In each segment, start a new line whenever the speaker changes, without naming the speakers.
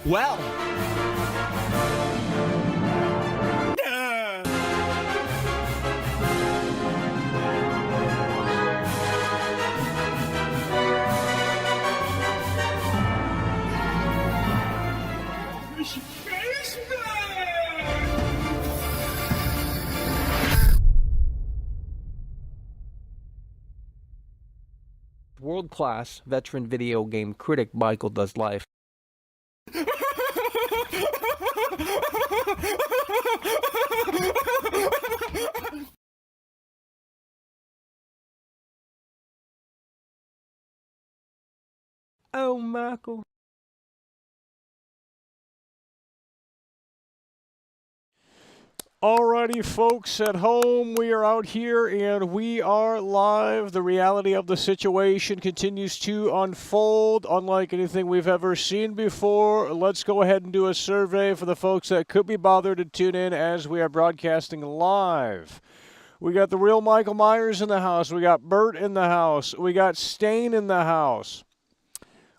Well. World-class veteran video game critic Michael Does Life. Oh, Michael. Alrighty, folks at home, we are out here and we are live. The reality of the situation continues to unfold, unlike anything we've ever seen before. Let's go ahead and do a survey for the folks that could be bothered to tune in as we are broadcasting live. We got the real Michael Myers in the house. We got Bert in the house. We got Stain in the house.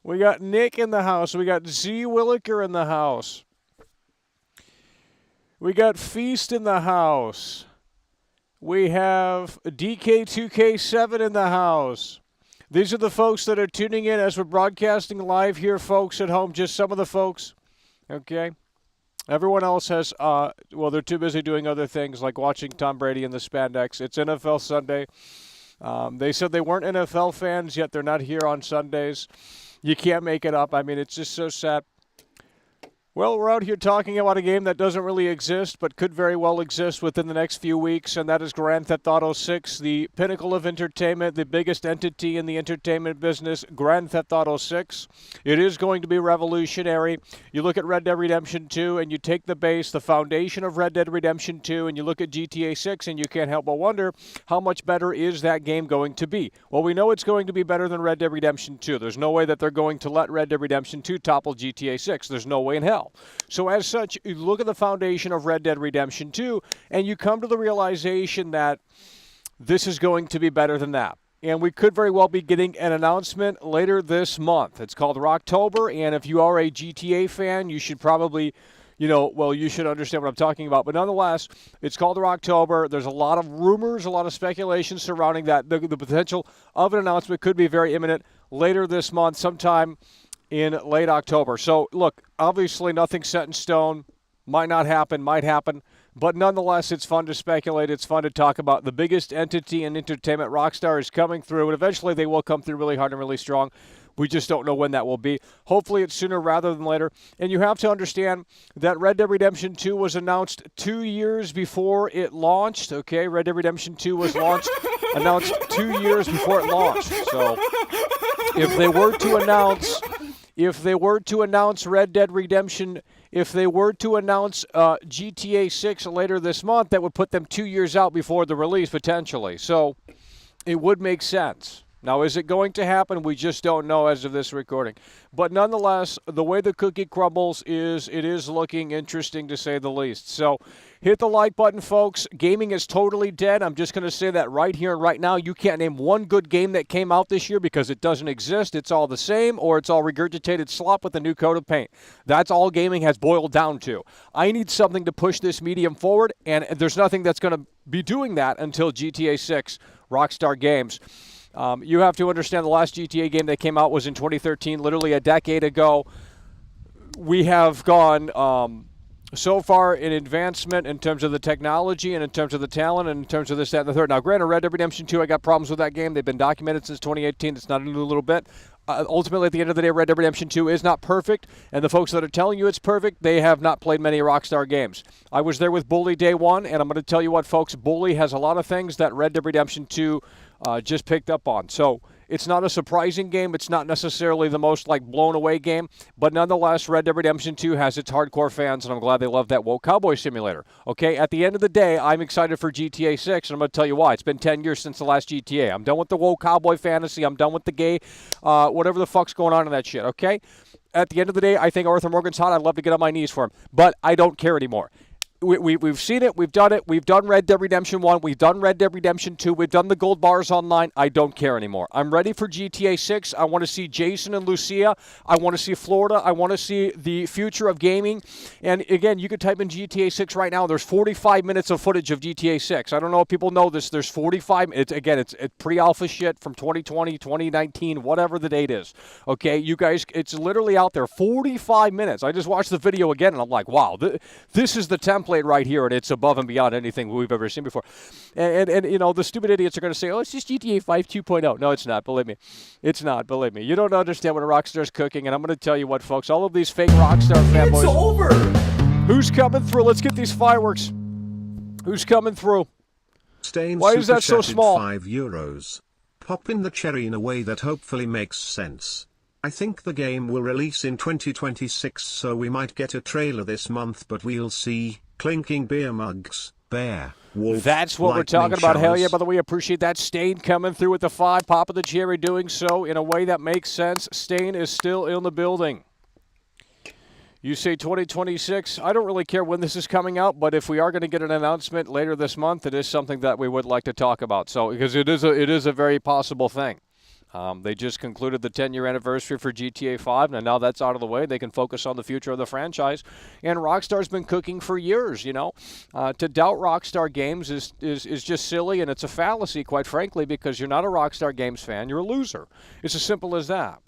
We got Nick in the house. We got Z Williker in the house. We got Feast in the house. We have DK2K7 in the house. These are the folks that are tuning in as we're broadcasting live here, folks at home. Just some of the folks, okay? Everyone else has, well, they're too busy doing other things like watching Tom Brady in the spandex. It's NFL Sunday. They said they weren't NFL fans, yet they're not here on Sundays. You can't make it up. I mean, it's just so sad. Well, we're out here talking about a game that doesn't really exist, but could very well exist within the next few weeks, and that is Grand Theft Auto 6, the pinnacle of entertainment, the biggest entity in the entertainment business, Grand Theft Auto 6. It is going to be revolutionary. You look at Red Dead Redemption 2, and you take the base, the foundation of Red Dead Redemption 2, and you look at GTA 6, and you can't help but wonder, how much better is that game going to be? Well, we know it's going to be better than Red Dead Redemption 2. There's no way that they're going to let Red Dead Redemption 2 topple GTA 6. There's no way in hell. So as such, you look at the foundation of Red Dead Redemption 2, and you come to the realization that this is going to be better than that. And we could very well be getting an announcement later this month. It's called Rocktober, and if you are a GTA fan, you should probably, you should understand what I'm talking about. But nonetheless, it's called Rocktober. There's a lot of rumors, a lot of speculation surrounding that. The potential of an announcement could be very imminent later this month, sometime in late October. So, look, obviously nothing set in stone. Might not happen, might happen. But nonetheless, it's fun to speculate. It's fun to talk about. The biggest entity in entertainment, Rockstar, is coming through, and eventually they will come through really hard and really strong. We just don't know when that will be. Hopefully it's sooner rather than later. And you have to understand that Red Dead Redemption 2 was announced 2 years before it launched. Okay, Red Dead Redemption 2 was announced 2 years before it launched. So if they were to announce Red Dead Redemption, if they were to announce GTA 6 later this month, that would put them 2 years out before the release, potentially. So it would make sense. Now, is it going to happen? We just don't know as of this recording. But nonetheless, the way the cookie crumbles is it is looking interesting to say the least. So hit the like button, folks. Gaming is totally dead. I'm just going to say that right here and right now. You can't name one good game that came out this year because it doesn't exist. It's all the same, or it's all regurgitated slop with a new coat of paint. That's all gaming has boiled down to. I need something to push this medium forward, and there's nothing that's going to be doing that until GTA 6, Rockstar Games. You have to understand the last GTA game that came out was in 2013, literally a decade ago. We have gone so far in advancement in terms of the technology and in terms of the talent and in terms of this, that, and the third. Now, granted, Red Dead Redemption 2, I got problems with that game. They've been documented since 2018. It's not a new little bit. Ultimately, at the end of the day, Red Dead Redemption 2 is not perfect, and the folks that are telling you it's perfect, they have not played many Rockstar games. I was there with Bully day one, and I'm going to tell you what, folks, Bully has a lot of things that Red Dead Redemption 2 just picked up on. So It's not a surprising game. It's not necessarily the most like blown away game, but nonetheless, Red Dead Redemption 2 has its hardcore fans, and I'm glad they love that woke cowboy simulator. Okay, at the end of the day, I'm excited for GTA 6, and I'm going to tell you why. It's been 10 years since the last GTA. I'm done with the woke cowboy fantasy. I'm done with the gay, whatever the fuck's going on in that shit. Okay, at the end of the day, I think Arthur Morgan's hot. I'd love to get on my knees for him, but I don't care anymore. We've seen it. We've done it. We've done Red Dead Redemption 1. We've done Red Dead Redemption 2. We've done the gold bars online. I don't care anymore. I'm ready for GTA 6. I want to see Jason and Lucia. I want to see Florida. I want to see the future of gaming. And again, you could type in GTA 6 right now. There's 45 minutes of footage of GTA 6. I don't know if people know this. There's 45. It's pre-alpha shit from 2020, 2019, whatever the date is. Okay, you guys, it's literally out there. 45 minutes. I just watched the video again, and I'm like, wow, this is the template right here, and it's above and beyond anything we've ever seen before. And you know, the stupid idiots are going to say, oh, it's just GTA 5 2.0. No, it's not. Believe me. It's not. Believe me. You don't understand what a Rockstar's cooking, and I'm going to tell you what, folks. All of these fake Rockstar fanboys.
It's over!
Who's coming through? Let's get these fireworks. Who's coming through? Why is that so small?
€5. Pop in the cherry in a way that hopefully makes sense. I think the game will release in 2026, so we might get a trailer this month, but we'll see. Clinking beer mugs, bear, wolf.
That's what we're talking about. Hell yeah, by the way, appreciate that. Stain coming through with the 5. Pop of the cherry doing so in a way that makes sense. Stain is still in the building. You say 2026. I don't really care when this is coming out, but if we are going to get an announcement later this month, it is something that we would like to talk about. So, because it is a very possible thing. They just concluded the 10-year anniversary for GTA 5, and now that's out of the way. They can focus on the future of the franchise. And Rockstar's been cooking for years, you know. To doubt Rockstar Games is just silly, and it's a fallacy, quite frankly, because you're not a Rockstar Games fan. You're a loser. It's as simple as that.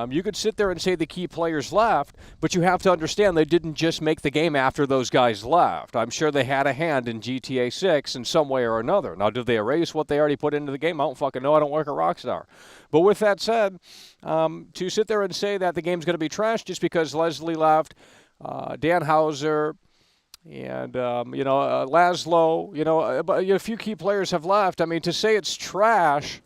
You could sit there and say the key players left, but you have to understand they didn't just make the game after those guys left. I'm sure they had a hand in GTA 6 in some way or another. Now, did they erase what they already put into the game? I don't fucking know. I don't work at Rockstar. But with that said, to sit there and say that the game's going to be trashed just because Leslie left, Dan Houser, and, Laszlo, a few key players have left. I mean, to say it's trash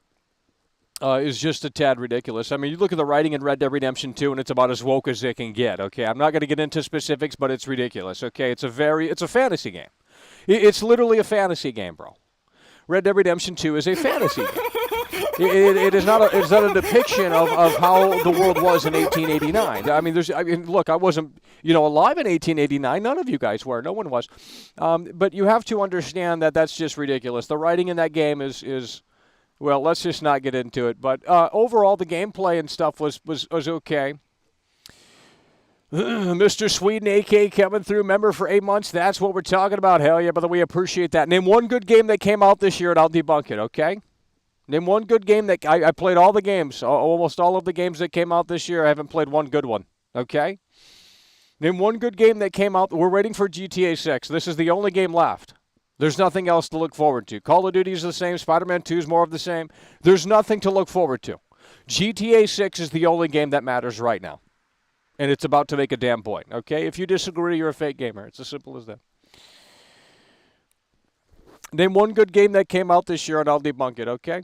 is just a tad ridiculous. I mean, you look at the writing in Red Dead Redemption 2, and it's about as woke as it can get, okay? I'm not going to get into specifics, but it's ridiculous, okay? It's a fantasy game. It's literally a fantasy game, bro. Red Dead Redemption 2 is a fantasy game. It is not a depiction of how the world was in 1889. I mean, look, I wasn't, alive in 1889. None of you guys were. No one was. But you have to understand that that's just ridiculous. The writing in that game is well, let's just not get into it. But overall, the gameplay and stuff was okay. Mr. Sweden, AK, coming through, member for 8 months. That's what we're talking about. Hell yeah, by the way, appreciate that. Name one good game that came out this year, and I'll debunk it, okay? Name one good game that I played all the games, almost all of the games that came out this year. I haven't played one good one, okay? Name one good game that came out. We're waiting for GTA 6. This is the only game left. There's nothing else to look forward to. Call of Duty is the same. Spider-Man 2 is more of the same. There's nothing to look forward to. GTA 6 is the only game that matters right now. And it's about to make a damn point, okay? If you disagree, you're a fake gamer. It's as simple as that. Name one good game that came out this year, and I'll debunk it, okay?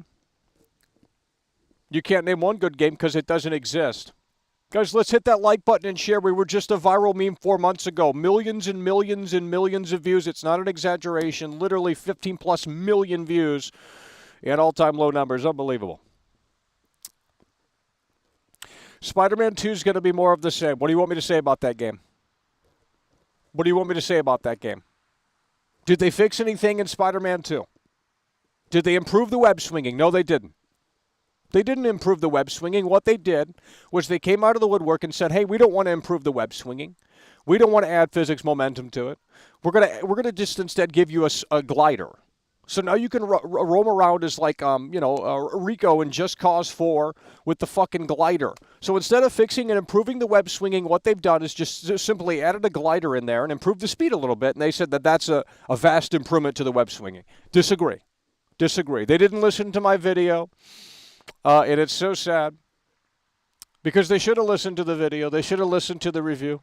You can't name one good game because it doesn't exist. Guys, let's hit that like button and share. We were just a viral meme 4 months ago. Millions and millions and millions of views. It's not an exaggeration. Literally 15+ million views and all-time low numbers. Unbelievable. Spider-Man 2 is going to be more of the same. What do you want me to say about that game? What do you want me to say about that game? Did they fix anything in Spider-Man 2? Did they improve the web swinging? No, they didn't. They didn't improve the web swinging. What they did was they came out of the woodwork and said, hey, we don't want to improve the web swinging. We don't want to add physics momentum to it. We're gonna just instead give you a glider. So now you can roam around as like, Rico in Just Cause 4 with the fucking glider. So instead of fixing and improving the web swinging, what they've done is just simply added a glider in there and improved the speed a little bit. And they said that that's a vast improvement to the web swinging. Disagree. They didn't listen to my video. And it's so sad because they should have listened to the video. They should have listened to the review,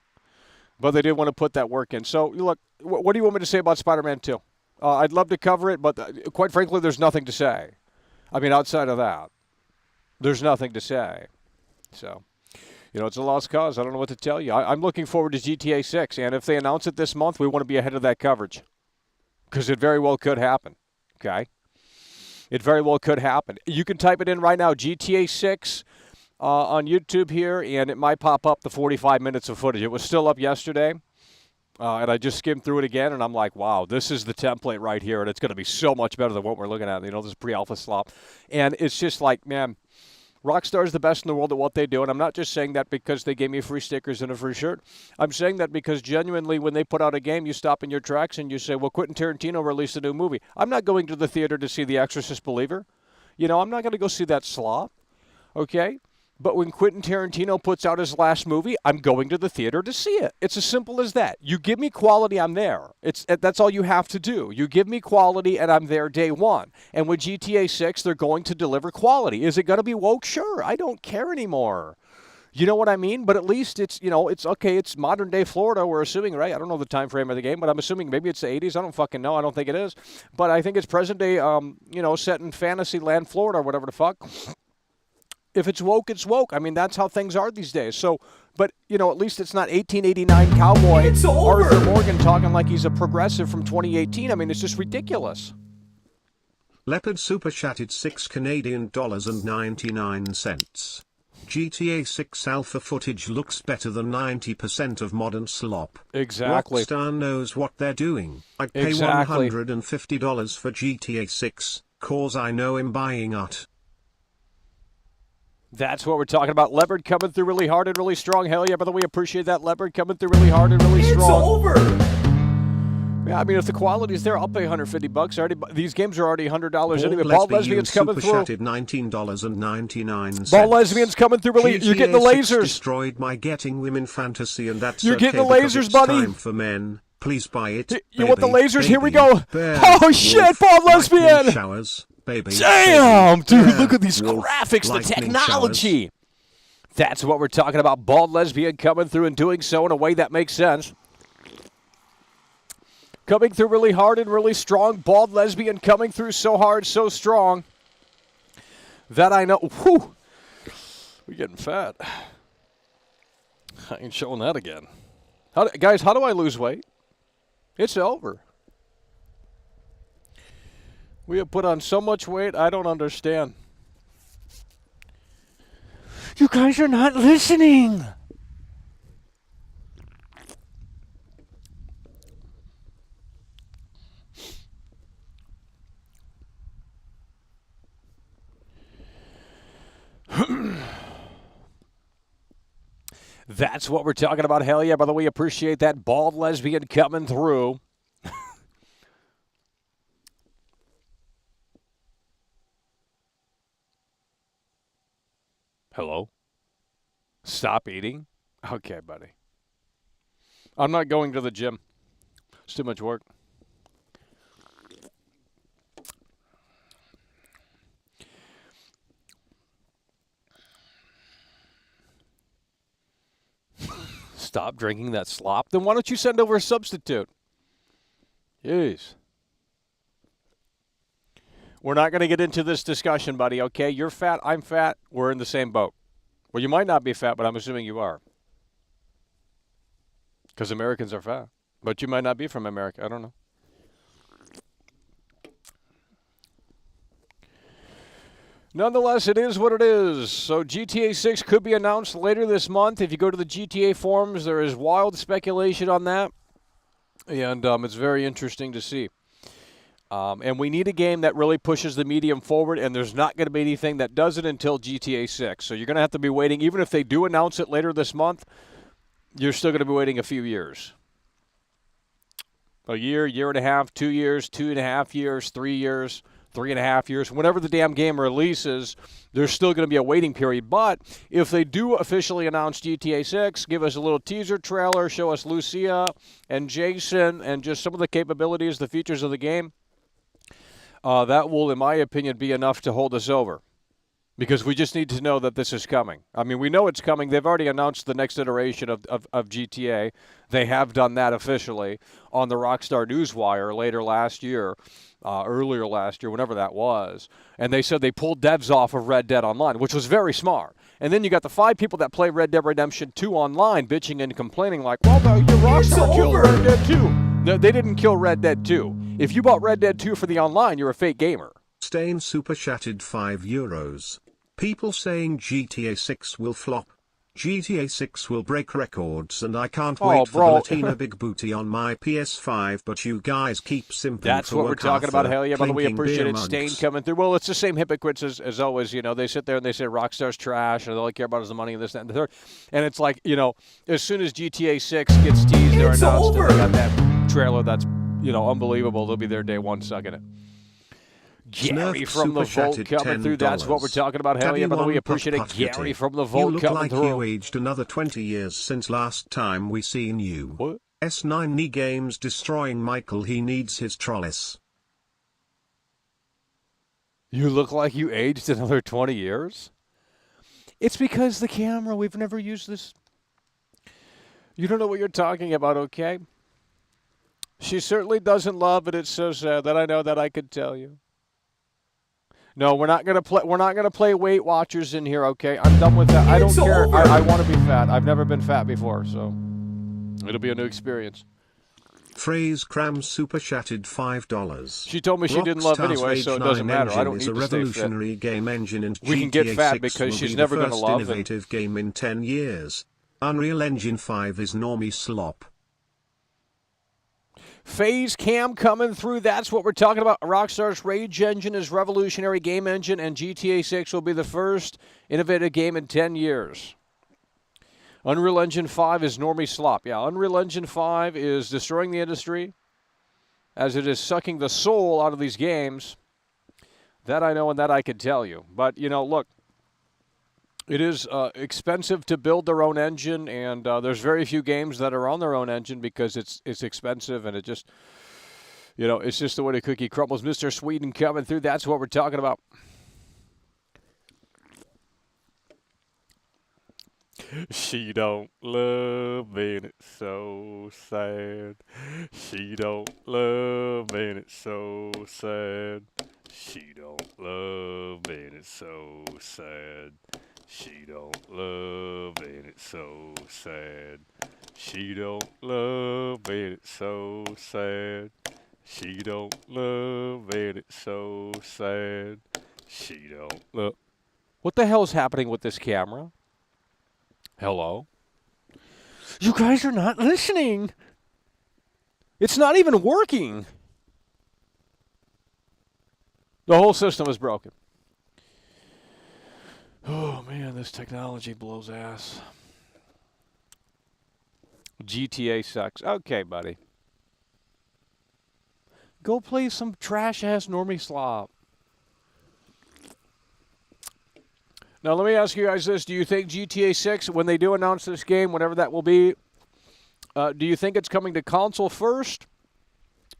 but they didn't want to put that work in. So, look, what do you want me to say about Spider-Man 2? I'd love to cover it, but quite frankly, there's nothing to say. I mean, outside of that. There's nothing to say. So, it's a lost cause. I don't know what to tell you. I'm looking forward to GTA 6, and if they announce it this month, we want to be ahead of that coverage because it very well could happen, okay? It very well could happen. You can type it in right now, GTA 6 on YouTube here, and it might pop up the 45 minutes of footage. It was still up yesterday, and I just skimmed through it again, and I'm like, wow, this is the template right here, and it's going to be so much better than what we're looking at. This pre-alpha slop. And it's just like, man, Rockstar is the best in the world at what they do, and I'm not just saying that because they gave me free stickers and a free shirt. I'm saying that because genuinely when they put out a game, you stop in your tracks and you say, well, Quentin Tarantino released a new movie. I'm not going to the theater to see The Exorcist Believer. I'm not going to go see that slop, okay? But when Quentin Tarantino puts out his last movie, I'm going to the theater to see it. It's as simple as that. You give me quality, I'm there. That's all you have to do. You give me quality, and I'm there day one. And with GTA 6, they're going to deliver quality. Is it going to be woke? Sure. I don't care anymore. You know what I mean? But at least it's okay. It's modern-day Florida, we're assuming, right? I don't know the time frame of the game, but I'm assuming maybe it's the 80s. I don't fucking know. I don't think it is. But I think it's present-day, set in Fantasyland, Florida, or whatever the fuck. If it's woke, it's woke. I mean, that's how things are these days. So, but, at least it's not 1889 cowboy Arthur Morgan talking like he's a progressive from 2018. I mean, it's just ridiculous.
Leopard super chatted 6 Canadian dollars and 99 cents. GTA 6 alpha footage looks better than 90% of modern slop.
Exactly.
Rockstar knows what they're doing. I'd pay $150 for GTA 6, cause I know I'm buying it.
That's what we're talking about. Leopard coming through really hard and really strong. Hell yeah, brother. We appreciate that. Leopard coming through really hard and really strong.
It's over.
Yeah, I mean, if the quality's there, I'll pay $150. Already, these games are already $100 anyway.
Bald
Lesbians coming through.
$19.99.
Bald lesbians coming through really.
GTA
you're getting the lasers.
Destroyed my getting women fantasy, and that's
you're
okay
getting the lasers,
it's
buddy.
Time for men. Please buy it.
You want the lasers? Here we
go.
Oh shit, bald lesbian.
Showers, baby.
Damn, dude,
bear,
look at these
wolf,
graphics, the technology. Showers. That's what we're talking about. Bald lesbian coming through and doing so in a way that makes sense. Coming through really hard and really strong. Bald lesbian coming through so hard, so strong. That I know. Whew. We're getting fat. I ain't showing that again. Guys, how do I lose weight? It's over. We have put on so much weight, I don't understand. You guys are not listening. That's what we're talking about. Hell yeah, brother. We appreciate that. Bald lesbian coming through. Hello? Stop eating? Okay, buddy. I'm not going to the gym. It's too much work. Stop drinking that slop. Then why don't you send over a substitute? Jeez. We're not going to get into this discussion, buddy, okay? You're fat, I'm fat, we're in the same boat. Well, you might not be fat, but I'm assuming you are. Because Americans are fat. But you might not be from America. I don't know. Nonetheless, it is what it is. So GTA 6 could be announced later this month. If you go to the GTA forums, there is wild speculation on that. And it's very interesting to see. And we need a game that really pushes the medium forward, and there's not going to be anything that does it until GTA 6. So you're going to have to be waiting. Even if they do announce it later this month, you're still going to be waiting a few years. A year, year and a half, 2 years, 2.5 years, 3 years, 3.5 years. Whenever the damn game releases, there's still going to be a waiting period. But if they do officially announce GTA 6, give us a little teaser trailer, show us Lucia and Jason and just some of the capabilities, the features of the game, that will, in my opinion, be enough to hold us over. because we just need to know that this is coming. I mean, we know it's coming. They've already announced the next iteration of GTA. They have done that officially on the Rockstar Newswire earlier last year, whenever that was. And they said they pulled devs off of Red Dead Online, which was very smart. And then you got the 5 people that play Red Dead Redemption 2 online bitching and complaining like, well, your Rockstar killed Red Dead 2. No, they didn't kill Red Dead 2. If you bought Red Dead 2 for the online, you're a fake gamer.
Stain super chatted €5. People saying GTA 6 will flop. GTA 6 will break records and I can't wait for the Latina big booty on my PS5, but you guys keep simping.
That's what we're talking about. Hell yeah, by the way, appreciate it. Stain coming through. Well, it's the same hypocrites as always. You know, they sit there and they say Rockstar's trash and all they care about is the money and this, that, and the third. And it's like, you know, as soon as GTA 6 gets teased, they're announced and they got that trailer that's, you know, unbelievable. They'll be there day one sucking it. Gary from the Vault coming through. That's what we're talking about. Hell yeah, by the way, appreciate it. Gary from the Vault coming through.
You look like you aged another 20 years since last time we seen you.
What?
S9 Games destroying Michael. He needs his trolleys.
You look like you aged another 20 years? It's because the camera. We've never used this. You don't know what you're talking about, okay? She certainly doesn't love it. It's so sad that I know that I could tell you. No, we're not gonna play. We're not gonna play Weight Watchers in here. Okay, I'm done with that. I don't care. I want to be fat. I've never been fat before, so it'll be a new experience.
Phrase Cram super chatted $5.
She told me she didn't love anyway, so it doesn't matter. I don't need to stay fit.
Is a revolutionary game engine, and
we can get fat because she's never going to love it.
Innovative game in 10 years. Unreal Engine 5 is normie slop.
Phase Cam coming through. That's what we're talking about. Rockstar's Rage engine is revolutionary game engine, and GTA 6 will be the first innovative game in 10 years. Unreal Engine 5 is normie slop. Yeah, Unreal Engine 5 is destroying the industry as it is sucking the soul out of these games. That I know and that I can tell you. But, you know, look, it is expensive to build their own engine, and there's very few games that are on their own engine because it's expensive, and it just, you know, it's just the way the cookie crumbles. Mr. Sweden coming through. That's what we're talking about. She don't love me, and it's so sad. She don't love me, and it's so sad. She don't love me, and it's so sad. She don't love me, and it's so sad. She don't love me, and it's so sad. She don't love me, and it's so sad. She don't love. What the hell's happening with this camera? Hello? You guys are not listening. It's not even working. The whole system is broken. Oh, man, this technology blows ass. GTA sucks. Okay, buddy. Go play some trash-ass normie slop. Now, let me ask you guys this. Do you think GTA 6, when they do announce this game, whenever that will be, do you think it's coming to console first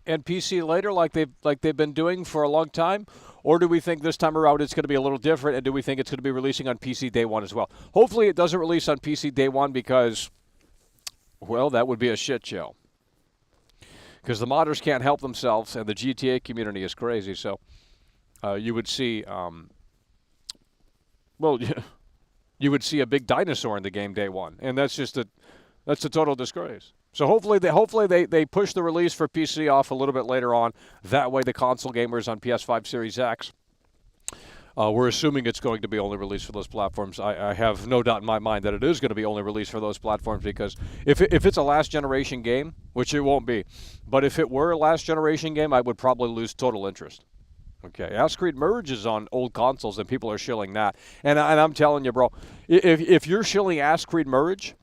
and PC later like they've been doing for a long time? Or do we think this time around it's going to be a little different, and do we think it's going to be releasing on PC day one as well? Hopefully it doesn't release on PC day one because, well, that would be a shit show. Because the modders can't help themselves, and the GTA community is crazy. So you would see, you would see a big dinosaur in the game day one, and that's a total disgrace. So hopefully they push the release for PC off a little bit later on. That way the console gamers on PS5 Series X, we're assuming it's going to be only released for those platforms. I have no doubt in my mind that it is going to be only released for those platforms because if it's a last generation game, which it won't be, but if it were a last generation game, I would probably lose total interest. Okay, Assassin's Creed Merge is on old consoles and people are shilling that. And I'm telling you, bro, if you're shilling Assassin's Creed Merge,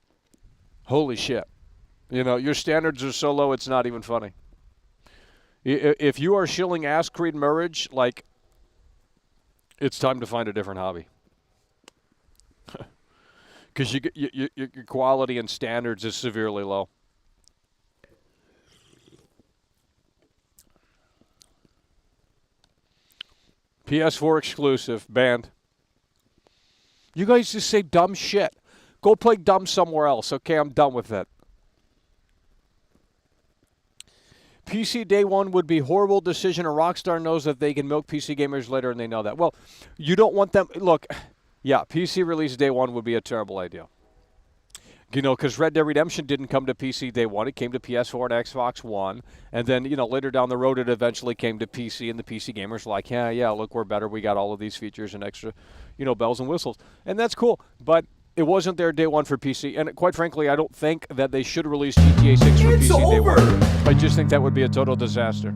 holy shit. You know, your standards are so low, it's not even funny. If you are shilling Assassin's Creed Mirage, like, it's time to find a different hobby. Because your quality and standards is severely low. PS4 exclusive, banned. You guys just say dumb shit. Go play dumb somewhere else. Okay, I'm done with it. PC day one would be horrible decision, and Rockstar knows that they can milk PC gamers later, and they know that. Well, you don't want them. Look, yeah, PC release day one would be a terrible idea. You know, because Red Dead Redemption didn't come to PC day one. It came to PS4 and Xbox One. And then, you know, later down the road, it eventually came to PC, and the PC gamers were like, yeah, look, we're better. We got all of these features and extra, you know, bells and whistles. And that's cool. But it wasn't there day one for PC. And quite frankly, I don't think that they should release GTA 6 for PC day one. I just think that would be a total disaster.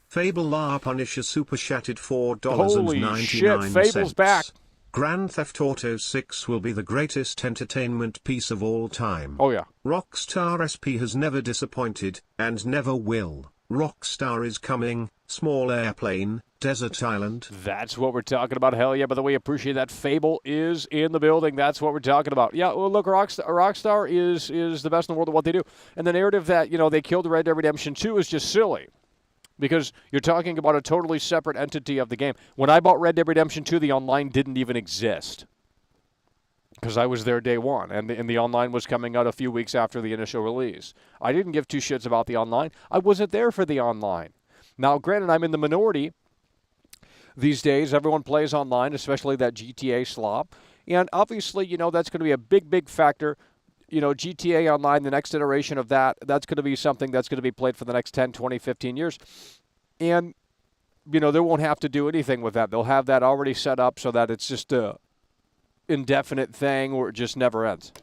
Fable La Punisher super chatted $4.99.
Holy shit, Fable's back.
Grand Theft Auto 6 will be the greatest entertainment piece of all time.
Oh, yeah.
Rockstar SP has never disappointed, and never will. Rockstar is coming, small airplane, desert island.
That's what we're talking about. Hell yeah, by the way, appreciate that. Fable is in the building. That's what we're talking about. Yeah, well, look, Rockstar is the best in the world at what they do. And the narrative that, you know, they killed Red Dead Redemption 2 is just silly. Because you're talking about a totally separate entity of the game. When I bought Red Dead Redemption 2, the online didn't even exist. Because I was there day one, and the online was coming out a few weeks after the initial release. I didn't give two shits about the online. I wasn't there for the online. Now, granted, I'm in the minority these days. Everyone plays online, especially that GTA slop. And obviously, you know, that's going to be a big, big factor. You know, GTA Online, the next iteration of that's going to be something that's going to be played for the next 10, 20, 15 years. And, you know, they won't have to do anything with that. They'll have that already set up so that it's just a indefinite thing or it just never ends.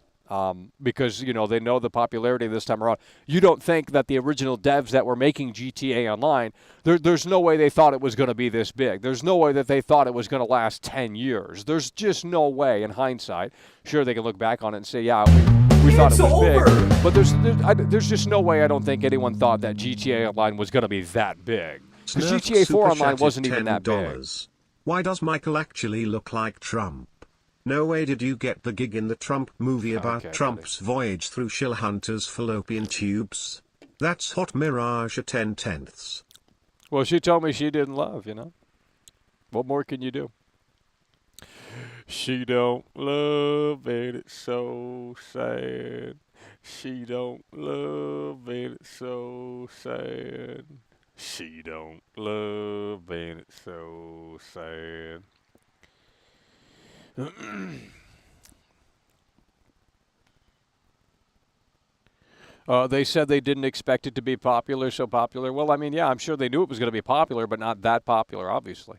Because, you know, they know the popularity this time around. You don't think that the original devs that were making GTA Online, there's no way they thought it was going to be this big. There's no way that they thought it was going to last 10 years. There's just no way in hindsight. Sure, they can look back on it and say, yeah, we thought it was big. But there's just no way I don't think anyone thought that GTA Online was going to be that big. Because GTA 4 Online wasn't even that big.
Why does Michael actually look like Trump? No way did you get the gig in the Trump movie about Trump's voyage through shill hunters' fallopian tubes. That's Hot Mirage at 10/10.
Well, she told me she didn't love, you know. What more can you do? She don't love and it's so sad. She don't love and it's so sad. She don't love and it's so sad. They said they didn't expect it to be so popular. Well, I mean, yeah, I'm sure they knew it was going to be popular, but not that popular, obviously.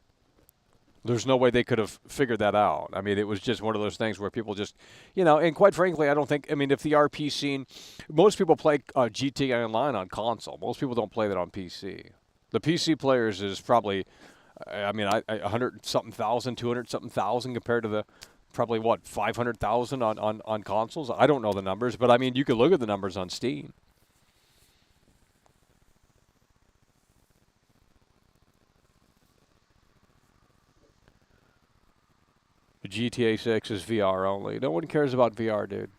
There's no way they could have figured that out. I mean, it was just one of those things where people just, you know, and quite frankly, I don't think, I mean, if the RP scene, most people play GTA Online on console. Most people don't play that on PC. The PC players is probably, I mean, 100-something thousand, 200-something thousand compared to the probably, 500,000 on consoles? I don't know the numbers, but, I mean, you could look at the numbers on Steam. GTA 6 is VR only. No one cares about VR, dude.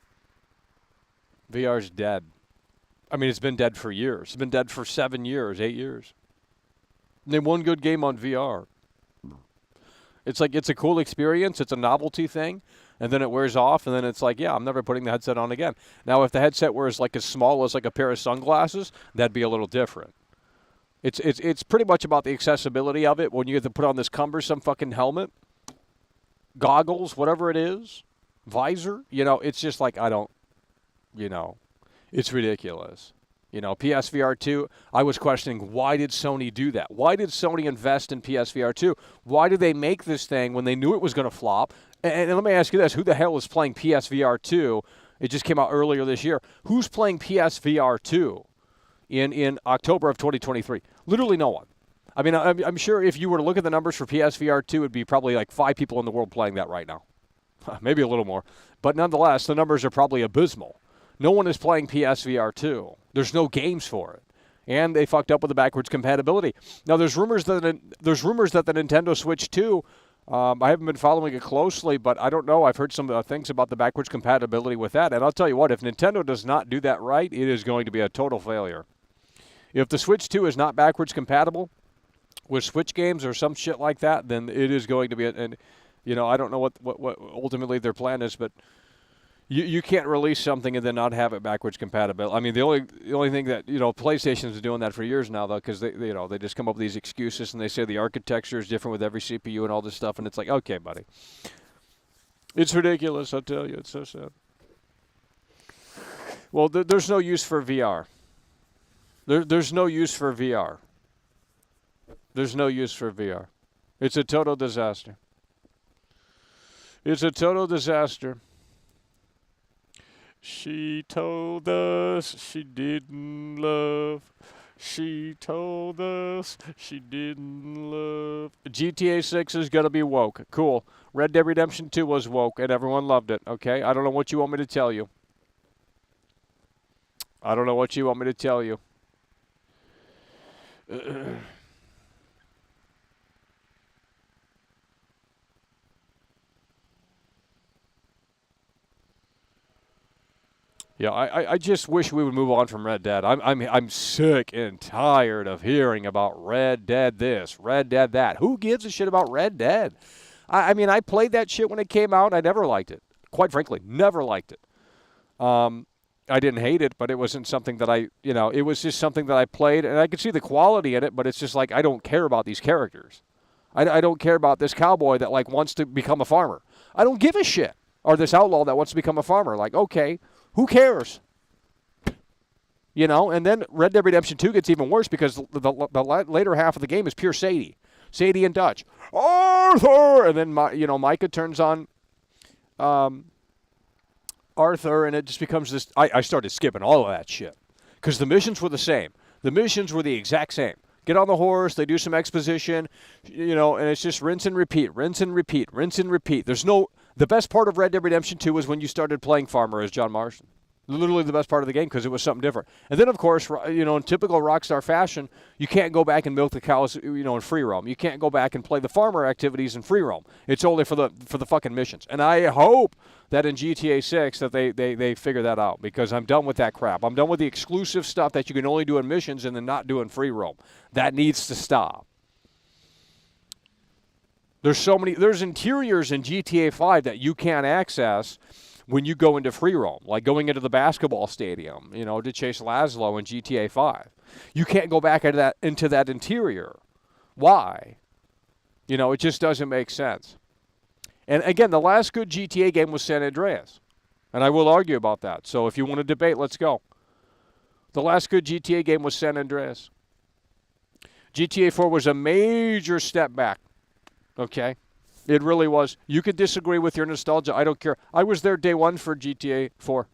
VR's dead. I mean, it's been dead for years. It's been dead for 7 years, 8 years. Name one good game on VR. It's like, it's a cool experience. It's a novelty thing. And then it wears off. And then it's like, yeah, I'm never putting the headset on again. Now, if the headset was like as small as like a pair of sunglasses, that'd be a little different. It's pretty much about the accessibility of it. When you have to put on this cumbersome fucking helmet, goggles, whatever it is, visor, you know, it's just like, I don't, you know, it's ridiculous. You know, PSVR 2, I was questioning, why did Sony do that? Why did Sony invest in PSVR 2? Why did they make this thing when they knew it was going to flop? And let me ask you this, who the hell is playing PSVR 2? It just came out earlier this year. Who's playing PSVR 2 in October of 2023? Literally no one. I mean, I'm sure if you were to look at the numbers for PSVR 2, it would be probably like 5 people in the world playing that right now. Maybe a little more. But nonetheless, the numbers are probably abysmal. No one is playing PSVR 2. There's no games for it. And they fucked up with the backwards compatibility. Now, there's rumors that the Nintendo Switch 2, I haven't been following it closely, but I don't know. I've heard some things about the backwards compatibility with that. And I'll tell you what, if Nintendo does not do that right, it is going to be a total failure. If the Switch 2 is not backwards compatible, with Switch games or some shit like that, then it is going to be, and I don't know what ultimately their plan is, but you can't release something and then not have it backwards compatible. I mean, the only thing that PlayStation's been doing that for years now, though, because they just come up with these excuses and they say the architecture is different with every CPU and all this stuff, and it's like, okay, buddy, it's ridiculous. I tell you, it's so sad. Well, there's no use for VR. There's no use for VR. There's no use for VR. It's a total disaster. It's a total disaster. She told us she didn't love. She told us she didn't love. GTA 6 is going to be woke. Cool. Red Dead Redemption 2 was woke, and everyone loved it, okay? I don't know what you want me to tell you. I don't know what you want me to tell you. Yeah, I just wish we would move on from Red Dead. I'm sick and tired of hearing about Red Dead this, Red Dead that. Who gives a shit about Red Dead? I mean, I played that shit when it came out. I never liked it. Quite frankly, never liked it. I didn't hate it, but it wasn't something that it was just something that I played, and I could see the quality in it, but it's just like I don't care about these characters. I don't care about this cowboy that wants to become a farmer. I don't give a shit. Or this outlaw that wants to become a farmer. Like, okay. Who cares? And then Red Dead Redemption 2 gets even worse because the later half of the game is pure Sadie. Sadie and Dutch. Arthur! And then, Micah turns on Arthur, and it just becomes this. I started skipping all of that shit because the missions were the same. The missions were the exact same. Get on the horse, they do some exposition, and it's just rinse and repeat, rinse and repeat, rinse and repeat. The best part of Red Dead Redemption 2 was when you started playing farmer as John Marston. Literally the best part of the game because it was something different. And then, of course, in typical Rockstar fashion, you can't go back and milk the cows, in free roam. You can't go back and play the farmer activities in free roam. It's only for the fucking missions. And I hope that in GTA 6 that they figure that out because I'm done with that crap. I'm done with the exclusive stuff that you can only do in missions and then not do in free roam. That needs to stop. There's interiors in GTA 5 that you can't access when you go into free roam, like going into the basketball stadium, to chase Laszlo in GTA 5. You can't go back into that interior. Why? It just doesn't make sense. And again, the last good GTA game was San Andreas. And I will argue about that. So if you want to debate, let's go. The last good GTA game was San Andreas. GTA 4 was a major step back. Okay? It really was. You could disagree with your nostalgia. I don't care. I was there day one for GTA 4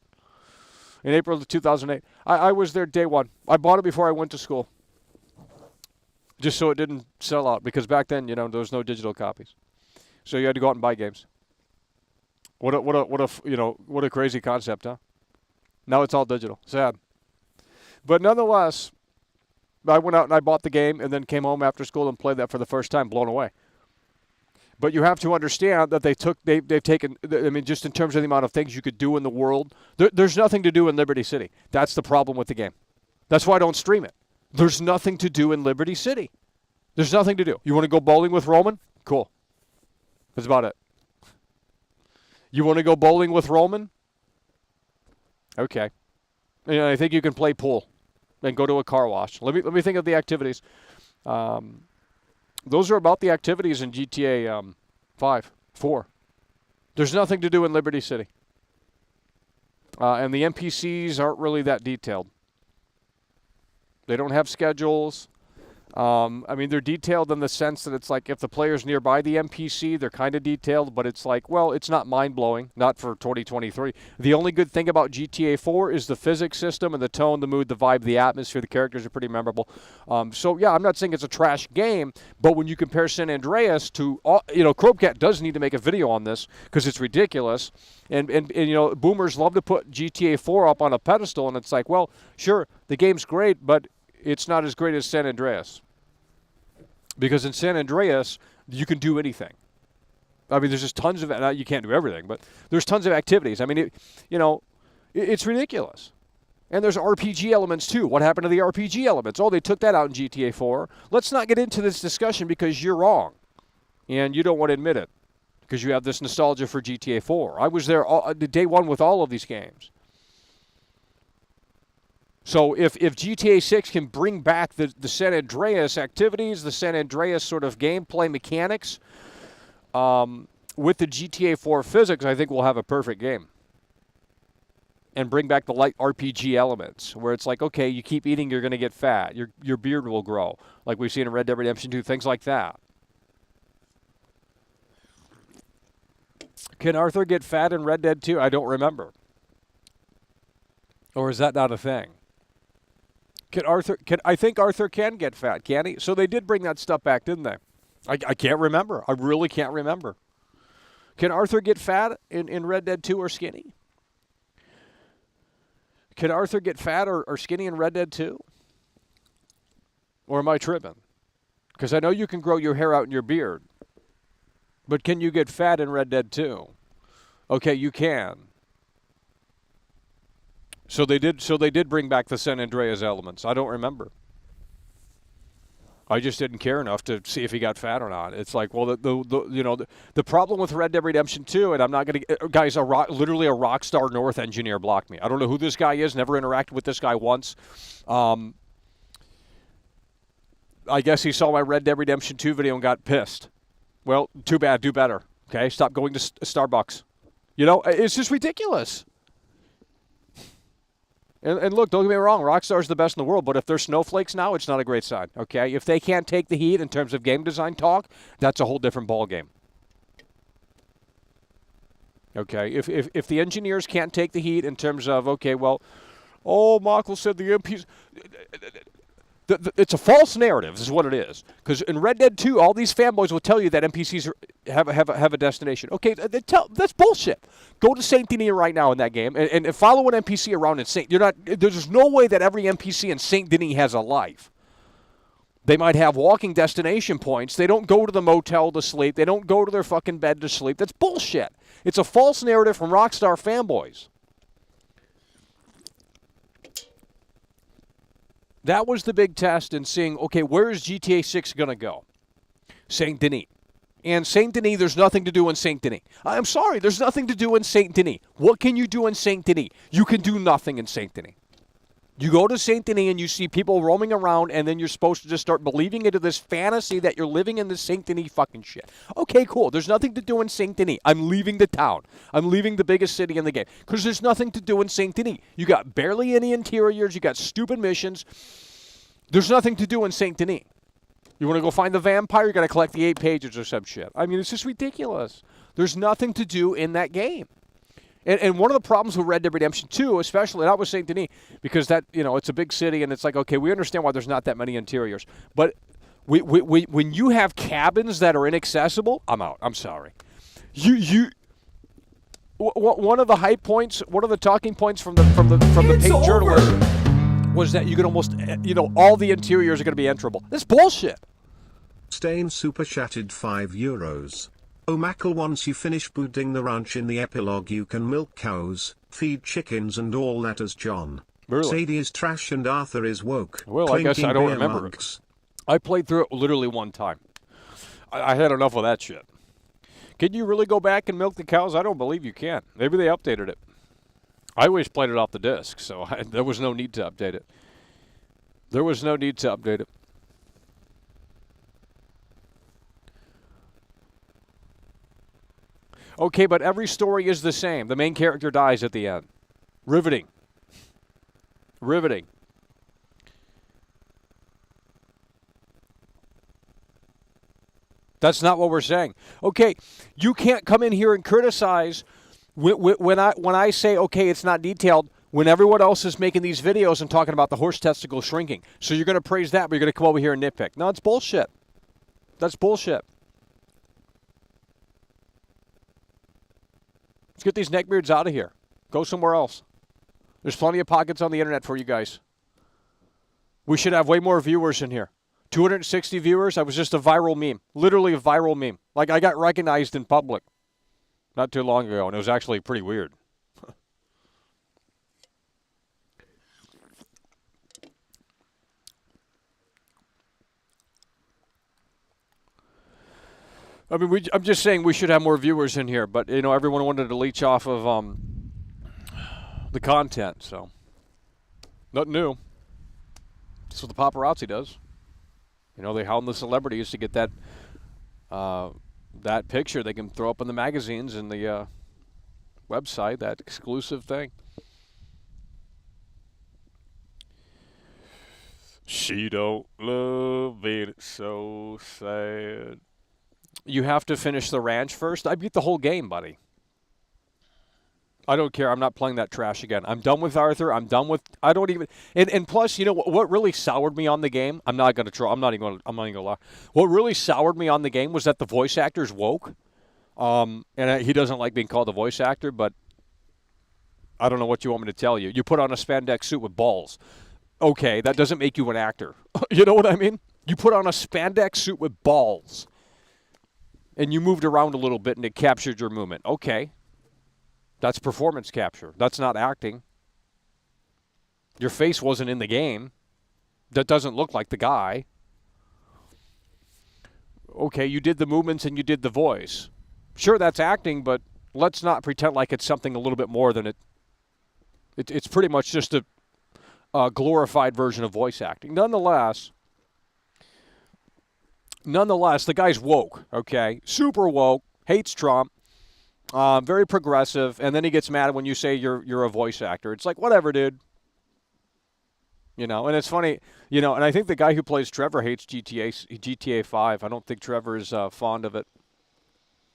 in April of 2008. I was there day one. I bought it before I went to school just so it didn't sell out because back then, there was no digital copies. So you had to go out and buy games. What a crazy concept, huh? Now it's all digital. Sad. But nonetheless, I went out and I bought the game and then came home after school and played that for the first time, blown away. But you have to understand that they've taken, I mean, just in terms of the amount of things you could do in the world, there's nothing to do in Liberty City. That's the problem with the game. That's why I don't stream it. There's nothing to do in Liberty City. There's nothing to do. You want to go bowling with Roman? Cool. That's about it. You want to go bowling with Roman? Okay. I think you can play pool and go to a car wash. Let me think of the activities. Those are about the activities in GTA 4. There's nothing to do in Liberty City. And the NPCs aren't really that detailed. They don't have schedules. I mean, they're detailed in the sense that it's like if the player's nearby the NPC, they're kind of detailed, but it's like, well, it's not mind-blowing, not for 2023. The only good thing about GTA 4 is the physics system and the tone, the mood, the vibe, the atmosphere. The characters are pretty memorable. So, yeah, I'm not saying it's a trash game, but when you compare San Andreas to, Crobecat does need to make a video on this because it's ridiculous. And boomers love to put GTA 4 up on a pedestal, and it's like, well, sure, the game's great, but it's not as great as San Andreas. Because in San Andreas, you can do anything. I mean, there's just tons of, you can't do everything, but there's tons of activities. I mean, it's ridiculous. And there's RPG elements too. What happened to the RPG elements? Oh, they took that out in GTA 4. Let's not get into this discussion because you're wrong. And you don't want to admit it because you have this nostalgia for GTA 4. I was there day one with all of these games. So if GTA 6 can bring back the San Andreas activities, the San Andreas sort of gameplay mechanics, with the GTA 4 physics, I think we'll have a perfect game. And bring back the light RPG elements, where it's like, okay, you keep eating, you're going to get fat. Your beard will grow, like we've seen in Red Dead Redemption 2, things like that. Can Arthur get fat in Red Dead 2? I don't remember. Or is that not a thing? I think Arthur can get fat, can he? So they did bring that stuff back, didn't they? I can't remember. I really can't remember. Can Arthur get fat in Red Dead 2 or skinny? Can Arthur get fat or skinny in Red Dead 2? Or am I tripping? Because I know you can grow your hair out in your beard. But can you get fat in Red Dead 2? Okay, you can. So they did bring back the San Andreas elements. I don't remember. I just didn't care enough to see if he got fat or not. It's like, well, the problem with Red Dead Redemption 2, and I'm not going to, guys, literally a Rockstar North engineer blocked me. I don't know who this guy is, never interacted with this guy once. I guess he saw my Red Dead Redemption 2 video and got pissed. Well, too bad, do better, okay? Stop going to Starbucks. It's just ridiculous. And look, don't get me wrong, Rockstar's the best in the world, but if they're snowflakes now, it's not a great sign, okay? If they can't take the heat in terms of game design talk, that's a whole different ballgame. Okay, if the engineers can't take the heat in terms of, okay, well, Michael said the MPs... It's a false narrative, is what it is. Because in Red Dead 2, all these fanboys will tell you that NPCs have a destination. Okay, that's bullshit. Go to Saint Denis right now in that game and follow an NPC around in Saint. There's no way that every NPC in Saint Denis has a life. They might have walking destination points. They don't go to the motel to sleep. They don't go to their fucking bed to sleep. That's bullshit. It's a false narrative from Rockstar fanboys. That was the big test in seeing, okay, where is GTA 6 going to go? Saint Denis. And Saint Denis, there's nothing to do in Saint Denis. I'm sorry, there's nothing to do in Saint Denis. What can you do in Saint Denis? You can do nothing in Saint Denis. You go to Saint Denis and you see people roaming around, and then you're supposed to just start believing into this fantasy that you're living in this Saint Denis fucking shit. Okay, cool. There's nothing to do in Saint Denis. I'm leaving the town. I'm leaving the biggest city in the game. Because there's nothing to do in Saint Denis. You got barely any interiors. You got stupid missions. There's nothing to do in Saint Denis. You want to go find the vampire? You got to collect the 8 pages or some shit. I mean, it's just ridiculous. There's nothing to do in that game. And one of the problems with Red Dead Redemption 2, especially, that was St. Denis, because that, it's a big city, and it's like, okay, we understand why there's not that many interiors. But when you have cabins that are inaccessible, I'm out. I'm sorry. One of the high points, one of the talking points from the paid journalist was that you can almost, all the interiors are going to be enterable. That's bullshit.
Stain super chatted €5. Oh Mackle, once you finish booding the ranch in the epilogue you can milk cows, feed chickens and all that as John.
Really?
Sadie is trash and Arthur is woke.
Well, I guess I don't remember it. I played through it literally one time. I had enough of that shit. Can you really go back and milk the cows? I don't believe you can. Maybe they updated it. I always played it off the disc, so there was no need to update it. There was no need to update it. Okay, but every story is the same. The main character dies at the end. Riveting. Riveting. That's not what we're saying. Okay, you can't come in here and criticize when I say, okay, it's not detailed, when everyone else is making these videos and talking about the horse testicle shrinking. So you're going to praise that, but you're going to come over here and nitpick. No, it's bullshit. That's bullshit. Let's get these neckbeards out of here. Go somewhere else. There's plenty of pockets on the internet for you guys. We should have way more viewers in here. 260 viewers. I was just a viral meme. Literally a viral meme. Like, I got recognized in public not too long ago, and it was actually pretty weird. I mean, I'm just saying we should have more viewers in here, but everyone wanted to leech off of the content, so nothing new. That's what the paparazzi does. They hound the celebrities to get that picture they can throw up in the magazines and the website, that exclusive thing. She don't love it, it's so sad. You have to finish the ranch first? I beat the whole game, buddy. I don't care. I'm not playing that trash again. I'm done with Arthur. I'm done with. I don't even. And plus, what really soured me on the game? I'm not going to try. I'm not even going to lie. What really soured me on the game was that the voice actor's woke. And he doesn't like being called a voice actor, but I don't know what you want me to tell you. You put on a spandex suit with balls. Okay, that doesn't make you an actor. You know what I mean? You put on a spandex suit with balls. And you moved around a little bit and it captured your movement. Okay. That's performance capture. That's not acting. Your face wasn't in the game. That doesn't look like the guy. Okay, you did the movements and you did the voice. Sure, that's acting, but let's not pretend like it's something a little bit more than it. It's pretty much just a glorified version of voice acting. Nonetheless, the guy's woke, okay? Super woke, hates Trump, very progressive, and then he gets mad when you say you're a voice actor. It's like, whatever, dude. And it's funny, and I think the guy who plays Trevor hates GTA 5. I don't think Trevor is fond of it.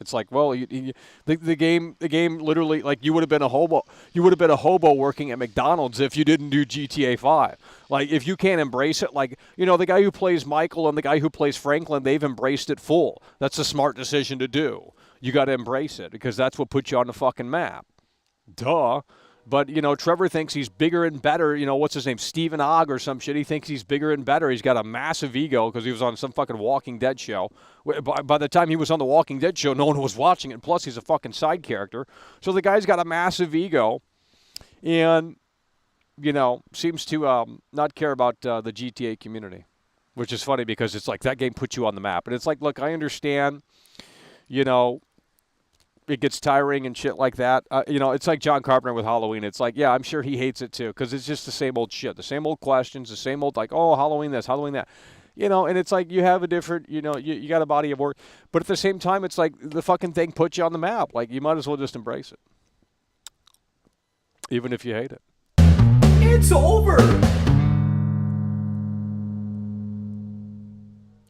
It's like, well, the game literally, like, you would have been a hobo. You would have been a hobo working at McDonald's if you didn't do GTA 5. Like, if you can't embrace it, like, the guy who plays Michael and the guy who plays Franklin, they've embraced it full. That's a smart decision to do. You got to embrace it because that's what puts you on the fucking map. Duh. But, Trevor thinks he's bigger and better. What's his name? Stephen Ogg or some shit. He thinks he's bigger and better. He's got a massive ego because he was on some fucking Walking Dead show. By the time he was on the Walking Dead show, no one was watching it. Plus, he's a fucking side character. So the guy's got a massive ego and, seems to not care about the GTA community, which is funny because it's like that game puts you on the map. And it's like, look, I understand, it gets tiring and shit like that. It's like John Carpenter with Halloween. It's like, yeah, I'm sure he hates it too because it's just the same old shit, the same old questions, the same old like, oh, Halloween this, Halloween that. And it's like you have a different, you got a body of work. But at the same time, it's like the fucking thing puts you on the map. Like, you might as well just embrace it. Even if you hate it.
It's over!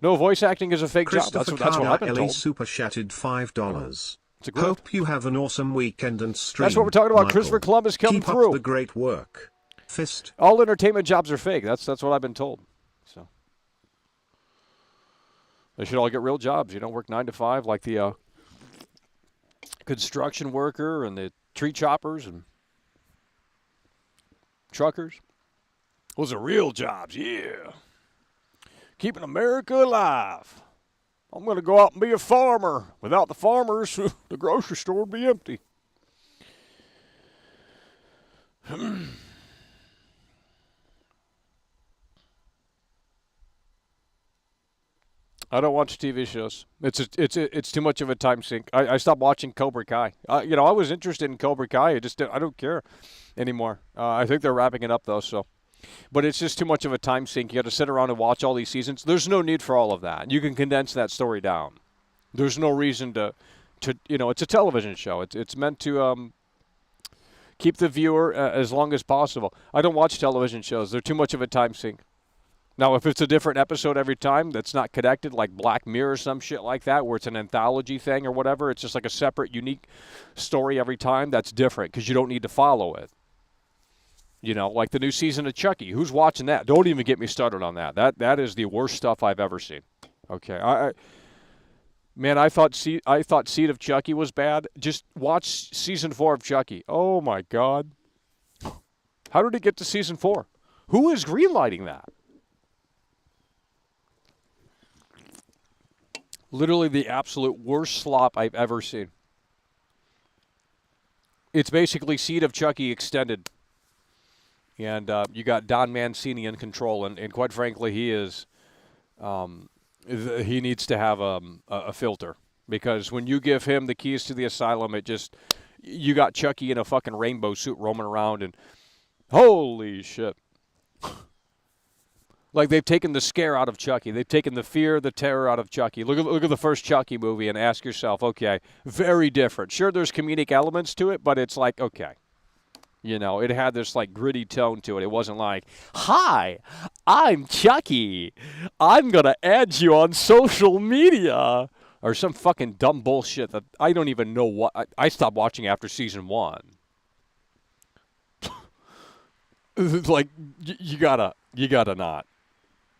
No, voice acting is a fake job. That's what I've been told.
Super chatted $5. Hope you have an awesome weekend and stream.
That's what we're talking about.
Michael.
Christopher Columbus coming
Keep
through.
Up the great work. Fist.
All entertainment jobs are fake. That's what I've been told. So they should all get real jobs. Work 9 to 5 like the construction worker and the tree choppers and truckers. Those are real jobs. Yeah, keeping America alive. I'm going to go out and be a farmer. Without the farmers, the grocery store would be empty. I don't watch TV shows. It's too much of a time sink. I stopped watching Cobra Kai. I was interested in Cobra Kai. I don't care anymore. I think they're wrapping it up though. So. But it's just too much of a time sink. You got to sit around and watch all these seasons. There's no need for all of that. You can condense that story down. There's no reason to it's a television show. It's meant to keep the viewer as long as possible. I don't watch television shows. They're too much of a time sink. Now, if it's a different episode every time that's not connected, like Black Mirror or some shit like that, where it's an anthology thing or whatever, it's just like a separate, unique story every time, that's different because you don't need to follow it. Like the new season of Chucky. Who's watching that? Don't even get me started on that. That is the worst stuff I've ever seen. Okay, I thought Seed of Chucky was bad. Just watch season 4 of Chucky. Oh my God, how did it get to season 4? Who is greenlighting that? Literally the absolute worst slop I've ever seen. It's basically Seed of Chucky extended. And you got Don Mancini in control, and quite frankly, he is. He needs to have a filter. Because when you give him the keys to the asylum, you got Chucky in a fucking rainbow suit roaming around, and holy shit. Like, they've taken the scare out of Chucky. They've taken the fear, the terror out of Chucky. Look at the first Chucky movie and ask yourself, okay, very different. Sure, there's comedic elements to it, but it's like, okay. You know, it had this, like, gritty tone to it. It wasn't like, hi, I'm Chucky. I'm going to add you on social media. Or some fucking dumb bullshit that I don't even know what. I stopped watching after season 1. Like, you gotta not.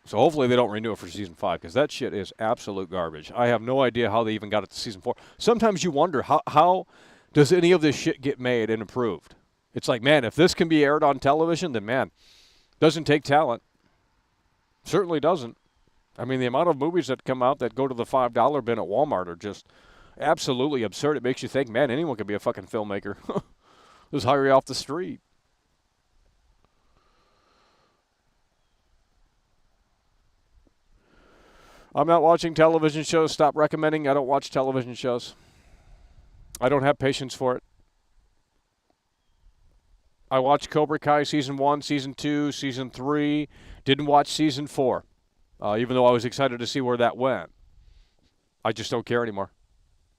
So hopefully they don't renew it for season 5, because that shit is absolute garbage. I have no idea how they even got it to season 4. Sometimes you wonder, how does any of this shit get made and improved? It's like, man, if this can be aired on television, then, man, doesn't take talent. Certainly doesn't. I mean, the amount of movies that come out that go to the $5 bin at Walmart are just absolutely absurd. It makes you think, man, anyone could be a fucking filmmaker. Just hire you off the street. I'm not watching television shows. Stop recommending. I don't watch television shows. I don't have patience for it. I watched Cobra Kai Season 1, Season 2, Season 3. Didn't watch Season 4, even though I was excited to see where that went. I just don't care anymore.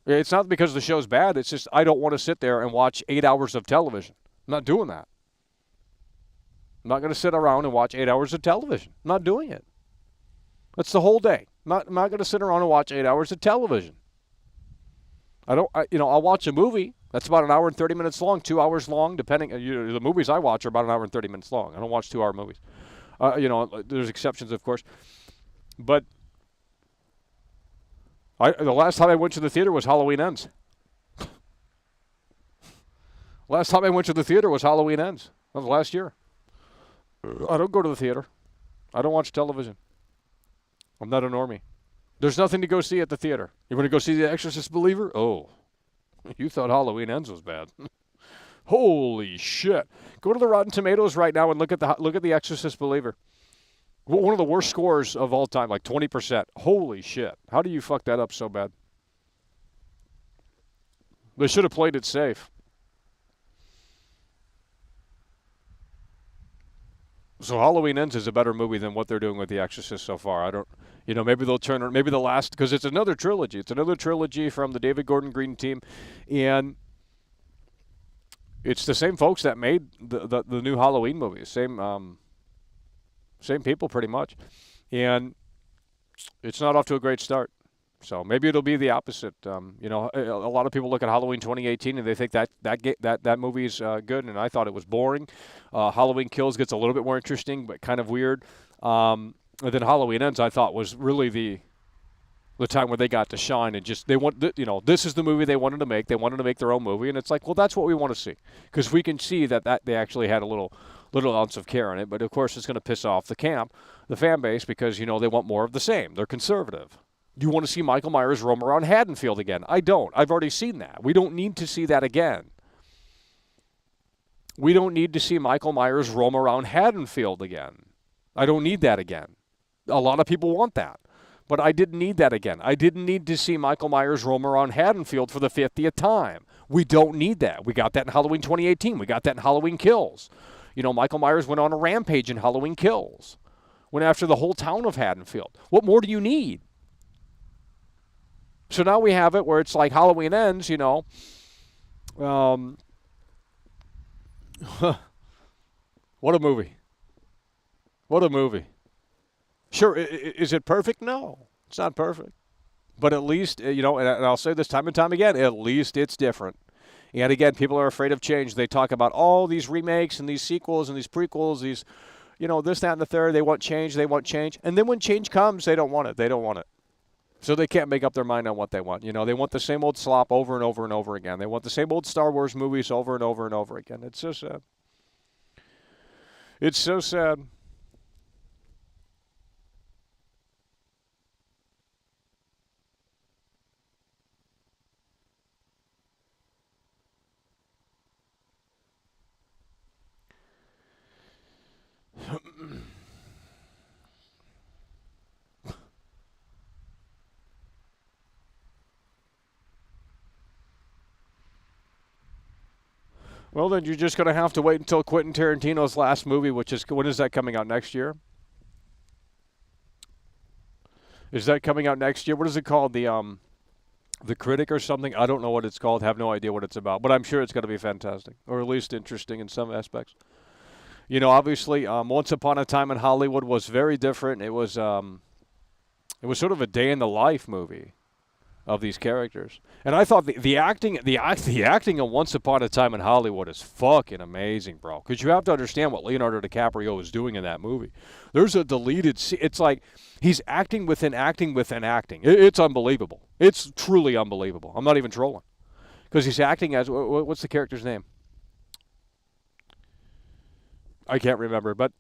It's not because the show's bad. It's just I don't want to sit there and watch 8 hours of television. I'm not doing that. I'm not going to sit around and watch 8 hours of television. I'm not doing it. That's the whole day. I'm not going to sit around and watch 8 hours of television. I'll watch a movie that's about an hour and 30 minutes long, 2 hours long, depending. The movies I watch are about an hour and 30 minutes long. I don't watch 2-hour movies. There's exceptions, of course. But the last time I went to the theater was Halloween Ends. Last time I went to the theater was Halloween Ends. That was last year. I don't go to the theater. I don't watch television. I'm not a normie. There's nothing to go see at the theater. You want to go see The Exorcist Believer? Oh, you thought Halloween Ends was bad. Holy shit. Go to the Rotten Tomatoes right now and look at The Exorcist Believer. One of the worst scores of all time, like 20%. Holy shit. How do you fuck that up so bad? They should have played it safe. So Halloween Ends is a better movie than what they're doing with The Exorcist so far. I don't, maybe they'll turn, maybe the last, because it's another trilogy. It's another trilogy from the David Gordon Green team, and it's the same folks that made the new Halloween movies. Same people pretty much, and it's not off to a great start. So maybe it'll be the opposite. A lot of people look at Halloween 2018 and they think that movie's good, and I thought it was boring. Halloween Kills gets a little bit more interesting, but kind of weird. And then Halloween Ends, I thought, was really the time where they got to shine, and just this is the movie they wanted to make. They wanted to make their own movie, and it's like, well, that's what we want to see, because we can see that they actually had a little ounce of care in it. But of course, it's going to piss off the fan base, because they want more of the same. They're conservative. You want to see Michael Myers roam around Haddonfield again? I don't. I've already seen that. We don't need to see that again. We don't need to see Michael Myers roam around Haddonfield again. I don't need that again. A lot of people want that. But I didn't need that again. I didn't need to see Michael Myers roam around Haddonfield for the 50th time. We don't need that. We got that in Halloween 2018. We got that in Halloween Kills. Michael Myers went on a rampage in Halloween Kills. Went after the whole town of Haddonfield. What more do you need? So now we have it where it's like Halloween Ends, what a movie. What a movie. Sure, is it perfect? No, it's not perfect. But at least, and I'll say this time and time again, at least it's different. And again, people are afraid of change. They talk about all these remakes and these sequels and these prequels, these, this, that, and the third. They want change. And then when change comes, they don't want it. They don't want it. So they can't make up their mind on what they want. They want the same old slop over and over and over again. They want the same old Star Wars movies over and over and over again. It's so sad. It's so sad. Well, then you're just going to have to wait until Quentin Tarantino's last movie, which is, when is that coming out, next year? Is that coming out next year? What is it called? The Critic or something? I don't know what it's called. Have no idea what it's about. But I'm sure it's going to be fantastic, or at least interesting in some aspects. You know, obviously, Once Upon a Time in Hollywood was very different. It was sort of a day in the life movie of these characters. And I thought the acting of Once Upon a Time in Hollywood is fucking amazing, bro. Because you have to understand what Leonardo DiCaprio was doing in that movie. There's a deleted scene. It's like he's acting within acting within acting. It's unbelievable. It's truly unbelievable. I'm not even trolling. Because he's acting as, what's the character's name? I can't remember. But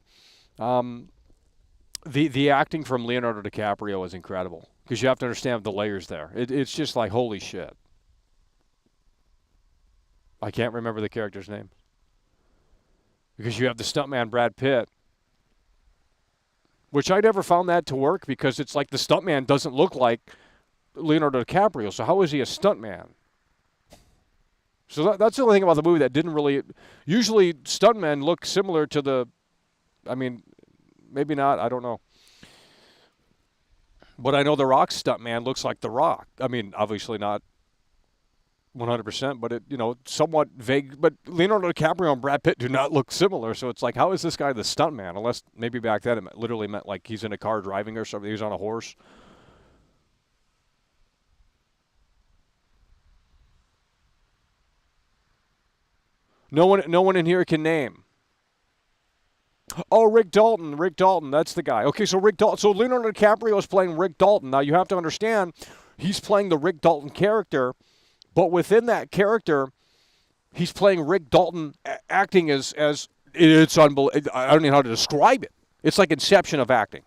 the acting from Leonardo DiCaprio is incredible. Because you have to understand the layers there. It's just like, holy shit. I can't remember the character's name. Because you have the stuntman Brad Pitt. Which I never found that to work because it's like the stuntman doesn't look like Leonardo DiCaprio. So how is he a stuntman? So that's the only thing about the movie that didn't really... Usually stuntmen look similar to the... I mean, maybe not. I don't know. But I know The Rock's stuntman looks like The Rock. I mean, obviously not 100%, but somewhat vague. But Leonardo DiCaprio and Brad Pitt do not look similar. So it's like, how is this guy the stuntman? Unless maybe back then it literally meant like he's in a car driving or something. He's on a horse. No one in here can name. Oh, Rick Dalton. Rick Dalton, that's the guy. Okay, so Rick Dalton. So Leonardo DiCaprio is playing Rick Dalton. Now you have to understand, he's playing the Rick Dalton character, but within that character, he's playing Rick Dalton acting as it's unbelievable. I don't know how to describe it. It's like Inception of acting.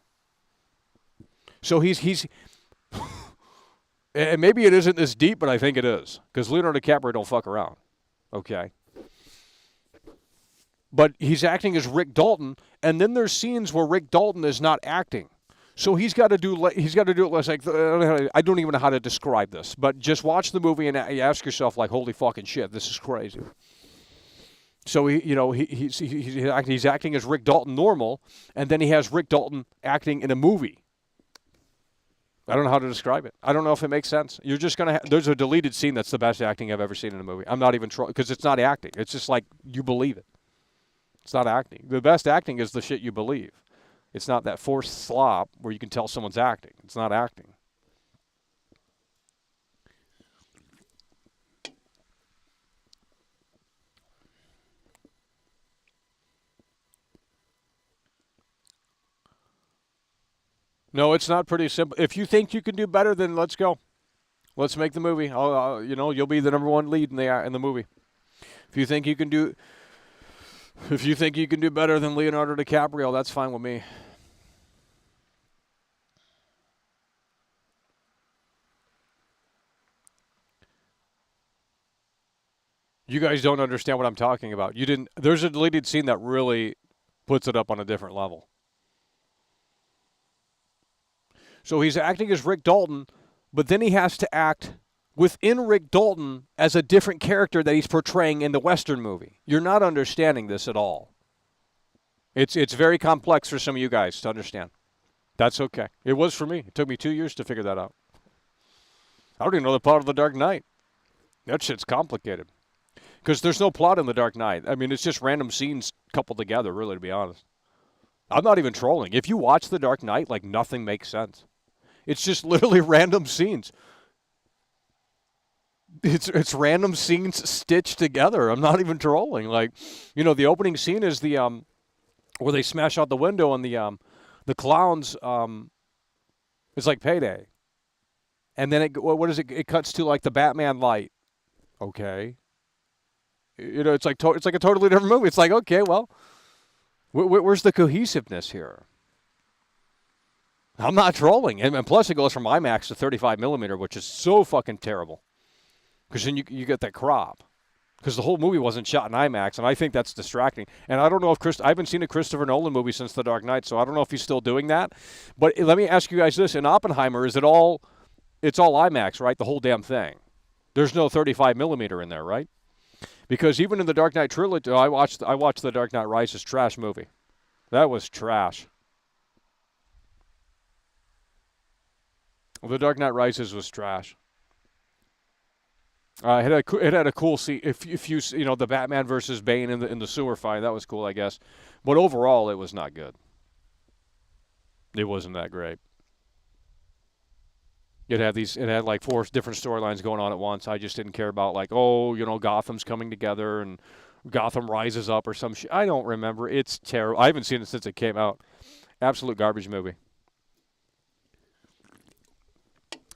So he's and maybe it isn't this deep, but I think it is because Leonardo DiCaprio don't fuck around. Okay. But he's acting as Rick Dalton, and then there's scenes where Rick Dalton is not acting. So he's got to do it less like, I don't even know how to describe this, but just watch the movie and ask yourself like, holy fucking shit, this is crazy. So he's acting as Rick Dalton normal, and then he has Rick Dalton acting in a movie. I don't know how to describe it. I don't know if it makes sense. You're just going to there's a deleted scene that's the best acting I've ever seen in a movie. I'm not even because it's not acting. It's just like you believe it. It's not acting. The best acting is the shit you believe. It's not that forced slop where you can tell someone's acting. It's not acting. No, it's not pretty simple. If you think you can do better, then let's go. Let's make the movie. You'll be the number one lead in the movie. If you think you can do better than Leonardo DiCaprio, that's fine with me. You guys don't understand what I'm talking about. There's a deleted scene that really puts it up on a different level. So he's acting as Rick Dalton, but then he has to act within Rick Dalton as a different character that he's portraying in the Western movie. You're not understanding this at all. It's very complex for some of you guys to understand. That's okay. It was for me. It took me 2 years to figure that out. I don't even know the plot of The Dark Knight. That shit's complicated. Because there's no plot in The Dark Knight. I mean, it's just random scenes coupled together, really, to be honest. I'm not even trolling. If you watch The Dark Knight, like, nothing makes sense. It's just literally random scenes. It's random scenes stitched together. I'm not even trolling. Like, the opening scene is the where they smash out the window and the clowns. It's like Payday, and then it cuts to like the Batman light. Okay, it's like a totally different movie. It's like, okay, well, where's the cohesiveness here? I'm not trolling, and plus it goes from IMAX to 35 millimeter, which is so fucking terrible. Because then you get that crop. Because the whole movie wasn't shot in IMAX, and I think that's distracting. And I don't know if I haven't seen a Christopher Nolan movie since The Dark Knight, so I don't know if he's still doing that. But let me ask you guys this: in Oppenheimer, it's all IMAX, right? The whole damn thing. There's no 35 millimeter in there, right? Because even in the Dark Knight trilogy, I watched the Dark Knight Rises trash movie. That was trash. The Dark Knight Rises was trash. It had a cool scene. If you know the Batman versus Bane in the sewer fight, that was cool, I guess. But overall, it was not good. It wasn't that great. It had like 4 different storylines going on at once. I just didn't care about like, oh, you know, Gotham's coming together and Gotham rises up or some shit. I don't remember. It's terrible. I haven't seen it since it came out. Absolute garbage movie.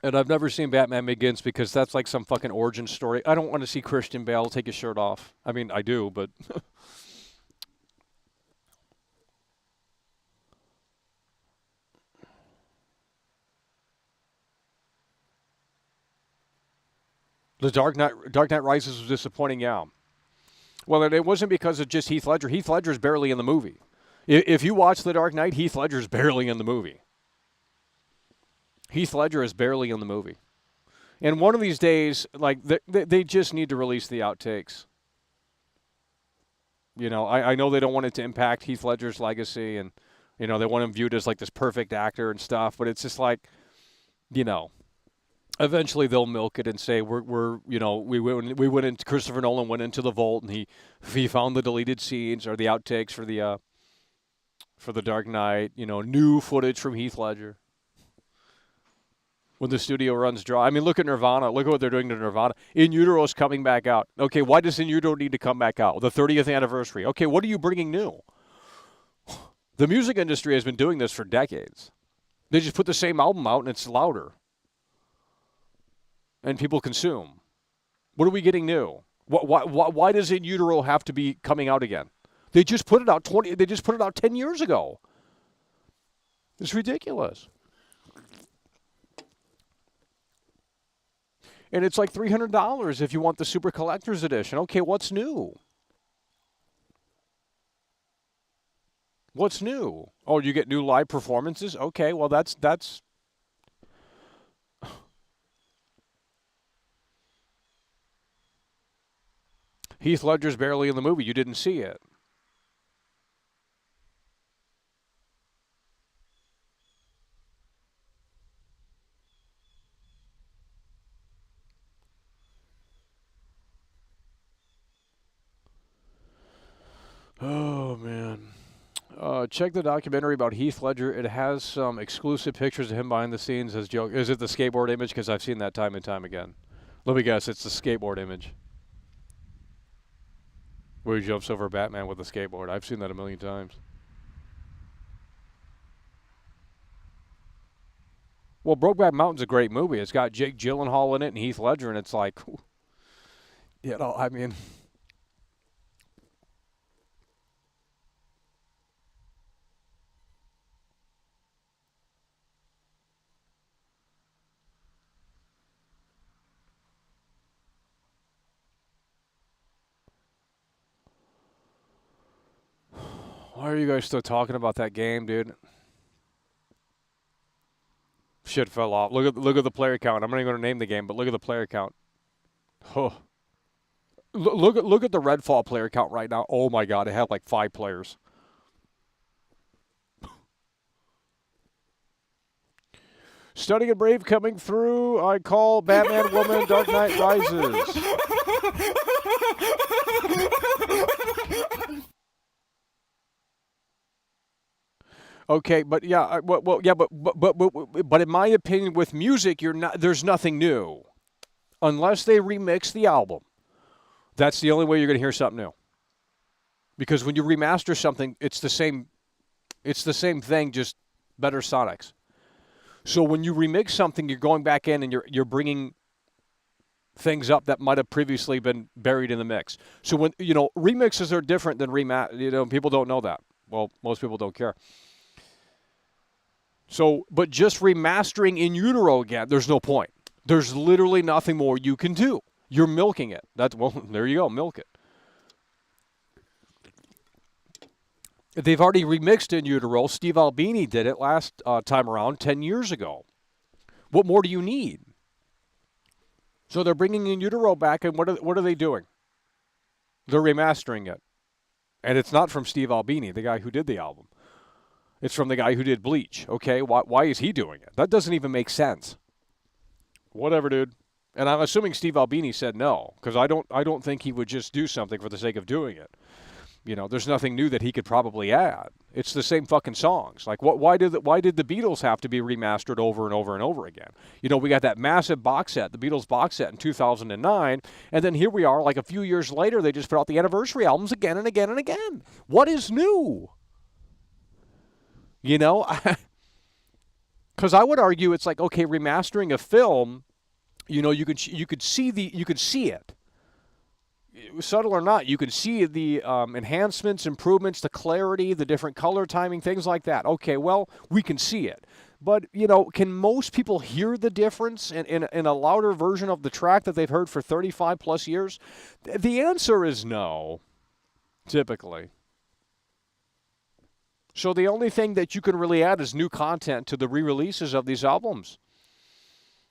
And I've never seen Batman Begins because that's like some fucking origin story. I don't want to see Christian Bale take his shirt off. I mean, I do, but the Dark Knight Rises was disappointing, yeah. Well, and it wasn't because of just Heath Ledger. Heath Ledger's barely in the movie. If you watch The Dark Knight, Heath Ledger's barely in the movie. Heath Ledger is barely in the movie. And one of these days, like, they just need to release the outtakes. You know, I know they don't want it to impact Heath Ledger's legacy, and, you know, they want him viewed as, like, this perfect actor and stuff, but it's just like, you know, eventually they'll milk it and say, we're you know, we went into, Christopher Nolan went into the vault, and he found the deleted scenes or the outtakes for the Dark Knight, you know, new footage from Heath Ledger. When the studio runs dry. I mean, look at Nirvana. Look at what they're doing to Nirvana. In Utero's coming back out. Okay, why does In Utero need to come back out? The 30th anniversary. Okay, what are you bringing new? The music industry has been doing this for decades. They just put the same album out and it's louder. And people consume. What are we getting new? Why does In Utero have to be coming out again? They just put it out 10 years ago. It's ridiculous. And it's like $300 if you want the Super Collector's Edition. Okay, what's new? What's new? Oh, you get new live performances? Okay, well, that's... Heath Ledger's barely in the movie. You didn't see it. Oh, man. Check the documentary about Heath Ledger. It has some exclusive pictures of him behind the scenes as joke. Is it the skateboard image? Because I've seen that time and time again. Let me guess. It's the skateboard image. Where he jumps over Batman with a skateboard. I've seen that a million times. Well, Brokeback Mountain's a great movie. It's got Jake Gyllenhaal in it and Heath Ledger, and it's like, you know, I mean... Why are you guys still talking about that game, dude? Shit fell off. Look at the player count. I'm not even going to name the game, but look at the player count. Oh. Look at the Redfall player count right now. Oh my God, it had like 5 players. Stunning and Brave coming through. I call Batman Woman Dark Knight Rises. Okay, but yeah, but in my opinion, with music, there's nothing new, unless they remix the album. That's the only way you're going to hear something new. Because when you remaster something, it's the same thing, just better sonics. So when you remix something, you're going back in and you're bringing things up that might have previously been buried in the mix. So when remixes are different than people don't know that. Well, most people don't care. So, but just remastering In Utero again, there's no point. There's literally nothing more you can do. You're milking it. There you go, milk it. They've already remixed In Utero. Steve Albini did it last time around 10 years ago. What more do you need? So they're bringing In Utero back, and what are they doing? They're remastering it. And it's not from Steve Albini, the guy who did the album. It's from the guy who did Bleach. Okay, why is he doing it? That doesn't even make sense. Whatever, dude. And I'm assuming Steve Albini said no, because I don't think he would just do something for the sake of doing it. You know, there's nothing new that he could probably add. It's the same fucking songs. Like, why did the Beatles have to be remastered over and over and over again? You know, we got that massive box set, the Beatles box set in 2009, and then here we are, like a few years later, they just put out the anniversary albums again and again and again. What is new? You know, because I would argue it's like, okay, remastering a film, you know, you could see it. Subtle or not, you can see the enhancements, improvements, the clarity, the different color timing, things like that. Okay, well, we can see it. But, you know, can most people hear the difference in a louder version of the track that they've heard for 35 plus years? The answer is no, typically. So the only thing that you can really add is new content to the re-releases of these albums.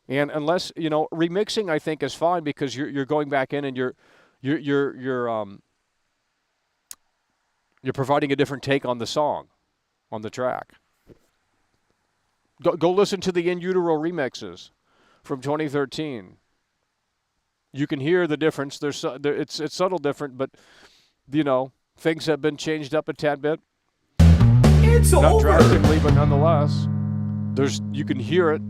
And unless, you know, remixing, I think, is fine because you're going back in and you're providing a different take on the song, on the track. Go listen to the In Utero remixes from 2013. You can hear the difference. It's subtle different, but you know things have been changed up a tad bit.
It's
Not
over.
drastically, but nonetheless, you can hear it.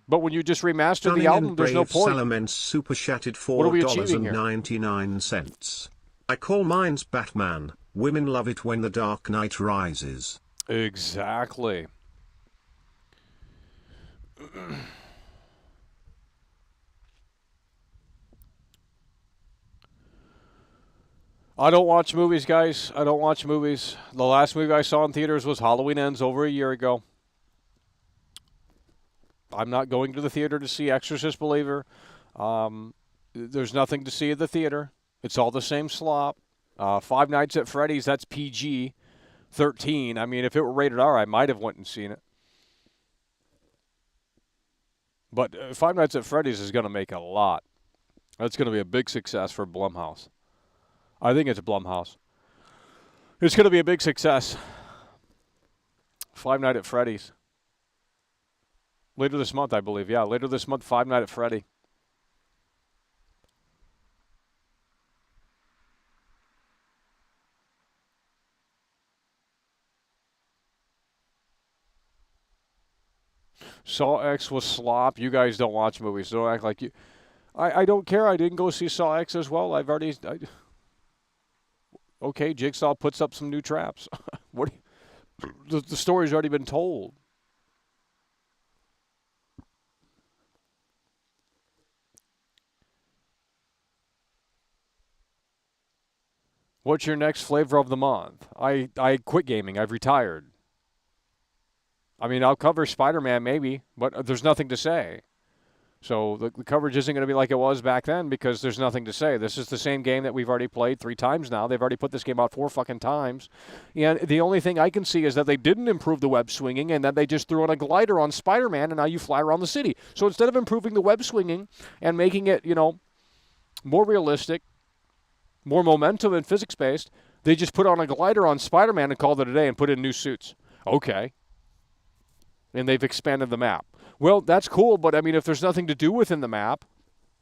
But when you just remaster the album, there's no point.
Salamence super chatted
What are we achieving here?
$4.99. I call mine's Batman. Women love it when the Dark Knight rises.
Exactly. I don't watch movies, guys. I don't watch movies. The last movie I saw in theaters was Halloween Ends over a year ago. I'm not going to the theater to see Exorcist Believer. There's nothing to see at the theater. It's all the same slop. Five Nights at Freddy's, that's PG-13. I mean, if it were rated R, I might have went and seen it. But Five Nights at Freddy's is going to make a lot. That's going to be a big success for Blumhouse. I think it's Blumhouse. It's going to be a big success. Five Nights at Freddy's. Later this month, I believe. Yeah, later this month, Five Nights at Freddy. Saw X was slop. You guys don't watch movies. Don't act like you. I don't care. I didn't go see Saw X as well. Okay, Jigsaw puts up some new traps. The story's already been told. What's your next flavor of the month? I quit gaming. I've retired. I mean, I'll cover Spider-Man maybe, but there's nothing to say. So the coverage isn't going to be like it was back then because there's nothing to say. This is the same game that we've already played 3 times now. They've already put this game out 4 fucking times. And the only thing I can see is that they didn't improve the web swinging and that they just threw in a glider on Spider-Man and now you fly around the city. So instead of improving the web swinging and making it, you know, more realistic, more momentum and physics-based, they just put on a glider on Spider-Man and called it a day and put in new suits. Okay. And they've expanded the map. Well, that's cool, but I mean, if there's nothing to do within the map,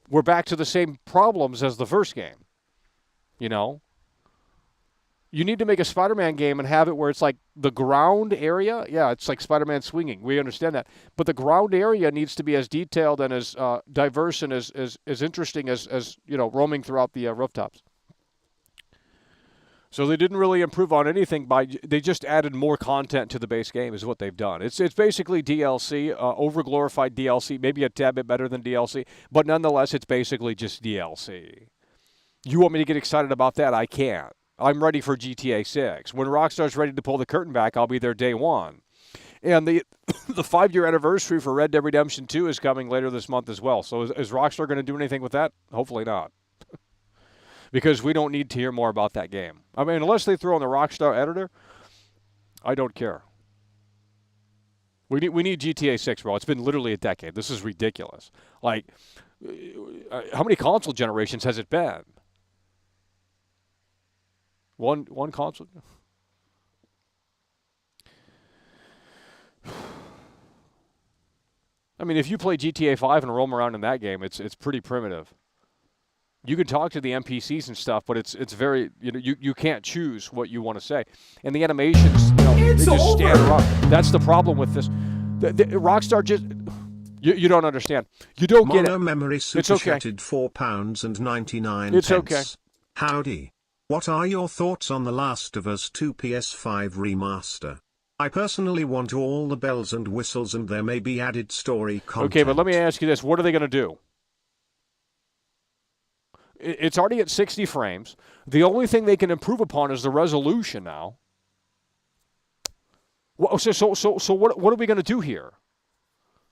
we're back to the same problems as the first game. You know? You need to make a Spider-Man game and have it where it's like the ground area. Yeah, it's like Spider-Man swinging. We understand that. But the ground area needs to be as detailed and as diverse and as interesting as you know, roaming throughout the rooftops. So they didn't really improve on anything they just added more content to the base game is what they've done. It's basically DLC, over-glorified DLC, maybe a tad bit better than DLC, but nonetheless, it's basically just DLC. You want me to get excited about that? I can't. I'm ready for GTA 6. When Rockstar's ready to pull the curtain back, I'll be there day one. And the 5-year anniversary for Red Dead Redemption 2 is coming later this month as well. So is Rockstar going to do anything with that? Hopefully not. Because we don't need to hear more about that game. I mean, unless they throw in the Rockstar editor, I don't care. We need GTA 6, bro. It's been literally a decade. This is ridiculous. Like, how many console generations has it been? One console. I mean, if you play GTA 5 and roam around in that game, it's pretty primitive. You can talk to the NPCs and stuff, but it's very, you can't choose what you want to say. And the animations,
It's
they just stand
over.
around. That's the problem with this. The Rockstar just, you don't understand. You don't get
Mono
it.
Memory
It's
Super
okay.
Chatted £4.99.
It's okay.
Howdy. What are your thoughts on The Last of Us 2 PS5 remaster? I personally want all the bells and whistles, and there may be added story content.
Okay, but let me ask you this. What are they going to do? It's already at 60 frames. The only thing they can improve upon is the resolution now. So what are we going to do here?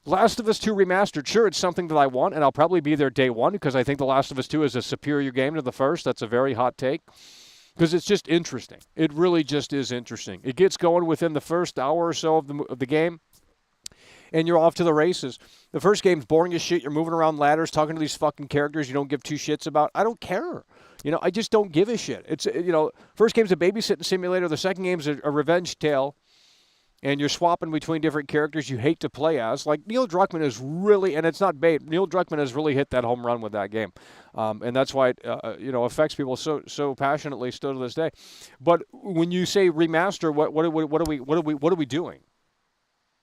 Last of Us 2 Remastered, sure, it's something that I want, and I'll probably be there day one because I think The Last of Us 2 is a superior game to the first. That's a very hot take because it's just interesting. It really just is interesting. It gets going within the first hour or so of the game, and you're off to the races. The first game's boring as shit. You're moving around ladders, talking to these fucking characters you don't give two shits about. I don't care. I just don't give a shit. It's, first game's a babysitting simulator. The second game's a revenge tale. And you're swapping between different characters you hate to play as. Like, Neil Druckmann is really, and it's not bait, Neil Druckmann has really hit that home run with that game. And that's why it, affects people so passionately still to this day. But when you say remaster, what are we doing?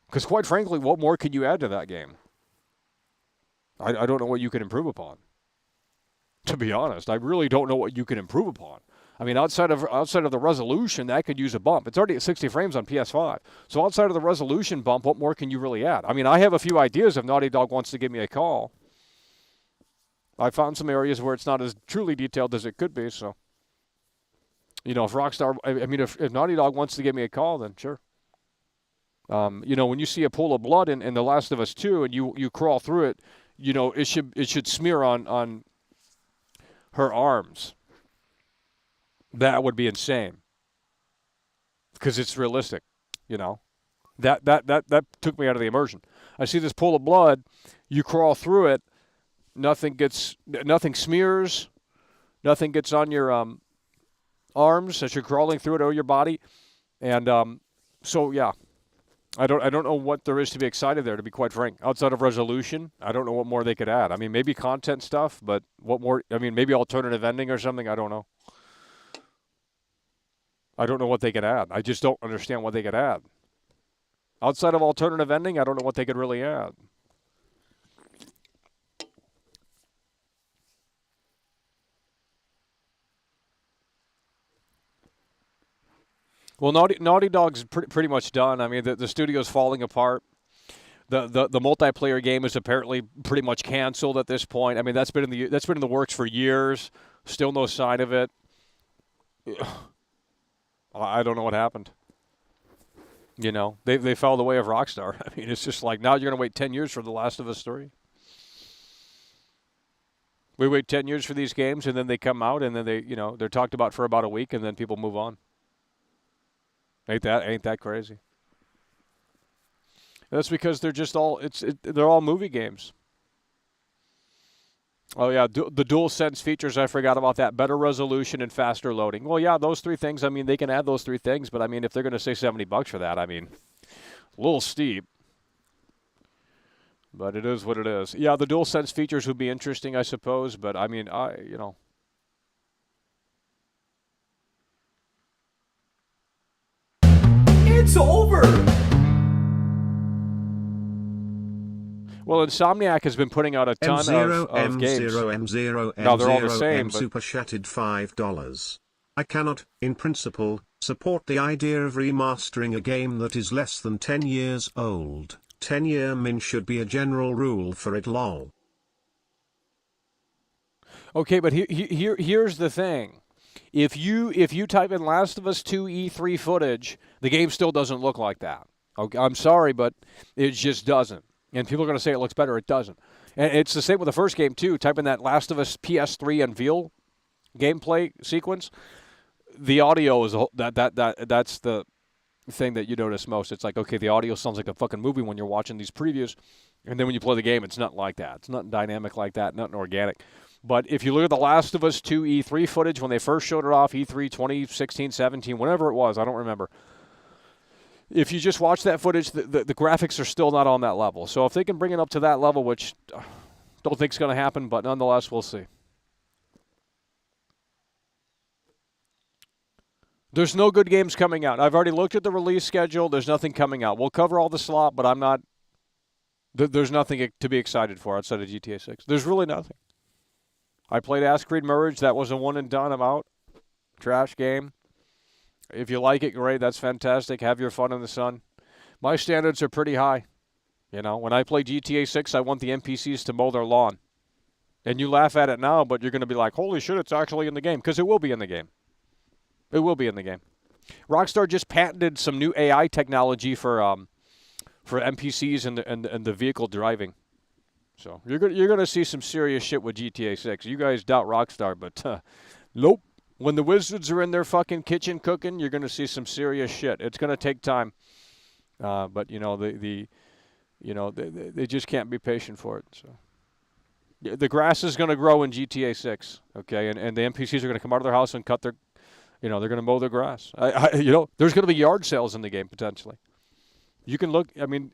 Because quite frankly, what more can you add to that game? I don't know what you can improve upon. To be honest, I really don't know what you can improve upon. I mean, outside of the resolution, that could use a bump. It's already at 60 frames on PS5. So outside of the resolution bump, what more can you really add? I mean, I have a few ideas if Naughty Dog wants to give me a call. I found some areas where it's not as truly detailed as it could be. So, if Rockstar, if Naughty Dog wants to give me a call, then sure. When you see a pool of blood in The Last of Us 2 and you crawl through it, it should smear on her arms. That would be insane. Because it's realistic, That took me out of the immersion. I see this pool of blood, you crawl through it, nothing smears, nothing gets on your arms as you're crawling through it or your body. And so yeah. I don't know what there is to be excited there, to be quite frank. Outside of resolution, I don't know what more they could add. I mean, maybe content stuff, but what more? I mean, maybe alternative ending or something. I don't know. I don't know what they could add. I just don't understand what they could add. Outside of alternative ending, I don't know what they could really add. Well, Naughty Dog's pretty much done. I mean, the studio's falling apart. The multiplayer game is apparently pretty much canceled at this point. I mean, that's been in the works for years. Still no sign of it. I don't know what happened. They followed the way of Rockstar. I mean, it's just like now you're going to wait 10 years for The Last of Us 3. We wait 10 years for these games, and then they come out, and then they're talked about for about a week, and then people move on. Ain't that crazy? That's because they're just they're all movie games. Oh yeah, the DualSense features, I forgot about that. Better resolution and faster loading. Well, yeah, those three things. I mean, they can add those three things, but I mean, if they're going to say $70 for that, I mean, a little steep. But it is what it is. Yeah, the DualSense features would be interesting, I suppose, but I mean,
It's over.
Well, Insomniac has been putting out a ton of games. Now, they're all the same, but
Super Chatted $5. I cannot, in principle, support the idea of remastering a game that is less than 10 years old. 10-year min should be a general rule for it, lol.
Okay, but here's the thing. If you type in Last of Us 2 E3 footage, the game still doesn't look like that. Okay, I'm sorry, but it just doesn't. And people are going to say it looks better. It doesn't. And it's the same with the first game, too. Type in that Last of Us PS3 Unveil gameplay sequence. The audio is that's the thing that you notice most. It's like, okay, the audio sounds like a fucking movie when you're watching these previews. And then when you play the game, it's not like that. It's not dynamic like that, nothing organic. But if you look at The Last of Us 2 E3 footage, when they first showed it off, E3 2016, 17, whenever it was, I don't remember. If you just watch that footage, the graphics are still not on that level. So if they can bring it up to that level, which don't think is going to happen, but nonetheless, we'll see. There's no good games coming out. I've already looked at the release schedule. There's nothing coming out. We'll cover all the slop, but I'm not. There's nothing to be excited for outside of GTA 6. There's really nothing. I played Assassin's Creed Mirage. That was a one and done. I'm out. Trash game. If you like it, great. That's fantastic. Have your fun in the sun. My standards are pretty high. You know, when I play GTA 6, I want the NPCs to mow their lawn. And you laugh at it now, but you're going to be like, holy shit, it's actually in the game. Because it will be in the game. It will be in the game. Rockstar just patented some new AI technology for NPCs and the vehicle driving. So you're gonna see some serious shit with GTA 6. You guys doubt Rockstar, but nope. When the wizards are in their fucking kitchen cooking, you're gonna see some serious shit. It's gonna take time, but you know they just can't be patient for it. So the grass is gonna grow in GTA 6, okay, and the NPCs are gonna come out of their house and cut their. They're going to mow their grass. There's going to be yard sales in the game, potentially. You can look, I mean,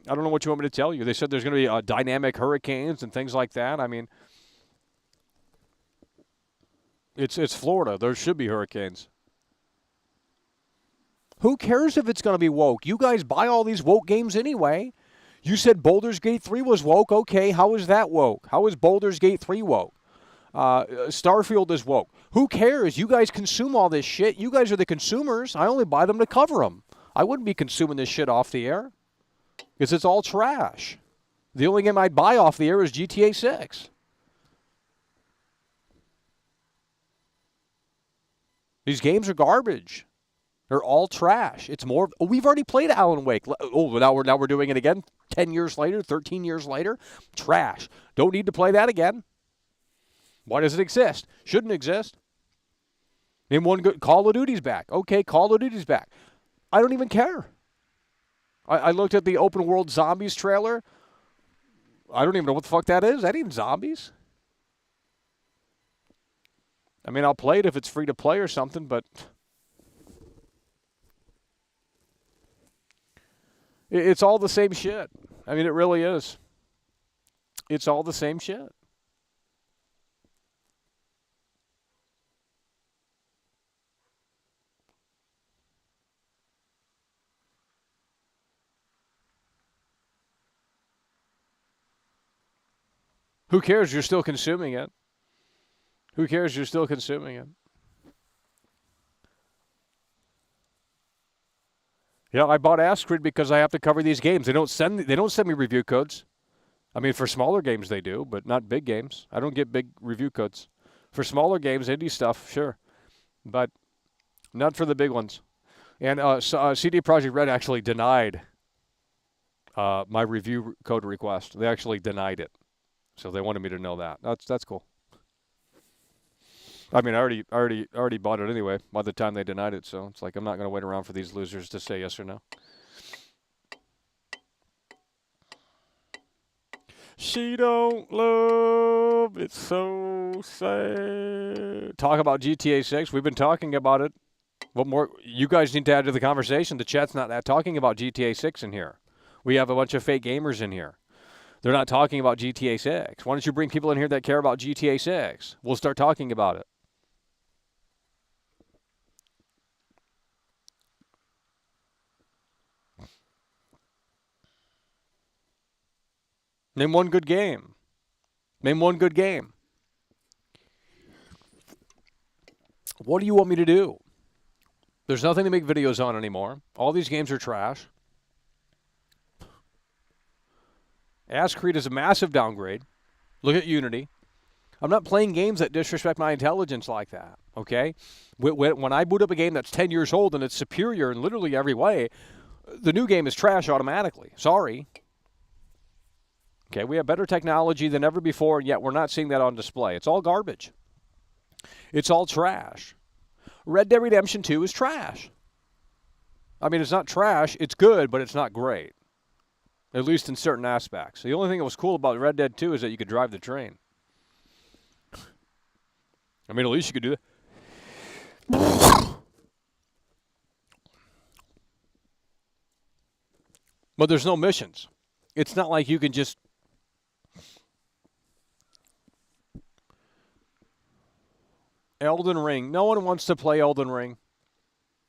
I don't know what you want me to tell you. They said there's going to be dynamic hurricanes and things like that. I mean, it's Florida. There should be hurricanes. Who cares if it's going to be woke? You guys buy all these woke games anyway. You said Baldur's Gate 3 was woke. Okay, how is that woke? How is Baldur's Gate 3 woke? Starfield is woke. Who cares? You guys consume all this shit. You guys are the consumers. I only buy them to cover them. I wouldn't be consuming this shit off the air because it's all trash. The only game I'd buy off the air is GTA 6. These games are garbage. They're all trash. It's more. We've already played Alan Wake. Oh, now we're doing it again. 10 years later, 13 years later, trash. Don't need to play that again. Why does it exist? Shouldn't exist. Name one good. Call of Duty's back. Okay, Call of Duty's back. I don't even care. I looked at the open world zombies trailer. I don't even know what the fuck that is. That ain't zombies. I mean, I'll play it if it's free to play or something, but it's all the same shit. I mean, it really is. It's all the same shit. Who cares? You're still consuming it. Who cares? You're still consuming it. Yeah, I bought Assassin's Creed because I have to cover these games. They don't send me review codes. I mean, for smaller games they do, but not big games. I don't get big review codes. For smaller games, indie stuff, sure, but not for the big ones. And CD Projekt Red actually denied my review code request. They actually denied it. So they wanted me to know that. That's cool. I mean, I already bought it anyway by the time they denied it, so it's like I'm not going to wait around for these losers to say yes or no. She don't love, it's so sad. Talk about GTA 6. We've been talking about it. What more? You guys need to add to the conversation. The chat's not talking about GTA 6 in here. We have a bunch of fake gamers in here. They're not talking about GTA 6. Why don't you bring people in here that care about GTA 6? We'll start talking about it. Name one good game. Name one good game. What do you want me to do? There's nothing to make videos on anymore. All these games are trash. Assassin's Creed is a massive downgrade. Look at Unity. I'm not playing games that disrespect my intelligence like that, okay? When I boot up a game that's 10 years old and it's superior in literally every way, the new game is trash automatically. Sorry. Okay, we have better technology than ever before, and yet we're not seeing that on display. It's all garbage. It's all trash. Red Dead Redemption 2 is trash. I mean, it's not trash. It's good, but it's not great. At least in certain aspects. The only thing that was cool about Red Dead 2 is that you could drive the train. I mean, at least you could do that. But there's no missions. It's not like you can just. Elden Ring. No one wants to play Elden Ring.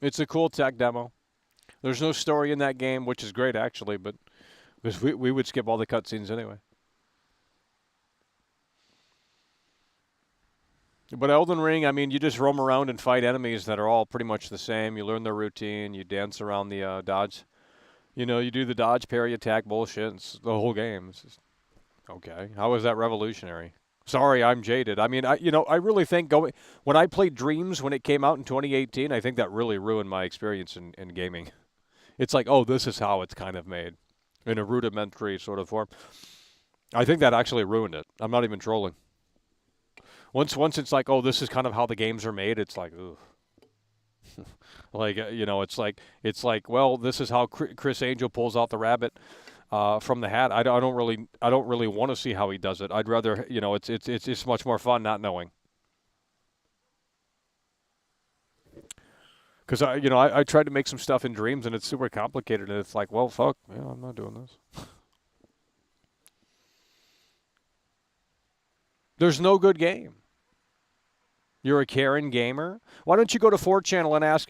It's a cool tech demo. There's no story in that game, which is great, actually, but because we would skip all the cutscenes anyway. But Elden Ring, I mean, you just roam around and fight enemies that are all pretty much the same. You learn their routine. You dance around the dodge. You know, you do the dodge, parry, attack bullshit. It's the whole game. It's just, okay, how is that revolutionary? Sorry, I'm jaded. I mean, I really think when I played Dreams when it came out in 2018, I think that really ruined my experience in gaming. It's like, oh, this is how it's kind of made in a rudimentary sort of form. I think that actually ruined it. I'm not even trolling. Once it's like, oh, this is kind of how the games are made. It's like, ooh, like it's like, well, this is how Chris Angel pulls out the rabbit from the hat. I don't really want to see how he does it. I'd rather, it's just much more fun not knowing. Because I tried to make some stuff in Dreams and it's super complicated and it's like, well, fuck, yeah, I'm not doing this. There's no good game. You're a Karen gamer. Why don't you go to 4channel and ask,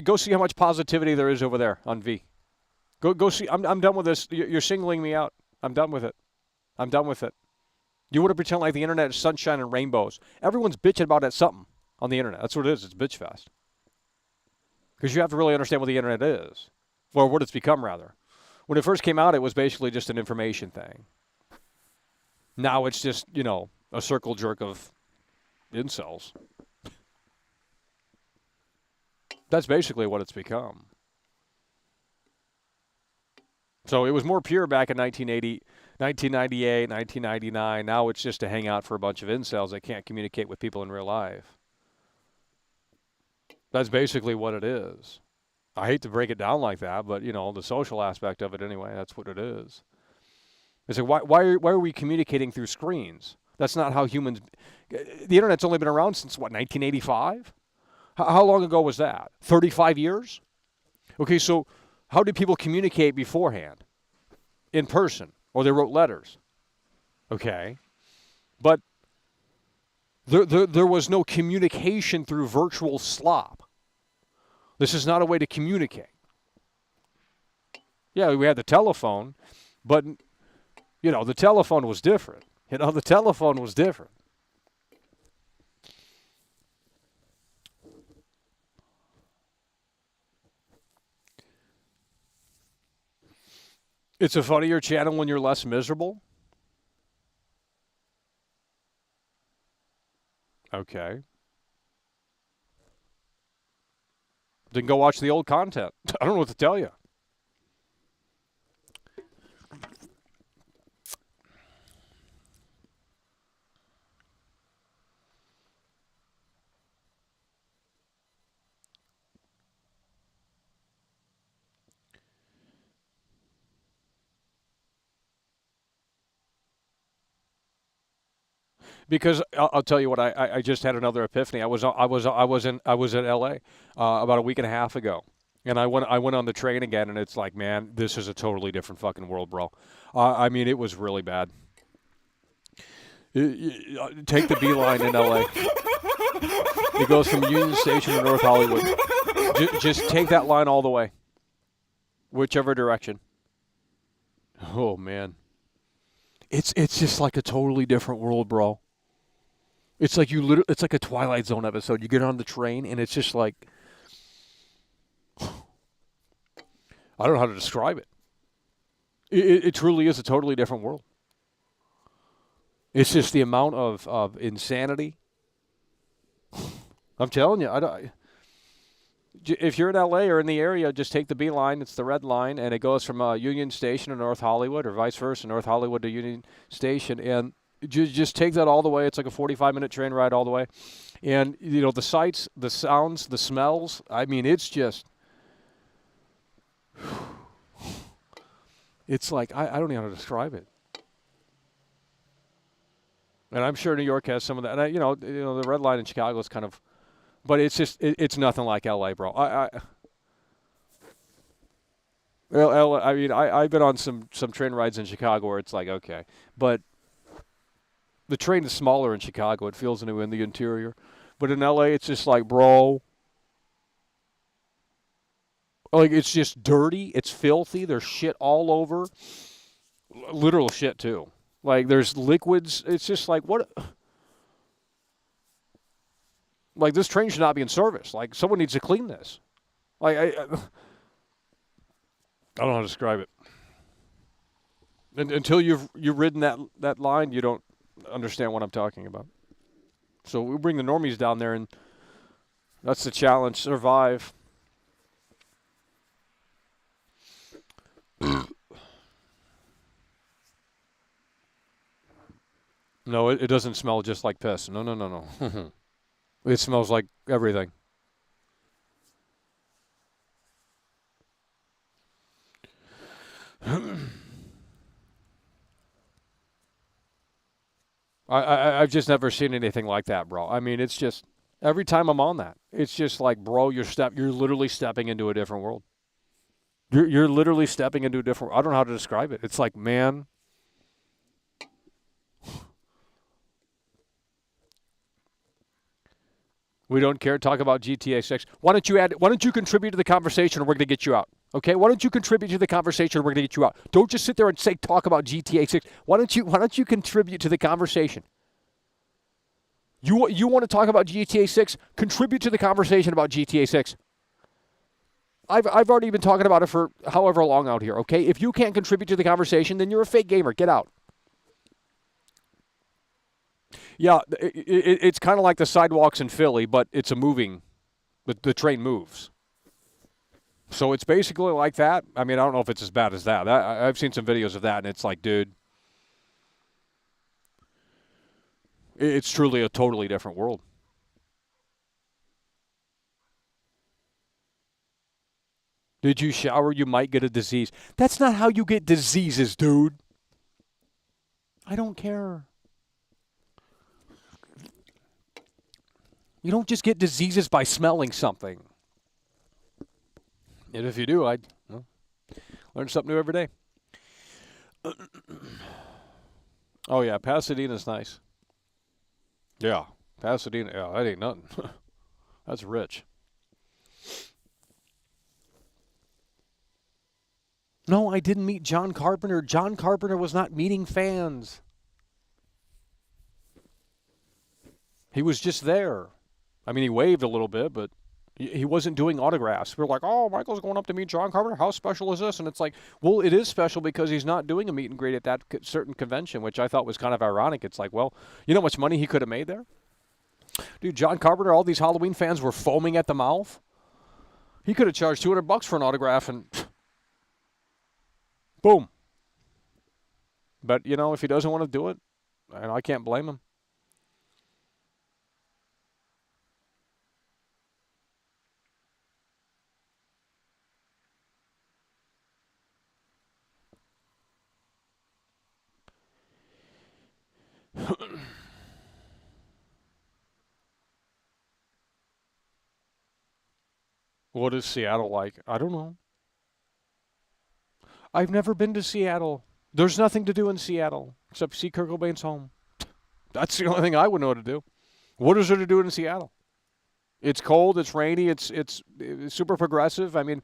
go see how much positivity there is over there on V. Go see. I'm done with this. You're singling me out. I'm done with it. I'm done with it. You want to pretend like the internet is sunshine and rainbows. Everyone's bitching about it something on the internet. That's what it is. It's bitch fest. Because you have to really understand what the internet is, or what it's become rather. When it first came out, it was basically just an information thing. Now it's just a circle jerk of incels. That's basically what it's become. So it was more pure back in 1980, 1998, 1999. Now it's just a hangout for a bunch of incels that can't communicate with people in real life. That's basically what it is. I hate to break it down like that, but, the social aspect of it anyway, that's what it is. It's like, why are we communicating through screens? That's not how humans... The internet's only been around since, 1985? How long ago was that? 35 years? Okay, so how did people communicate beforehand? In person, or they wrote letters. Okay. But there was no communication through virtual slop. This is not a way to communicate. Yeah, we had the telephone, but, the telephone was different. The telephone was different. It's a funnier channel when you're less miserable. Okay. Then go watch the old content. I don't know what to tell you. Because I'll tell you what, I just had another epiphany. I was in L.A. About a week and a half ago, and I went on the train again, and it's like, man, this is a totally different fucking world, bro. I mean, it was really bad. Take the beeline in L.A. It goes from Union Station to North Hollywood. Just take that line all the way, whichever direction. Oh man, it's just like a totally different world, bro. It's like it's like a Twilight Zone episode. You get on the train, and it's just like, I don't know how to describe it. It truly is a totally different world. It's just the amount of insanity. I'm telling you, if you're in LA or in the area, just take the B line. It's the red line, and it goes from Union Station to North Hollywood, or vice versa, North Hollywood to Union Station, and just take that all the way. It's like a 45-minute train ride all the way. And, the sights, the sounds, the smells, I mean, it's just, it's like, I don't even know how to describe it. And I'm sure New York has some of that. And the red line in Chicago is kind of, but it's just it's nothing like L.A., bro. I mean, I've been on some train rides in Chicago where it's like, okay, but the train is smaller in Chicago. It feels new in the interior, but in L.A., it's just like, bro, like it's just dirty. It's filthy. There's shit all over, literal shit too. Like there's liquids. It's just like what. Like this train should not be in service. Like someone needs to clean this. Like I don't know how to describe it. And until you've ridden that line, you don't understand what I'm talking about. So we bring the normies down there, and that's the challenge: survive. No, it doesn't smell just like piss. No. It smells like everything. I've just never seen anything like that, bro. I mean, it's just every time I'm on that, it's just like, bro, you're literally stepping into a different world. You're literally stepping into a different. I don't know how to describe it. It's like, man. We don't care. Talk about GTA 6. Why don't you contribute to the conversation, and we're going to get you out? Okay? Why don't you contribute to the conversation, and we're going to get you out? Don't just sit there and talk about GTA 6. Why don't you contribute to the conversation? You want to talk about GTA 6? Contribute to the conversation about GTA 6. I've already been talking about it for however long out here, okay? If you can't contribute to the conversation, then you're a fake gamer. Get out. Yeah, it's kind of like the sidewalks in Philly, but it's a moving, the train moves. So it's basically like that. I mean, I don't know if it's as bad as that. I've seen some videos of that, and it's like, dude, it's truly a totally different world. Did you shower? You might get a disease. That's not how you get diseases, dude. I don't care. You don't just get diseases by smelling something. And if you do, I'd learn something new every day. Oh, yeah, Pasadena's nice. Yeah, Pasadena, yeah, that ain't nothing. That's rich. No, I didn't meet John Carpenter. John Carpenter was not meeting fans. He was just there. I mean, he waved a little bit, but he wasn't doing autographs. We're like, oh, Michael's going up to meet John Carpenter. How special is this? And it's like, well, it is special because he's not doing a meet and greet at that certain convention, which I thought was kind of ironic. It's like, well, you know how much money he could have made there? Dude, John Carpenter, all these Halloween fans were foaming at the mouth. He could have charged $200 for an autograph and boom. But, if he doesn't want to do it, and I can't blame him. What is Seattle like? I don't know. I've never been to Seattle. There's nothing to do in Seattle except see Kurt Cobain's home. That's the only thing I would know to do. What is there to do in Seattle? It's cold. It's rainy. It's super progressive. I mean,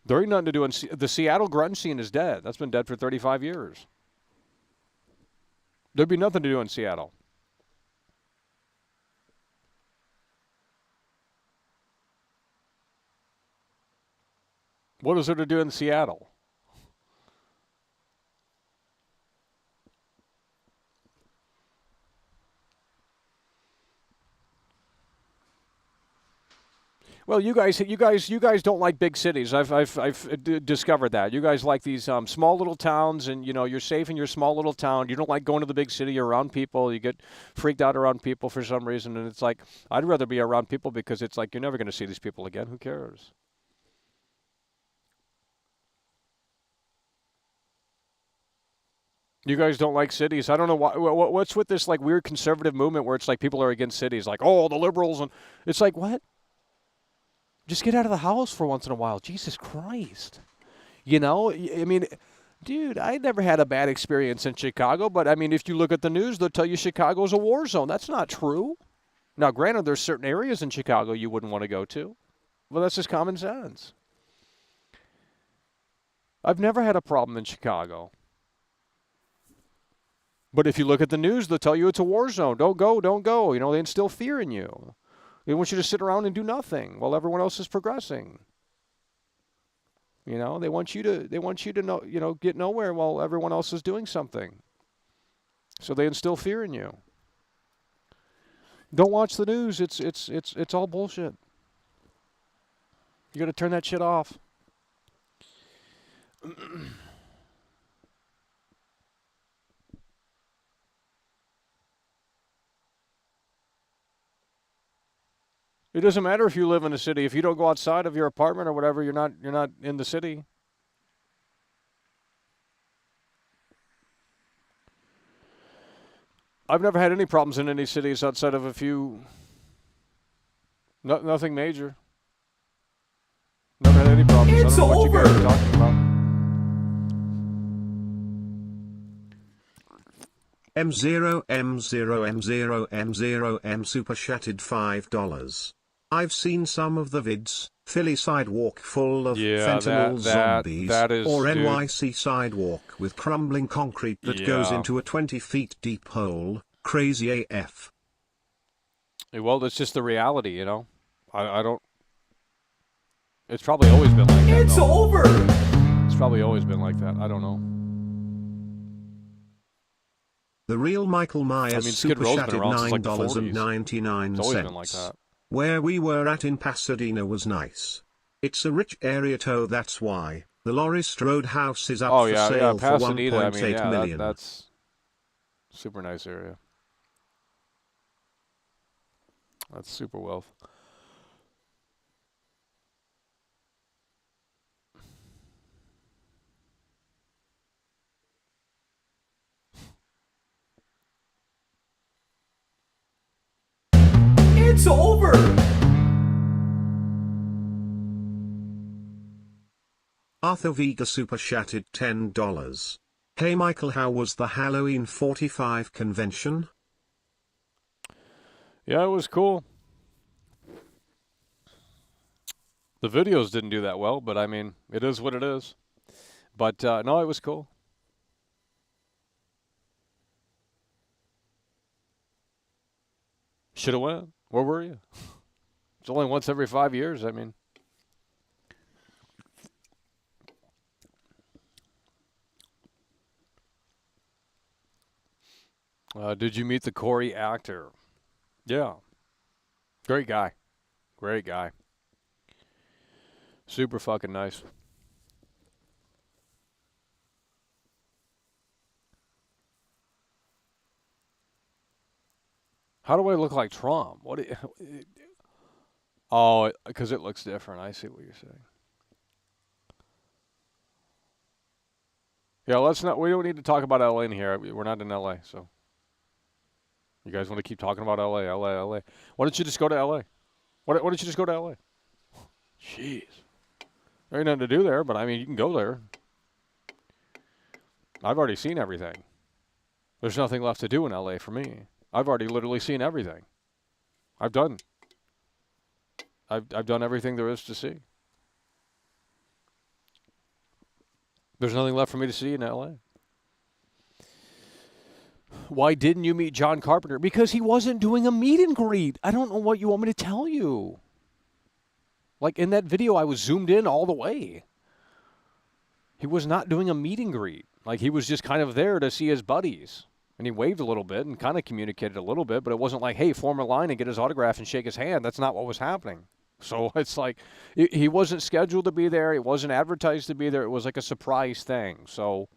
there ain't nothing to do in the Seattle grunge scene is dead. That's been dead for 35 years. There'd be nothing to do in Seattle. What is there to do in Seattle? Well, you guys don't like big cities. I've discovered that. You guys like these small little towns, and you're safe in your small little town. You don't like going to the big city. You're around people. You get freaked out around people for some reason, and it's like I'd rather be around people because it's like you're never going to see these people again. Who cares? You guys don't like cities? I don't know why. What's with this like weird conservative movement where it's like people are against cities, like oh the liberals, and it's like what? Just get out of the house for once in a while. Jesus Christ. You know, I mean, dude, I never had a bad experience in Chicago, but I mean, if you look at the news, they'll tell you Chicago's a war zone. That's not true. Now, granted, there's certain areas in Chicago you wouldn't want to go to, but that's just common sense. I've never had a problem in Chicago. But if you look at the news, they'll tell you it's a war zone. Don't go, don't go. You know, they instill fear in you. They want you to sit around and do nothing while everyone else is progressing. You know, they want you to know, you know, get nowhere while everyone else is doing something. So they instill fear in you. Don't watch the news. It's all bullshit. You got to turn that shit off. It doesn't matter if you live in a city. If you don't go outside of your apartment or whatever, you're not in the city. I've never had any problems in any cities outside of a few. Nothing major. Never had any problems.
It's
I don't know what you guys
over.
are talking about.
M0, M0, M0, M0, M super chatted $5. I've seen some of the vids, Philly sidewalk full of fentanyl zombies, or
dude.
NYC sidewalk with crumbling concrete that goes into a 20 feet deep hole, crazy AF.
Well, that's just the reality, you know. I don't. It's probably always been like that.
It's
though.
over.
It's probably always been like that. I don't know.
The real Michael Myers
Skid
super
Row's been
chatted
around since, like, the 40s.
$9.99.
It's always been like that.
Where we were at in Pasadena was nice. It's a rich area too, that's why. The Lorist Roadhouse is up for sale for
Pasadena,
$1.8 million.
That's super nice area. That's super wealth.
It's over.
Arthur Vega super chatted $10. Hey Michael, how was the Halloween 45 convention?
Yeah, it was cool. The videos didn't do that well, but I mean, it is what it is. But no, it was cool. Should have went. Where were you? It's only once every 5 years. I mean. Did you meet the Corey actor? Yeah. Great guy. Great guy. Super fucking nice. How do I look like Trump? What? Oh, because it looks different. I see what you're saying. Yeah, let's not. We don't need to talk about LA in here. We're not in LA, so. You guys want to keep talking about LA? Why don't you just go to LA? Why don't you just go to LA? Jeez. There ain't nothing to do there, but I mean, you can go there. I've already seen everything. There's nothing left to do in LA for me. I've already literally seen everything. I've done everything there is to see. There's nothing left for me to see in LA. Why didn't you meet John Carpenter? Because he wasn't doing a meet and greet. I don't know what you want me to tell you. Like in that video, I was zoomed in all the way. He was not doing a meet and greet. Like he was just kind of there to see his buddies. And he waved a little bit and kind of communicated a little bit, but it wasn't like, hey, form a line and get his autograph and shake his hand. That's not what was happening. So it's like he wasn't scheduled to be there. It wasn't advertised to be there. It was like a surprise thing. So,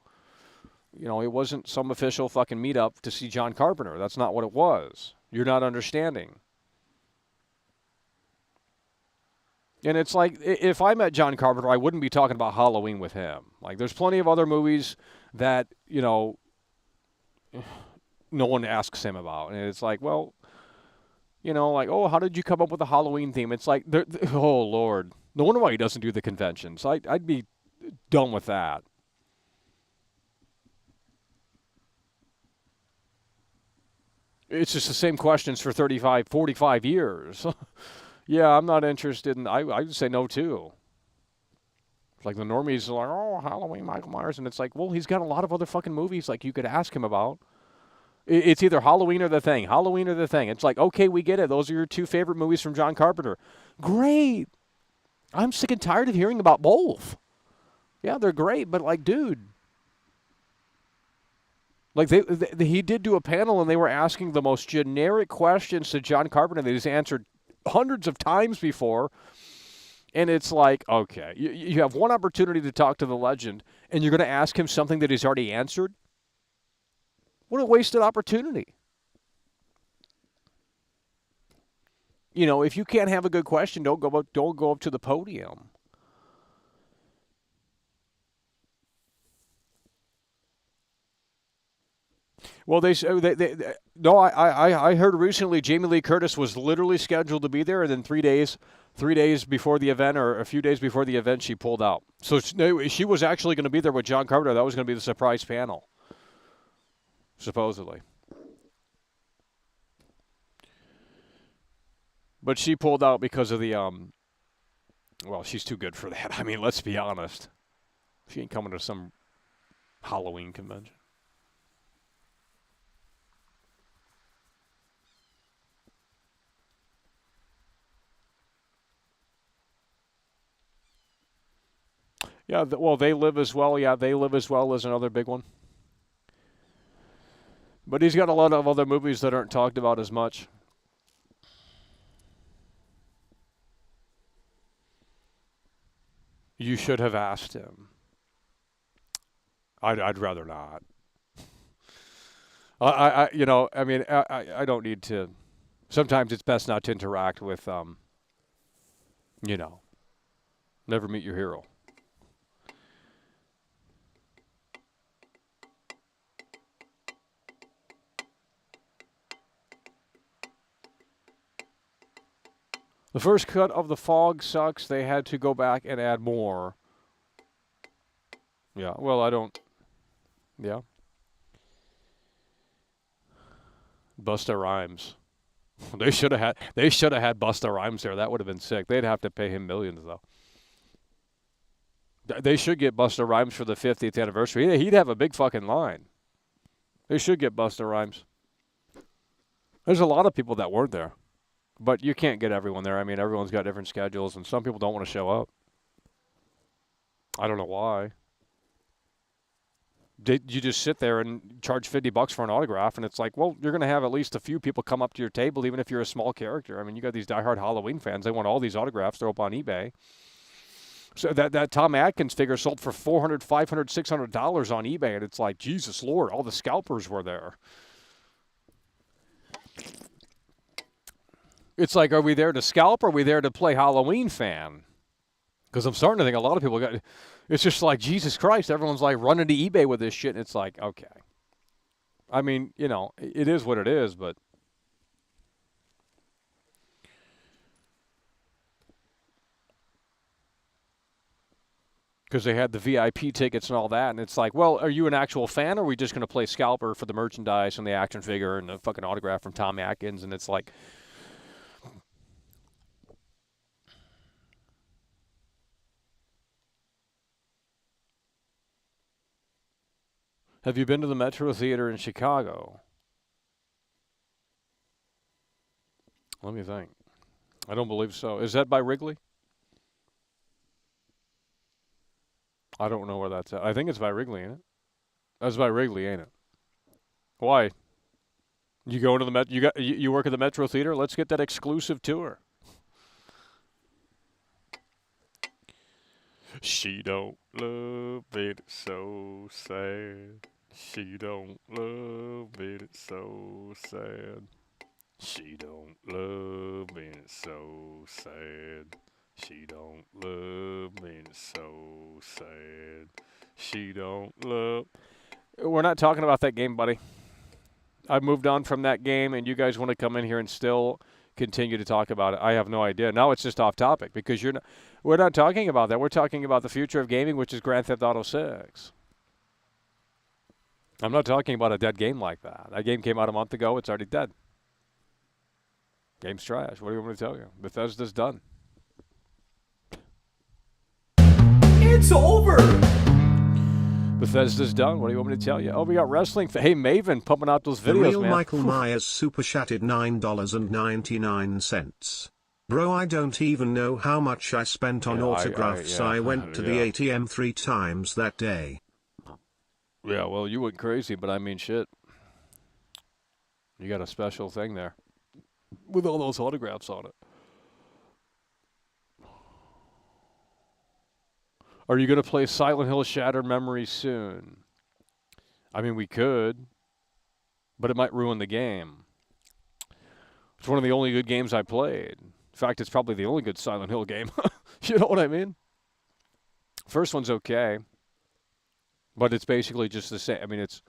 you know, it wasn't some official fucking meetup to see John Carpenter. That's not what it was. You're not understanding. And it's like, if I met John Carpenter, I wouldn't be talking about Halloween with him. Like, there's plenty of other movies that, you know, no one asks him about. And it's like, well, like, oh, how did you come up with the Halloween theme? It's like, oh, Lord. No wonder why he doesn't do the conventions. I'd be done with that. It's just the same questions for 35, 45 years. Yeah, I'm not interested in, I would say no, too. Like the normies are like, oh, Halloween, Michael Myers. And it's like, well, he's got a lot of other fucking movies like you could ask him about. It's either Halloween or The Thing. Halloween or The Thing. It's like, okay, we get it. Those are your two favorite movies from John Carpenter. Great. I'm sick and tired of hearing about both. Yeah, they're great, but like, dude. Like he did do a panel and they were asking the most generic questions to John Carpenter that he's answered hundreds of times before. And it's like, okay, you have one opportunity to talk to the legend and you're going to ask him something that he's already answered? What a wasted opportunity. If you can't have a good question, don't go up to the podium. Well, no, I heard recently Jamie Lee Curtis was literally scheduled to be there, and then 3 days before the event, or a few days before the event, she pulled out. So she was actually going to be there with John Carpenter. That was going to be the surprise panel, supposedly. But she pulled out because of the well, she's too good for that. I mean, let's be honest. She ain't coming to some Halloween convention. Yeah, well, They Live as Well. Yeah, They Live as Well is another big one. But he's got a lot of other movies that aren't talked about as much. You should have asked him. I'd rather not. I don't need to. Sometimes it's best not to interact with, never meet your hero. The first cut of The Fog sucks. They had to go back and add more. Yeah, well, I don't. Yeah. Busta Rhymes. They should have had Busta Rhymes there. That would have been sick. They'd have to pay him millions though. They should get Busta Rhymes for the 50th anniversary. He'd have a big fucking line. They should get Busta Rhymes. There's a lot of people that weren't there. But you can't get everyone there. I mean, everyone's got different schedules, and some people don't want to show up. I don't know why. You just sit there and charge $50 for an autograph, and it's like, well, you're going to have at least a few people come up to your table, even if you're a small character. I mean, you got these diehard Halloween fans. They want all these autographs. They're up on eBay. So that Tom Atkins figure sold for $400, $500, $600 on eBay, and it's like, Jesus Lord, all the scalpers were there. It's like, are we there to scalp or are we there to play Halloween fan? Because I'm starting to think a lot of people got. It's just like, Jesus Christ, everyone's like running to eBay with this shit, and it's like, okay. I mean, it is what it is, but. Because they had the VIP tickets and all that, and it's like, well, are you an actual fan, or are we just going to play scalper for the merchandise and the action figure and the fucking autograph from Tom Atkins? And it's like. Have you been to the Metro Theater in Chicago? Let me think. I don't believe so. Is that by Wrigley? I don't know where that's at. I think it's by Wrigley, ain't it? That's by Wrigley, ain't it? Why? You go into the you work at the Metro Theater? Let's get that exclusive tour. She don't love it, it's so sad. She don't love it, it's so sad. She don't love me, it's so sad. She don't love me, it's so sad. She don't love. We're not talking about that game, buddy. I've moved on from that game, and you guys want to come in here and still continue to talk about it. I have no idea. Now it's just off topic because we're not talking about that. We're talking about the future of gaming, which is Grand Theft Auto 6. I'm not talking about a dead game like that. That game came out a month ago. It's already dead. Game's trash. What do you want me to tell you? Bethesda's done.
It's over.
Bethesda's done. What do you want me to tell you? Oh, we got wrestling. Hey, Maven pumping out those
The
videos,
real
man.
Michael Myers super chatted $9.99. Bro, I don't even know how much I spent on autographs. I went to the ATM 3 times that day.
Yeah, well, you went crazy, but I mean, shit. You got a special thing there with all those autographs on it. Are you going to play Silent Hill Shattered Memories soon? I mean, we could, but it might ruin the game. It's one of the only good games I played. In fact, it's probably the only good Silent Hill game. You know what I mean? First one's okay, but it's basically just the same. I mean, it's,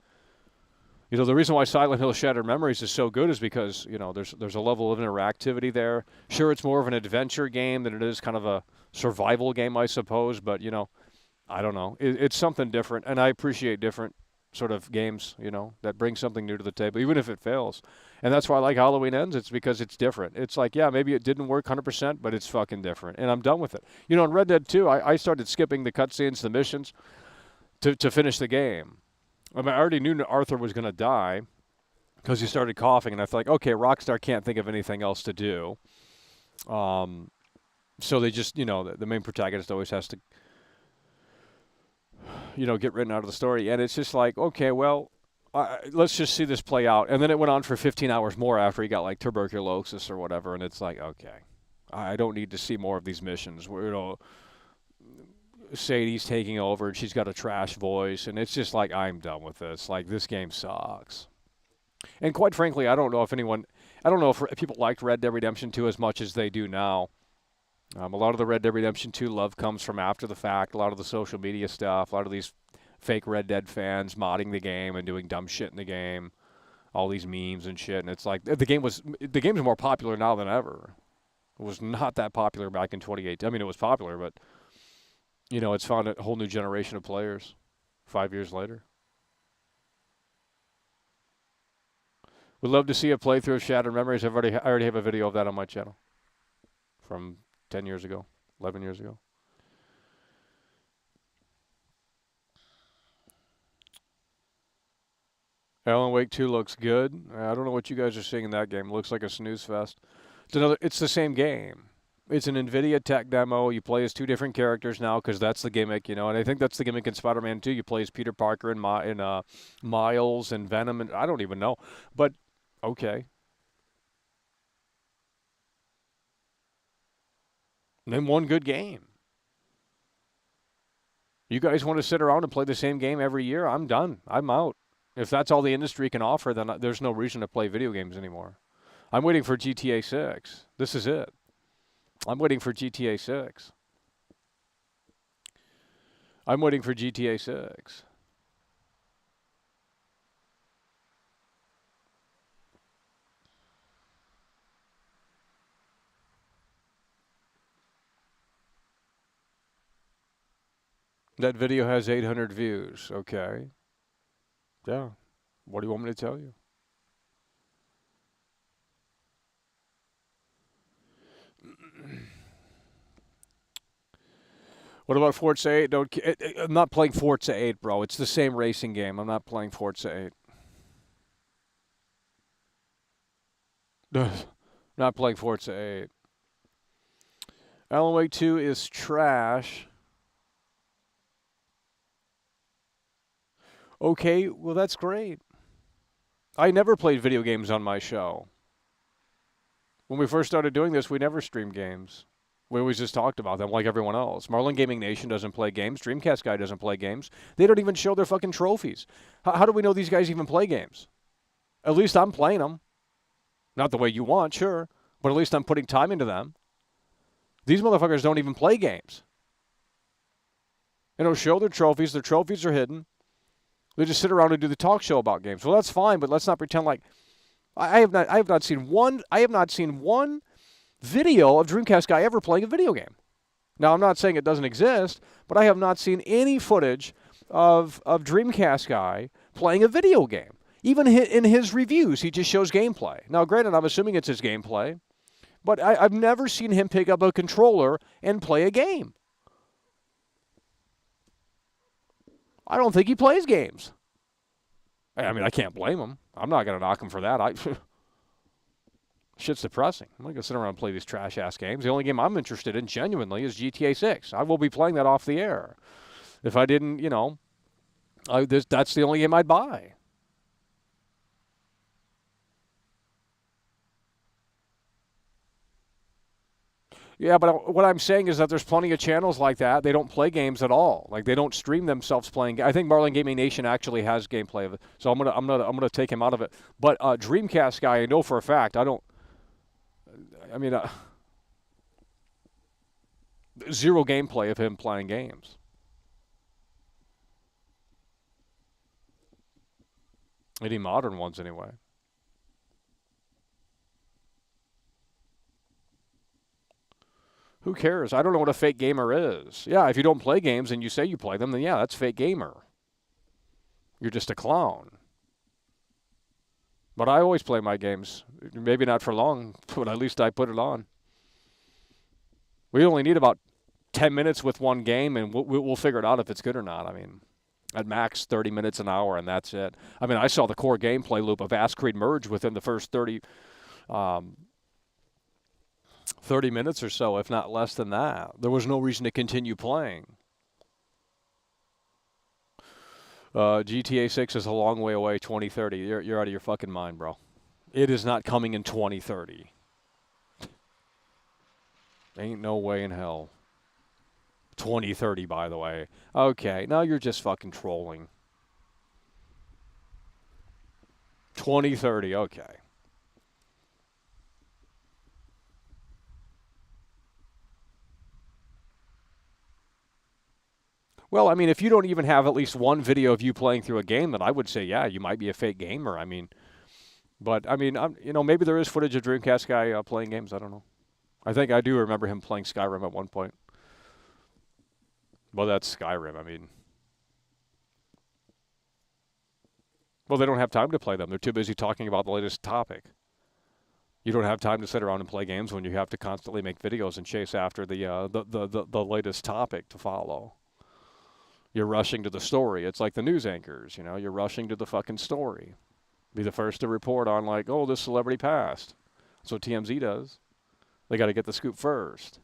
the reason why Silent Hill Shattered Memories is so good is because, there's a level of interactivity there. Sure, it's more of an adventure game than it is kind of a survival game, I suppose, but, I don't know. It's something different, and I appreciate different sort of games, that bring something new to the table, even if it fails. And that's why I like Halloween Ends. It's because it's different. It's like, yeah, maybe it didn't work 100%, but it's fucking different, and I'm done with it. In Red Dead 2, I started skipping the cutscenes, the missions, to finish the game. I mean, I already knew Arthur was going to die because he started coughing, and I thought, like, okay, Rockstar can't think of anything else to do. So they just, the main protagonist always has to, get written out of the story. And it's just like, okay, well, let's just see this play out. And then it went on for 15 hours more after he got, like, tuberculosis or whatever. And it's like, okay, I don't need to see more of these missions where, Sadie's taking over and she's got a trash voice. And it's just like, I'm done with this. Like, this game sucks. And quite frankly, I don't know if people liked Red Dead Redemption 2 as much as they do now. A lot of the Red Dead Redemption 2 love comes from after the fact. A lot of the social media stuff, a lot of these fake Red Dead fans modding the game and doing dumb shit in the game, all these memes and shit. And it's like the game's more popular now than ever. It was not that popular back in 2018. I mean, it was popular, but it's found a whole new generation of players 5 years later. Would love to see a playthrough of Shattered Memories. I already have a video of that on my channel from 10 years ago, 11 years ago. Alan Wake 2 looks good. I don't know what you guys are seeing in that game. It looks like a snooze fest. It's the same game. It's an NVIDIA tech demo. You play as two different characters now because that's the gimmick, And I think that's the gimmick in Spider-Man 2. You play as Peter Parker and Miles and Venom, and I don't even know. But, okay. Then one good game. You guys want to sit around and play the same game every year? I'm done. I'm out. If that's all the industry can offer, then there's no reason to play video games anymore. I'm waiting for GTA 6. This is it. I'm waiting for GTA 6. I'm waiting for GTA 6. That video has 800 views. Okay. Yeah. What do you want me to tell you? What about Forza 8? I'm not playing Forza 8, bro. It's the same racing game. I'm not playing Forza 8. Not playing Forza 8. Alan Wake 2 is trash. Okay, well, that's great. I never played video games on my show. When we first started doing this, we never streamed games. We always just talked about them like everyone else. Marlin Gaming Nation doesn't play games. Dreamcast Guy doesn't play games. They don't even show their fucking trophies. How do we know these guys even play games? At least I'm playing them. Not the way you want, sure, but at least I'm putting time into them. These motherfuckers don't even play games. They don't show their trophies. Their trophies are hidden. They just sit around and do the talk show about games. Well, that's fine, but let's not pretend like I have not seen one video of Dreamcast guy ever playing a video game. Now, I'm not saying it doesn't exist, but I have not seen any footage of Dreamcast guy playing a video game. Even in his reviews, he just shows gameplay. Now, granted, I'm assuming it's his gameplay, but I've never seen him pick up a controller and play a game. I don't think he plays games. I mean, I can't blame him. I'm not going to knock him for that. Shit's depressing. I'm not going to sit around and play these trash-ass games. The only game I'm interested in, genuinely, is GTA 6. I will be playing that off the air. If I didn't, that's the only game I'd buy. Yeah, but what I'm saying is that there's plenty of channels like that. They don't play games at all. Like, they don't stream themselves playing. I think Marlin Gaming Nation actually has gameplay of it, so I'm gonna take him out of it. But Dreamcast guy, I know for a fact. Zero gameplay of him playing games. Any modern ones, anyway. Who cares? I don't know what a fake gamer is. Yeah, if you don't play games and you say you play them, then yeah, that's fake gamer. You're just a clown. But I always play my games. Maybe not for long, but at least I put it on. We only need about 10 minutes with one game, and we'll figure it out if it's good or not. I mean, at max 30 minutes an hour, and that's it. I mean, I saw the core gameplay loop of Ass Creed Merge within the first 30 minutes or so, if not less than that. There was no reason to continue playing. GTA 6 is a long way away, 2030. You're out of your fucking mind, bro. It is not coming in 2030. Ain't no way in hell. 2030, by the way. Okay, now you're just fucking trolling. 2030, okay. Well, I mean, if you don't even have at least one video of you playing through a game, then I would say, yeah, you might be a fake gamer. I mean, but I mean, maybe there is footage of Dreamcast guy playing games. I don't know. I think I do remember him playing Skyrim at one point. Well, that's Skyrim. I mean, well, they don't have time to play them. They're too busy talking about the latest topic. You don't have time to sit around and play games when you have to constantly make videos and chase after the latest topic to follow. You're rushing to the story. It's like the news anchors, You're rushing to the fucking story. Be the first to report on, like, oh, this celebrity passed. That's what TMZ does. They got to get the scoop first.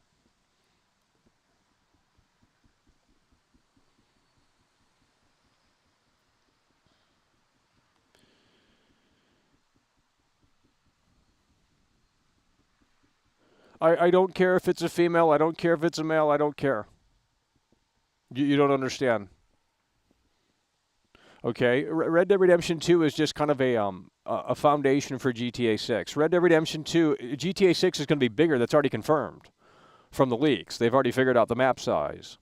I don't care if it's a female. I don't care if it's a male. I don't care. You don't understand. Okay, Red Dead Redemption 2 is just kind of a foundation for GTA 6. Red Dead Redemption 2, GTA 6 is going to be bigger. That's already confirmed from the leaks. They've already figured out the map size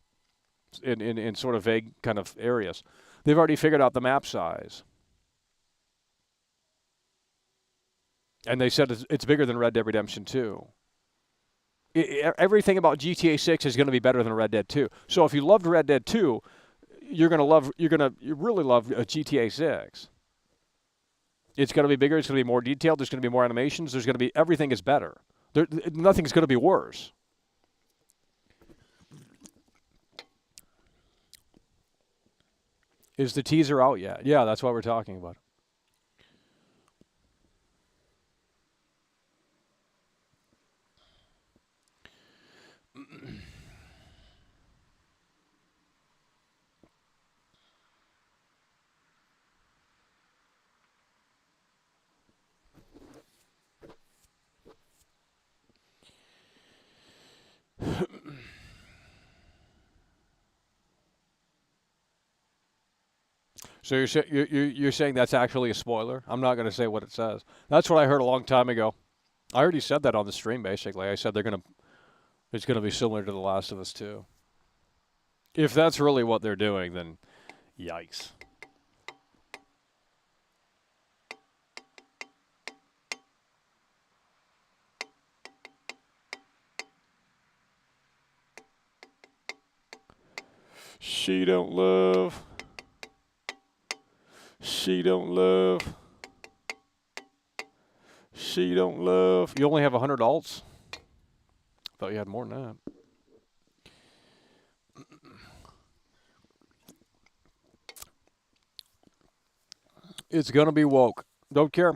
in sort of vague kind of areas. They've already figured out the map size. And they said it's bigger than Red Dead Redemption 2. Everything about GTA 6 is going to be better than Red Dead 2. So if you loved Red Dead 2, you really love GTA 6. It's going to be bigger. It's going to be more detailed. There's going to be more animations. Everything is better. Nothing's going to be worse. Is the teaser out yet? Yeah, that's what we're talking about. So you're saying that's actually a spoiler? I'm not going to say what it says. That's what I heard a long time ago. I already said that on the stream, basically. I said it's going to be similar to The Last of Us 2. If that's really what they're doing, then yikes. She don't love. She don't love. She don't love. You only have 100 alts? Thought you had more than that. It's going to be woke. Don't care.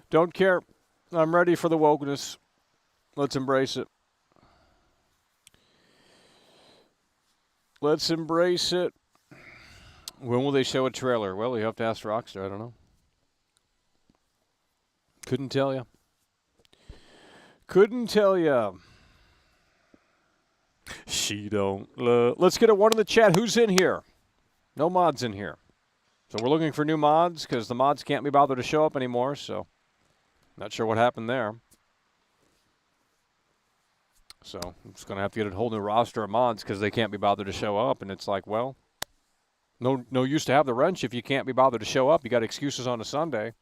Don't care. I'm ready for the wokeness. Let's embrace it. Let's embrace it. When will they show a trailer? Well, you have to ask Rockstar. I don't know. Couldn't tell you. Couldn't tell you. She don't love. Let's get a one in the chat. Who's in here? No mods in here. So we're looking for new mods because the mods can't be bothered to show up anymore. So not sure what happened there. So I'm just going to have to get a whole new roster of mods because they can't be bothered to show up. And it's like, well, no use to have the wrench if you can't be bothered to show up. You got excuses on a Sunday.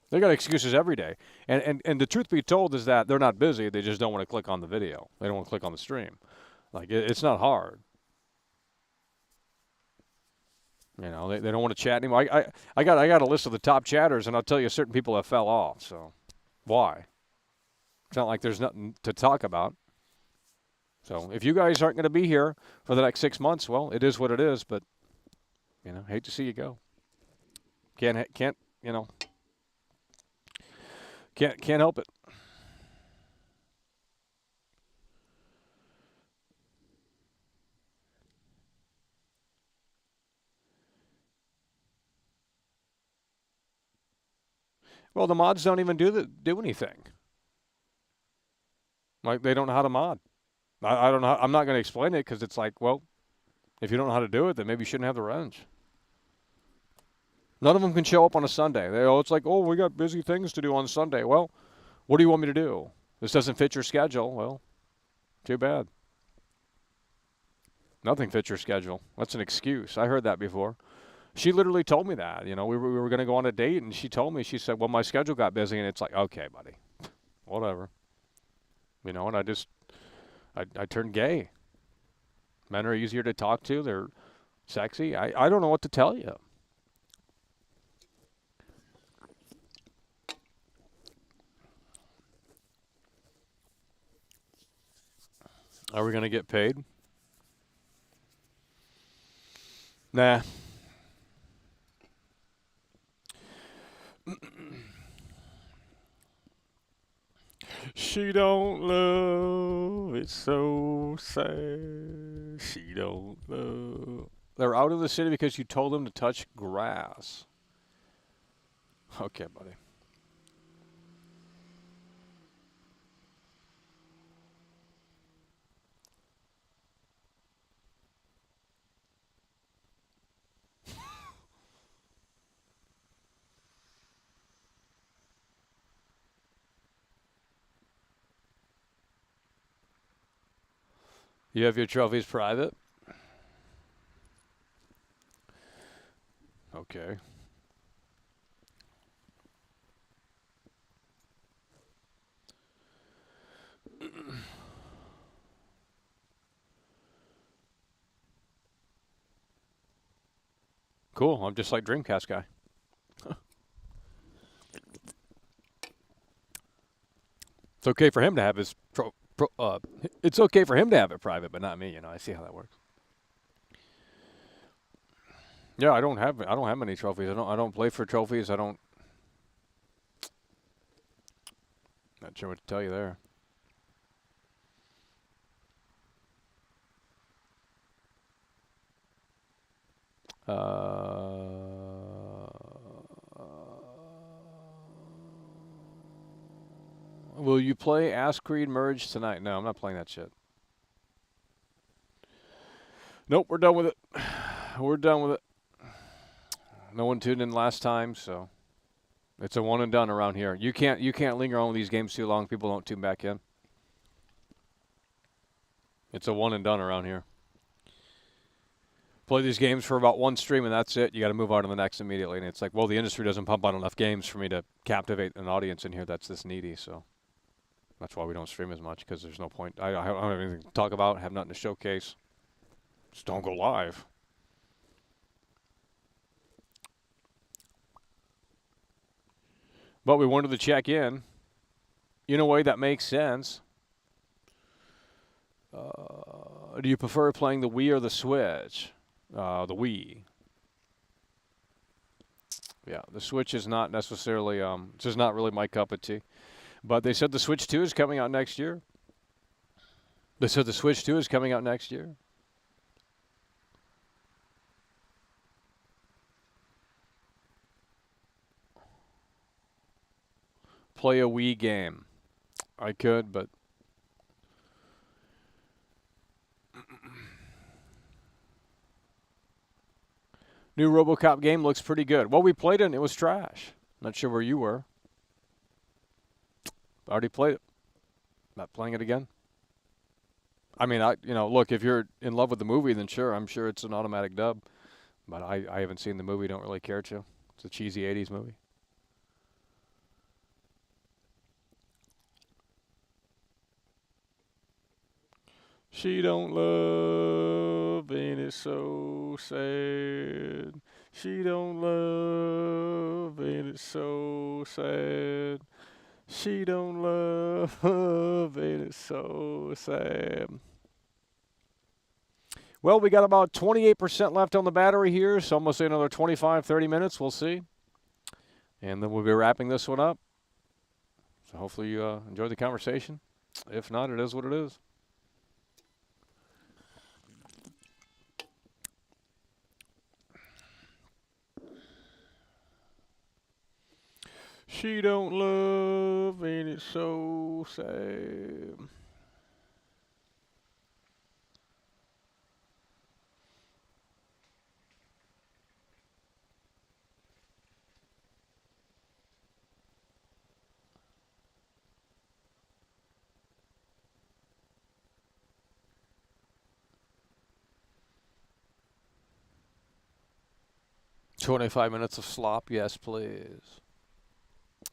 They got excuses every day. And the truth be told is that they're not busy. They just don't want to click on the video. They don't want to click on the stream. Like, it's not hard. You know, they don't want to chat anymore. I got a list of the top chatters, and I'll tell you certain people have fell off. So why? It's not like there's nothing to talk about. So if you guys aren't going to be here for the next 6 months, well, it is what it is. But, you know, hate to see you go. Can't you know, can't help it. Well, the mods don't even do anything. Like, they don't know how to mod. I don't know. I'm not going to explain it because it's like, well, if you don't know how to do it, then maybe you shouldn't have the wrench. None of them can show up on a Sunday. It's like, oh, we got busy things to do on Sunday. Well, what do you want me to do? This doesn't fit your schedule. Well, too bad. Nothing fits your schedule. That's an excuse. I heard that before. She literally told me that. You know, we were going to go on a date, and she told me, she said, well, my schedule got busy, and it's like, okay, buddy, whatever. You know, and I turned gay. Men are easier to talk to. They're sexy. I don't know what to tell you. Are we going to get paid? Nah. She don't love. It's so sad. She don't love. They're out of the city because you told them to touch grass. Okay, buddy. You have your trophies private? Okay. Cool. I'm just like Dreamcast guy. It's okay for him to have his it's okay for him to have it private, but not me. You know, I see how that works. Yeah, I don't have many trophies. I don't play for trophies. Not sure what to tell you there. Will you play Ask Creed Merge tonight? No, I'm not playing that shit. Nope, we're done with it. We're done with it. No one tuned in last time, so it's a one and done around here. You can't linger on with these games too long. People don't tune back in. It's a one and done around here. Play these games for about one stream and that's it. You got to move on to the next immediately. And it's like, well, the industry doesn't pump out enough games for me to captivate an audience in here that's this needy. So that's why we don't stream as much, because there's no point. I don't have anything to talk about. Have nothing to showcase. Just don't go live. But we wanted to check in a way that makes sense. Do you prefer playing the Wii or the Switch? The Wii. Yeah, the Switch is not necessarily, it's just not really my cup of tea. But they said the Switch 2 is coming out next year. They said the Switch 2 is coming out next year. Play a Wii game. I could, but new RoboCop game looks pretty good. Well, we played it and it was trash. Not sure where you were. I already played it. Not playing it again. I mean, look, if you're in love with the movie, then sure, I'm sure it's an automatic dub. But I haven't seen the movie, don't really care to. It's a cheesy 80s movie. She don't love, ain't it so sad? She don't love, ain't it so sad? She don't love, ain't it so sad? Well, we got about 28% left on the battery here, so I'm going to say another 25, 30 minutes. We'll see. And then we'll be wrapping this one up. So hopefully you enjoyed the conversation. If not, it is what it is. She don't love, ain't it so sad? "25 minutes of slop, yes, please."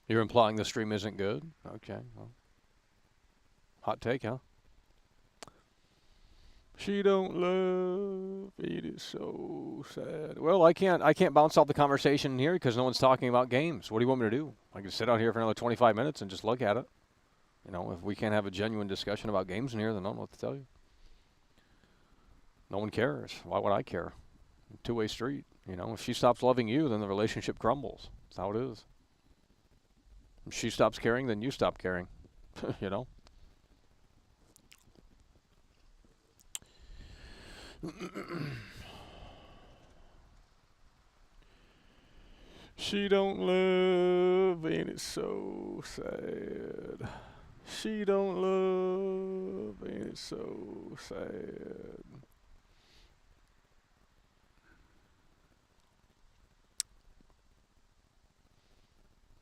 You're implying the stream isn't good? Okay. Well, hot take, huh? She don't love, it is so sad. Well, I can't bounce out the conversation here because no one's talking about games. What do you want me to do? I can sit out here for another 25 minutes and just look at it. If we can't have a genuine discussion about games in here, then I don't know what to tell you. No one cares. Why would I care? Two-way street. If she stops loving you, then the relationship crumbles. That's how it is. If she stops caring, then you stop caring. She don't love, ain't it so sad? She don't love, ain't it so sad?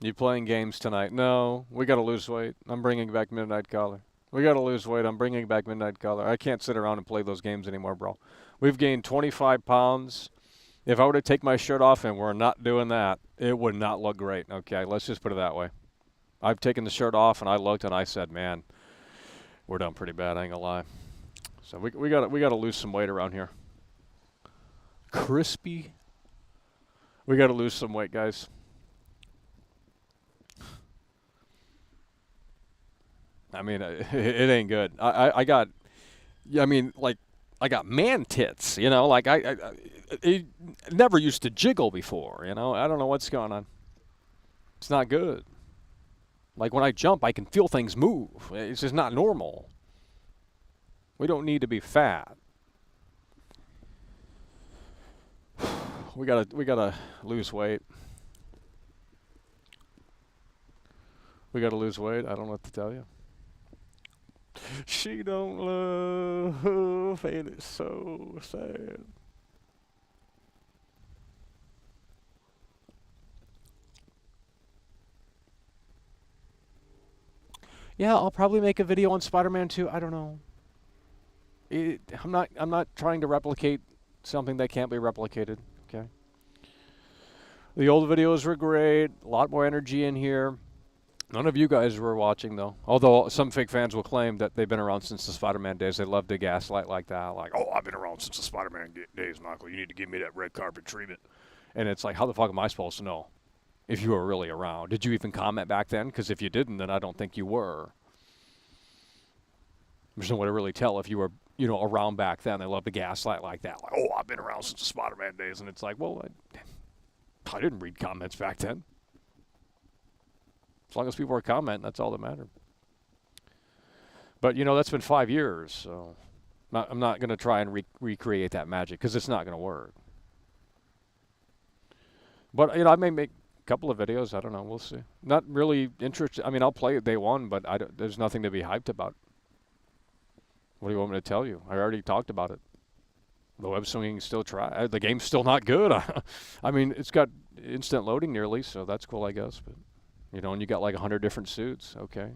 You playing games tonight? No, we got to lose weight. I'm bringing back Midnight Caller. We got to lose weight. I'm bringing back Midnight Caller. I can't sit around and play those games anymore, bro. We've gained 25 pounds. If I were to take my shirt off, and we're not doing that, it would not look great. Okay, let's just put it that way. I've taken the shirt off, and I looked, and I said, man, we're done pretty bad, I ain't gonna lie. So we got to lose some weight around here. Crispy. We got to lose some weight, guys. I mean, it ain't good. I got man tits, it never used to jiggle before, I don't know what's going on. It's not good. Like when I jump, I can feel things move. It's just not normal. We don't need to be fat. We gotta lose weight. We gotta lose weight. I don't know what to tell you. She don't love, ain't it so sad? Yeah, I'll probably make a video on Spider-Man 2. I don't know. I'm not trying to replicate something that can't be replicated. Okay. The old videos were great. A lot more energy in here. None of you guys were watching, though. Although some fake fans will claim that they've been around since the Spider-Man days. They love to gaslight like that. Like, oh, I've been around since the Spider-Man days, Michael. You need to give me that red carpet treatment. And it's like, how the fuck am I supposed to know if you were really around? Did you even comment back then? Because if you didn't, then I don't think you were. There's no way to really tell if you were, around back then. They love to gaslight like that. Like, oh, I've been around since the Spider-Man days. And it's like, well, I didn't read comments back then. As long as people are commenting, that's all that mattered. But, that's been 5 years, so I'm not going to try and recreate that magic because it's not going to work. But, I may make a couple of videos. I don't know. We'll see. Not really interested. I mean, I'll play it day one, but there's nothing to be hyped about. What do you want me to tell you? I already talked about it. The web swinging still the game's still not good. I mean, it's got instant loading nearly, so that's cool, I guess. But and you got like 100 different suits. Okay,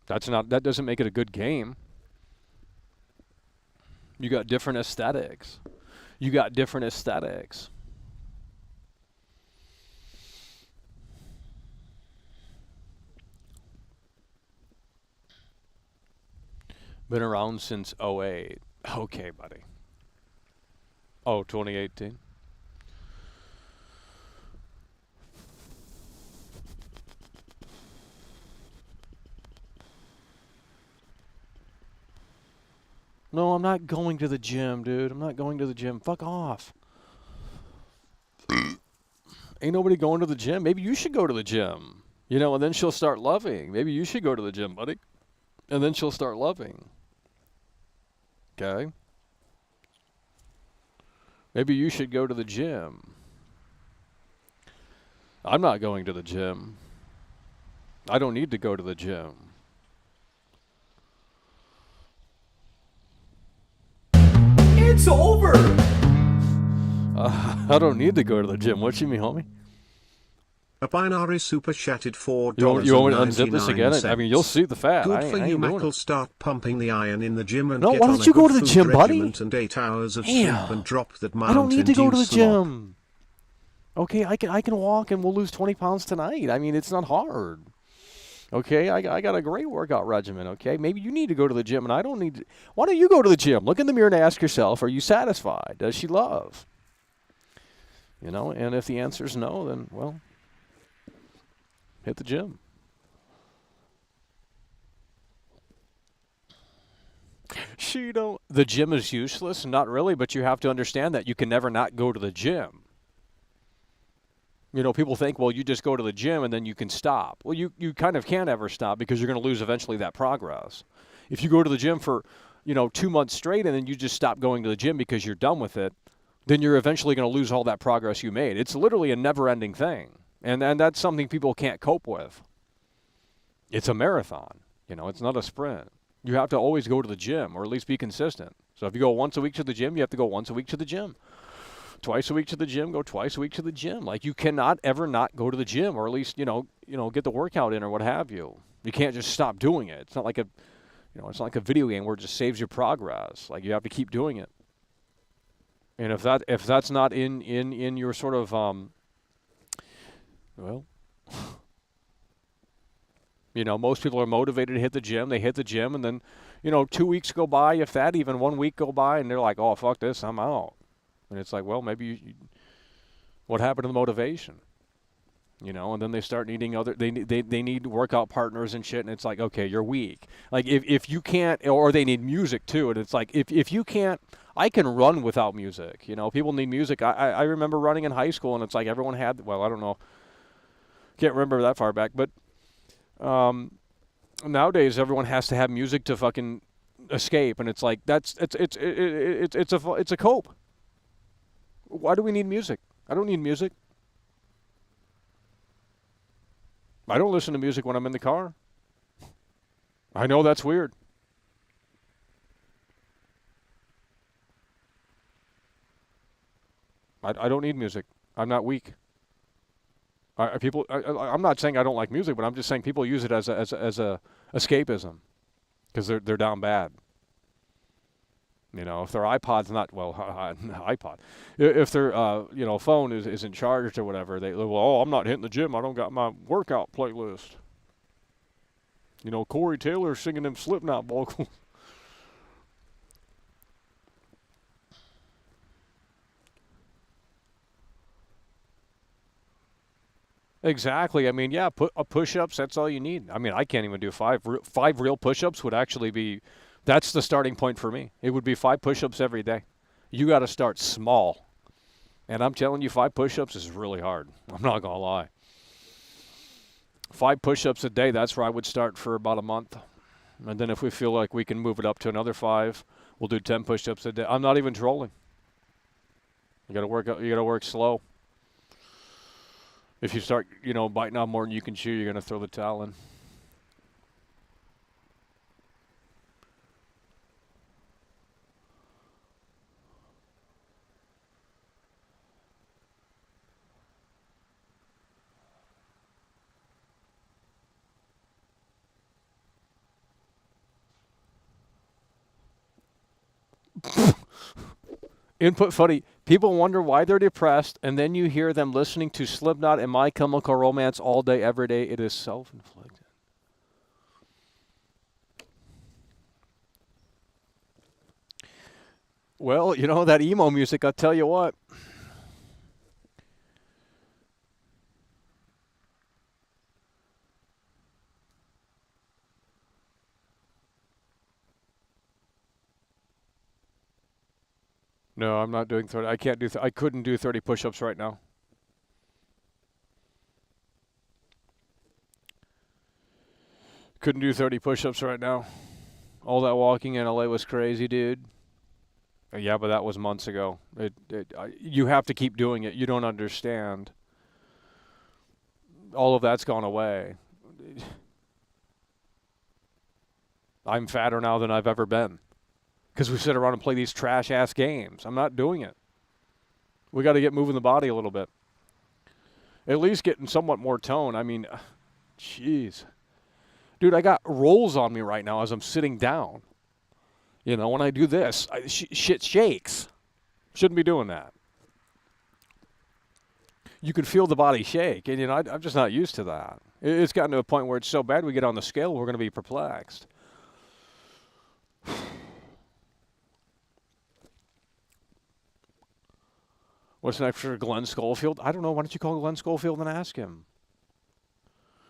that doesn't make it a good game. You got different aesthetics. Been around since '08. Okay, buddy. Oh, 2018. No, I'm not going to the gym, dude. I'm not going to the gym. Fuck off. Ain't nobody going to the gym. Maybe you should go to the gym. And then she'll start loving. Maybe you should go to the gym, buddy. And then she'll start loving. Okay? Maybe you should go to the gym. I'm not going to the gym. I don't need to go to the gym.
It's over!
I don't need to go to the gym. What you mean, homie?
A binary super chatted $4.
You want me to unzip this again? I mean, you'll see the fat.
Good for you,
Michael.
Start pumping the iron in the gym and
no,
get
why
on
don't you
a
go
good
to the
food
gym, buddy?
And 8 hours of sleep and drop that
I don't need to go to the
slop.
gym. Okay, I can walk and we'll lose 20 pounds tonight. I mean, it's not hard. Okay, I got a great workout regimen, okay? Maybe you need to go to the gym and I don't need to. Why don't you go to the gym? Look in the mirror and ask yourself, are you satisfied? Does she love? And if the answer is no, then, well, hit the gym. The gym is useless? Not really, but you have to understand that you can never not go to the gym. People think, well, you just go to the gym and then you can stop. Well, you kind of can't ever stop because you're going to lose eventually that progress. If you go to the gym for, 2 months straight and then you just stop going to the gym because you're done with it, then you're eventually going to lose all that progress you made. It's literally a never-ending thing. And that's something people can't cope with. It's a marathon. It's not a sprint. You have to always go to the gym or at least be consistent. So if you go once a week to the gym, you have to go once a week to the gym. Twice a week to the gym, go twice a week to the gym. Like, you cannot ever not go to the gym or at least, get the workout in or what have you. You can't just stop doing it. It's not like it's not like a video game where it just saves your progress. Like, you have to keep doing it. And if that's not in your sort of most people are motivated to hit the gym. They hit the gym, and then 2 weeks go by, if that, even 1 week go by, and they're like, oh, fuck this, I'm out. And it's like, well, maybe what happened to the motivation? And then they start needing they need workout partners and shit, and it's like, okay, you're weak. Like, if you can't, or they need music too, and it's like, if you can't, I can run without music. People need music. I remember running in high school, and it's like everyone had, well, I don't know, can't remember that far back, but nowadays everyone has to have music to fucking escape, and it's like, it's a cope. Why do we need music? I don't need music. I don't listen to music when I'm in the car. I know that's weird. I don't need music. I'm not weak. I'm not saying I don't like music, but I'm just saying people use it as a escapism because they're down bad. You know, if their iPod's not, well, iPod, if their, phone isn't charged or whatever, well, oh, I'm not hitting the gym. I don't got my workout playlist. You know, Corey Taylor singing them Slipknot vocals. Exactly. I mean, yeah, push-ups, that's all you need. I mean, I can't even do five real push-ups would actually be, that's the starting point for me. It would be 5 push-ups every day. You got to start small. And I'm telling you, 5 push-ups is really hard. I'm not going to lie. 5 push-ups a day, that's where I would start for about a month. And then if we feel like we can move it up to another 5, we'll do 10 push-ups a day. I'm not even trolling. You got to work slow. If you start, biting off more than you can chew, you're going to throw the towel in. Input funny. People wonder why they're depressed, and then you hear them listening to Slipknot and My Chemical Romance all day, every day. It is self-inflicted. Well, that emo music, I'll tell you what. No, I'm not doing 30. I can't do. I couldn't do 30 push-ups right now. Couldn't do 30 push-ups right now. All that walking in LA was crazy, dude. Yeah, but that was months ago. You have to keep doing it. You don't understand. All of that's gone away. I'm fatter now than I've ever been. Because we sit around and play these trash-ass games. I'm not doing it. We got to get moving the body a little bit. At least getting somewhat more tone. I mean, jeez. Dude, I got rolls on me right now as I'm sitting down. When I do this, shit shakes. Shouldn't be doing that. You can feel the body shake, and, I'm just not used to that. It's gotten to a point where it's so bad we get on the scale, we're going to be perplexed. What's next for Glenn Schofield? I don't know. Why don't you call Glenn Schofield and ask him?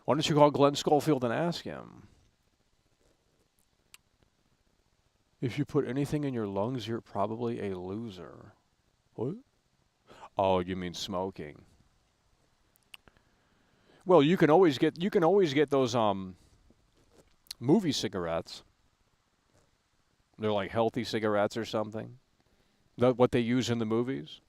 Why don't you call Glenn Schofield and ask him? If you put anything in your lungs, you're probably a loser. What? Oh, you mean smoking? Well, you can always get those movie cigarettes. They're like healthy cigarettes or something. What they use in the movies.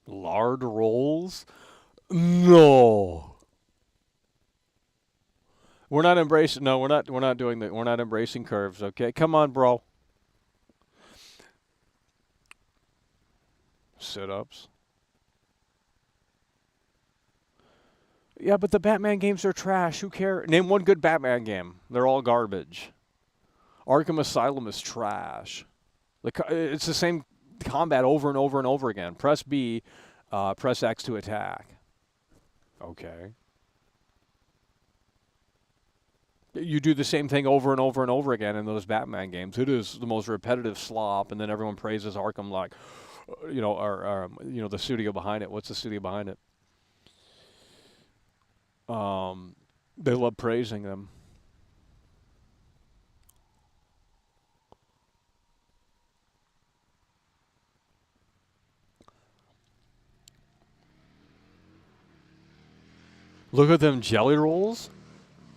Lard rolls? No. We're not embracing. No, we're not doing that. We're not embracing curves. Okay, come on, bro. Sit-ups. Yeah, but the Batman games are trash. Who cares? Name one good Batman game. They're all garbage. Arkham Asylum is trash. It's the same combat over and over and over again. Press B, press X to attack. Okay. You do the same thing over and over and over again in those Batman games. It is the most repetitive slop, and then everyone praises Arkham like, the studio behind it. What's the studio behind it? They love praising them. Look at them jelly rolls.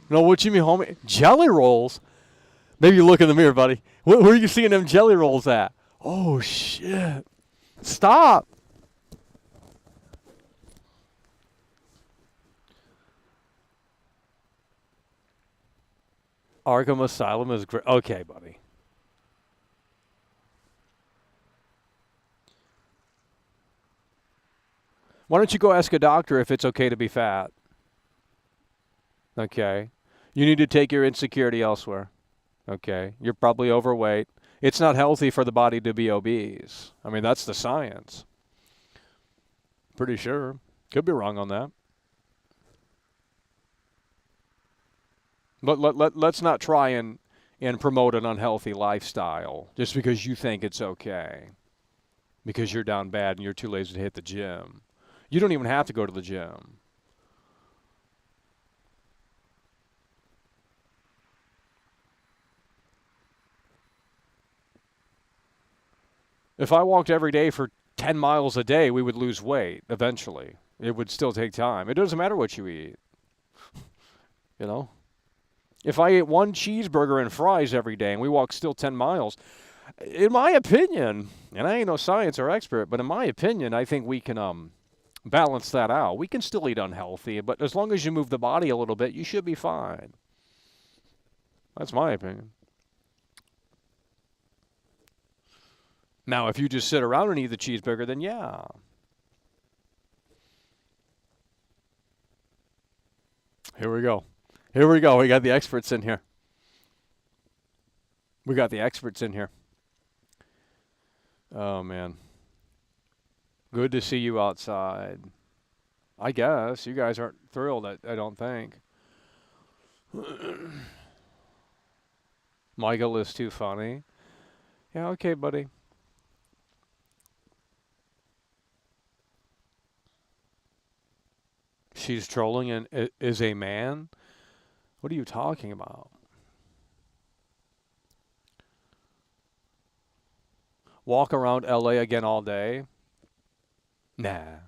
No, what you mean, homie? Jelly rolls? Maybe you look in the mirror, buddy. Where are you seeing them jelly rolls at? Oh, shit. Stop. Arkham Asylum is great. Okay, buddy. Why don't you go ask a doctor if it's okay to be fat? Okay. You need to take your insecurity elsewhere. Okay? You're probably overweight. It's not healthy for the body to be obese. I mean, that's the science. Pretty sure. Could be wrong on that. But let's not try and promote an unhealthy lifestyle just because you think it's okay. Because you're down bad and you're too lazy to hit the gym. You don't even have to go to the gym. If I walked every day for 10 miles a day, we would lose weight eventually. It would still take time. It doesn't matter what you eat. You know? If I ate one cheeseburger and fries every day and we walk still 10 miles, in my opinion, and I ain't no science or expert, but in my opinion, I think we can balance that out. We can still eat unhealthy, but as long as you move the body a little bit, you should be fine. That's my opinion. Now, if you just sit around and eat the cheeseburger, then yeah. Here we go. Here we go. We got the experts in here. We got the experts in here. Oh, man. Good to see you outside. I guess. You guys aren't thrilled, I don't think. Michael is too funny. Yeah, okay, buddy. She's trolling and is a man? What are you talking about? Walk around LA again all day? Nah.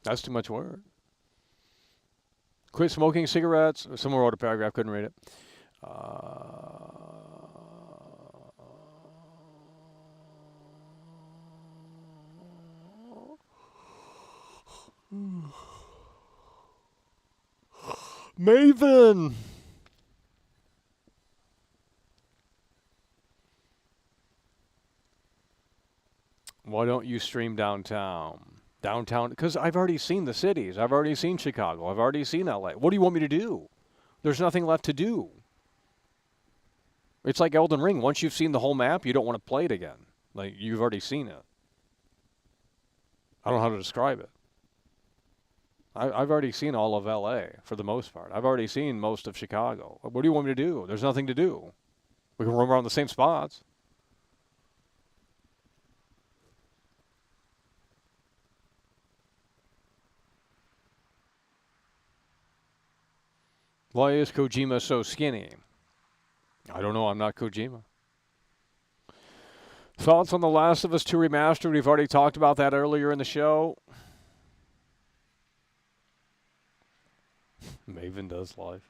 That's too much work. Quit smoking cigarettes? Someone wrote a paragraph, couldn't read it. Maven! Why don't you stream downtown? Downtown, because I've already seen the cities. I've already seen Chicago. I've already seen LA. What do you want me to do? There's nothing left to do. It's like Elden Ring. Once you've seen the whole map, you don't want to play it again. Like, you've already seen it. I don't know how to describe it. I've already seen all of LA for the most part. I've already seen most of Chicago. What do you want me to do? There's nothing to do. We can roam around the same spots. Why is Kojima so skinny? I don't know. I'm not Kojima. Thoughts on The Last of Us 2 Remastered? We've already talked about that earlier in the show. Maven does life.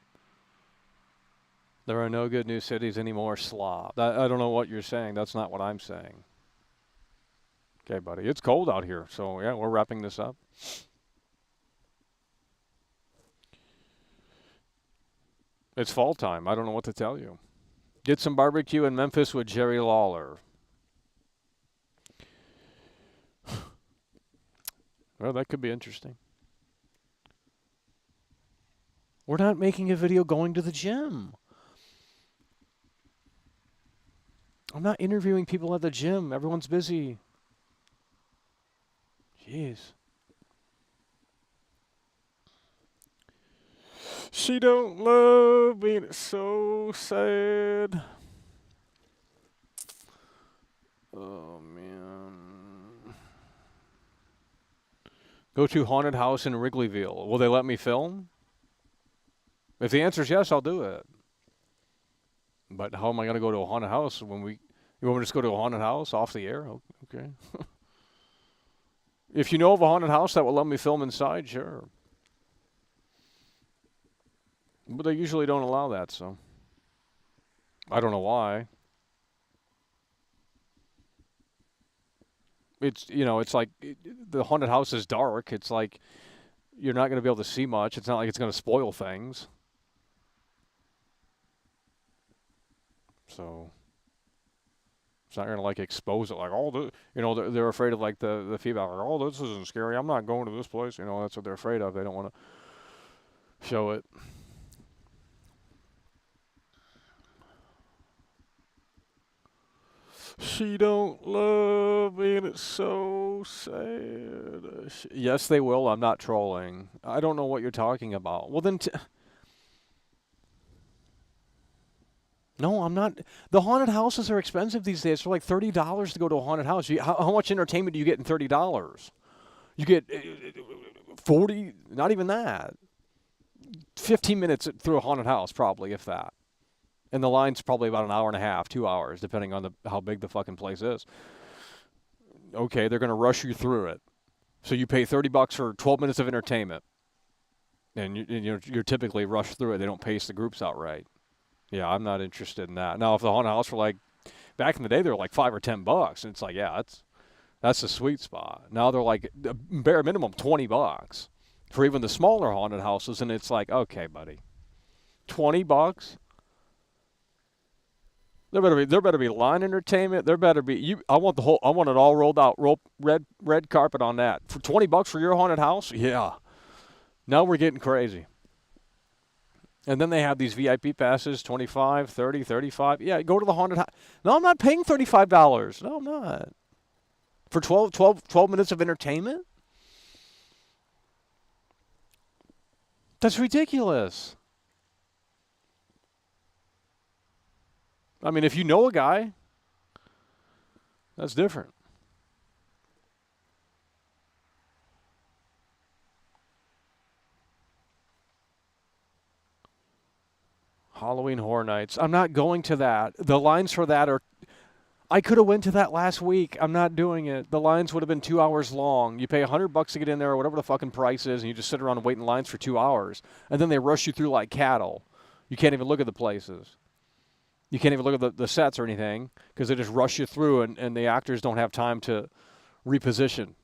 There are no good new cities anymore, slob. I don't know what you're saying. That's not what I'm saying. Okay, buddy. It's cold out here, so yeah, we're wrapping this up. It's fall time. I don't know what to tell you. Get some barbecue in Memphis with Jerry Lawler. Well, that could be interesting. We're not making a video going to the gym. I'm not interviewing people at the gym. Everyone's busy. Jeez. She don't love me. It's so sad. Oh, man. Go to haunted house in Wrigleyville. Will they let me film? If the answer is yes, I'll do it. But how am I going to go to a haunted house when we... You want me to just go to a haunted house off the air? Okay. If you know of a haunted house that will let me film inside, sure. But they usually don't allow that, so... I don't know why. It's, you know, it's like... The haunted house is dark. It's like... You're not going to be able to see much. It's not like it's going to spoil things. So... It's not going to, like, expose it. Like, oh, you know, they're afraid of, like, the feedback. Like, oh, this isn't scary. I'm not going to this place. You know, that's what they're afraid of. They don't want to show it. She don't love me, and it's so sad. Yes, they will. I'm not trolling. I don't know what you're talking about. Well, then... No, I'm not. The haunted houses are expensive these days. They're like $30 to go to a haunted house. How much entertainment do you get in $30? You get 40, not even that. 15 minutes through a haunted house, probably, if that. And the line's probably about an hour and a half, 2 hours, depending on how big the fucking place is. Okay, they're going to rush you through it. So you pay $30 for 12 minutes of entertainment. And you're typically rushed through it. They don't pace the groups out right. Yeah, I'm not interested in that. Now, if the haunted house were like, back in the day, they were like $5 or $10, and it's like, yeah, that's the sweet spot. Now they're like, bare minimum, $20 for even the smaller haunted houses, and it's like, okay, buddy, $20? There better be line entertainment. There better be I want it all rolled out, red carpet on that for $20 for your haunted house. Yeah, now we're getting crazy. And then they have these VIP passes, 25, 30, 35. Yeah, go to the haunted house. No, I'm not paying $35. No, I'm not. For 12 minutes of entertainment? That's ridiculous. I mean, if you know a guy, that's different. Halloween Horror Nights. I'm not going to that. The lines for that are... I could have went to that last week. I'm not doing it. The lines would have been 2 hours long. You pay $100 to get in there or whatever the fucking price is, and you just sit around and wait in lines for 2 hours. And then they rush you through like cattle. You can't even look at the places. You can't even look at the sets or anything because they just rush you through, and the actors don't have time to reposition.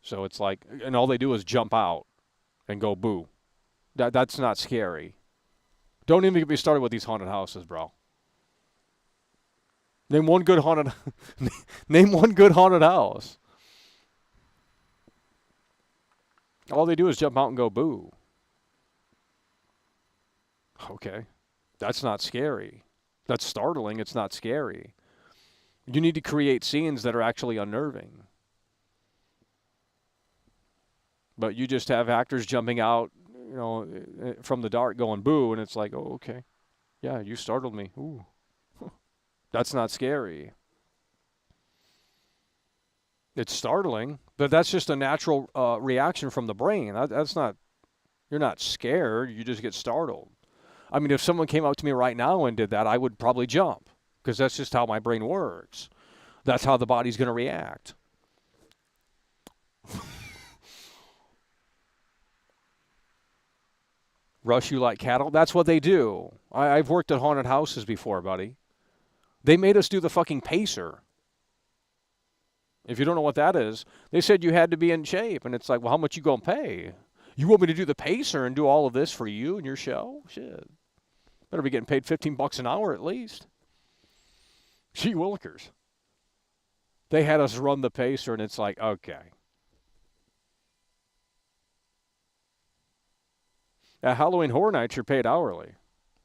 So it's like... And all they do is jump out and go boo. That's not scary. Don't even get me started with these haunted houses, bro. Name one good haunted house. All they do is jump out and go boo. Okay. That's not scary. That's startling. It's not scary. You need to create scenes that are actually unnerving. But you just have actors jumping out, from the dark going boo, and it's like, oh, okay. Yeah, you startled me. Ooh. That's not scary. It's startling, but that's just a natural reaction from the brain. That's not, you're not scared, you just get startled. I mean, if someone came up to me right now and did that, I would probably jump, because that's just how my brain works. That's how the body's going to react. Rush you like cattle? That's what they do. I've worked at haunted houses before, buddy. They made us do the fucking pacer. If you don't know what that is, they said you had to be in shape. And it's like, well, how much you going to pay? You want me to do the pacer and do all of this for you and your show? Shit. Better be getting paid $15 an hour at least. Gee willikers. They had us run the pacer, and it's like, okay. At Halloween Horror Nights, you're paid hourly.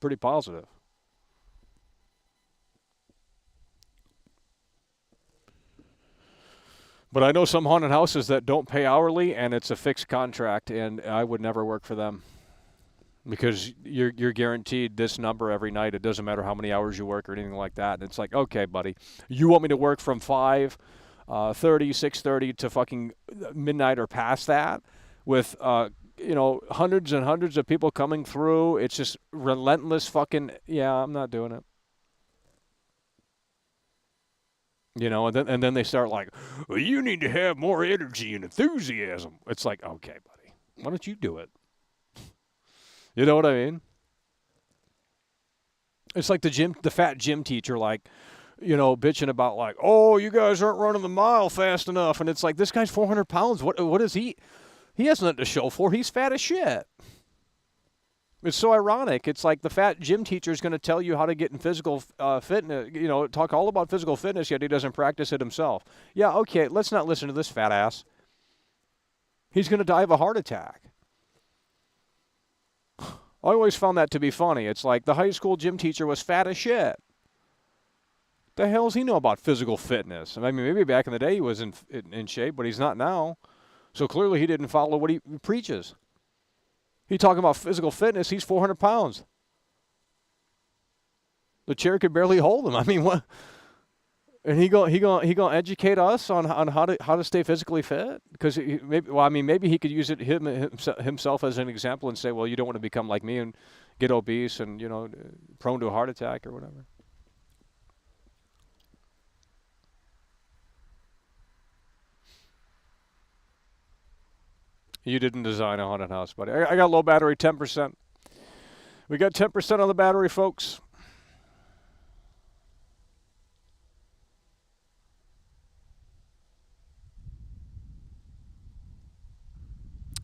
Pretty positive. But I know some haunted houses that don't pay hourly, and it's a fixed contract, and I would never work for them because you're guaranteed this number every night. It doesn't matter how many hours you work or anything like that. And it's like, okay, buddy, you want me to work from 5:30, 6:30 to fucking midnight or past that with hundreds and hundreds of people coming through. It's just relentless fucking, yeah, I'm not doing it. And then they start like, well, you need to have more energy and enthusiasm. It's like, okay, buddy, why don't you do it? You know what I mean? It's like the fat gym teacher, like, bitching about like, oh, you guys aren't running the mile fast enough. And it's like, this guy's 400 pounds. What is he? He has nothing to show for. He's fat as shit. It's so ironic. It's like the fat gym teacher is going to tell you how to get in physical fitness, talk all about physical fitness, yet he doesn't practice it himself. Yeah, okay, let's not listen to this fat ass. He's going to die of a heart attack. I always found that to be funny. It's like the high school gym teacher was fat as shit. The hell does he know about physical fitness? I mean, maybe back in the day he was in shape, but he's not now. So clearly he didn't follow what he preaches. He talking about physical fitness. He's 400 pounds. The chair could barely hold him. I mean, what? And he gonna educate us on how to stay physically fit? Because maybe he could use it himself as an example and say, well, you don't want to become like me and get obese and prone to a heart attack or whatever. You didn't design a haunted house, buddy. I got low battery, 10%. We got 10% on the battery, folks.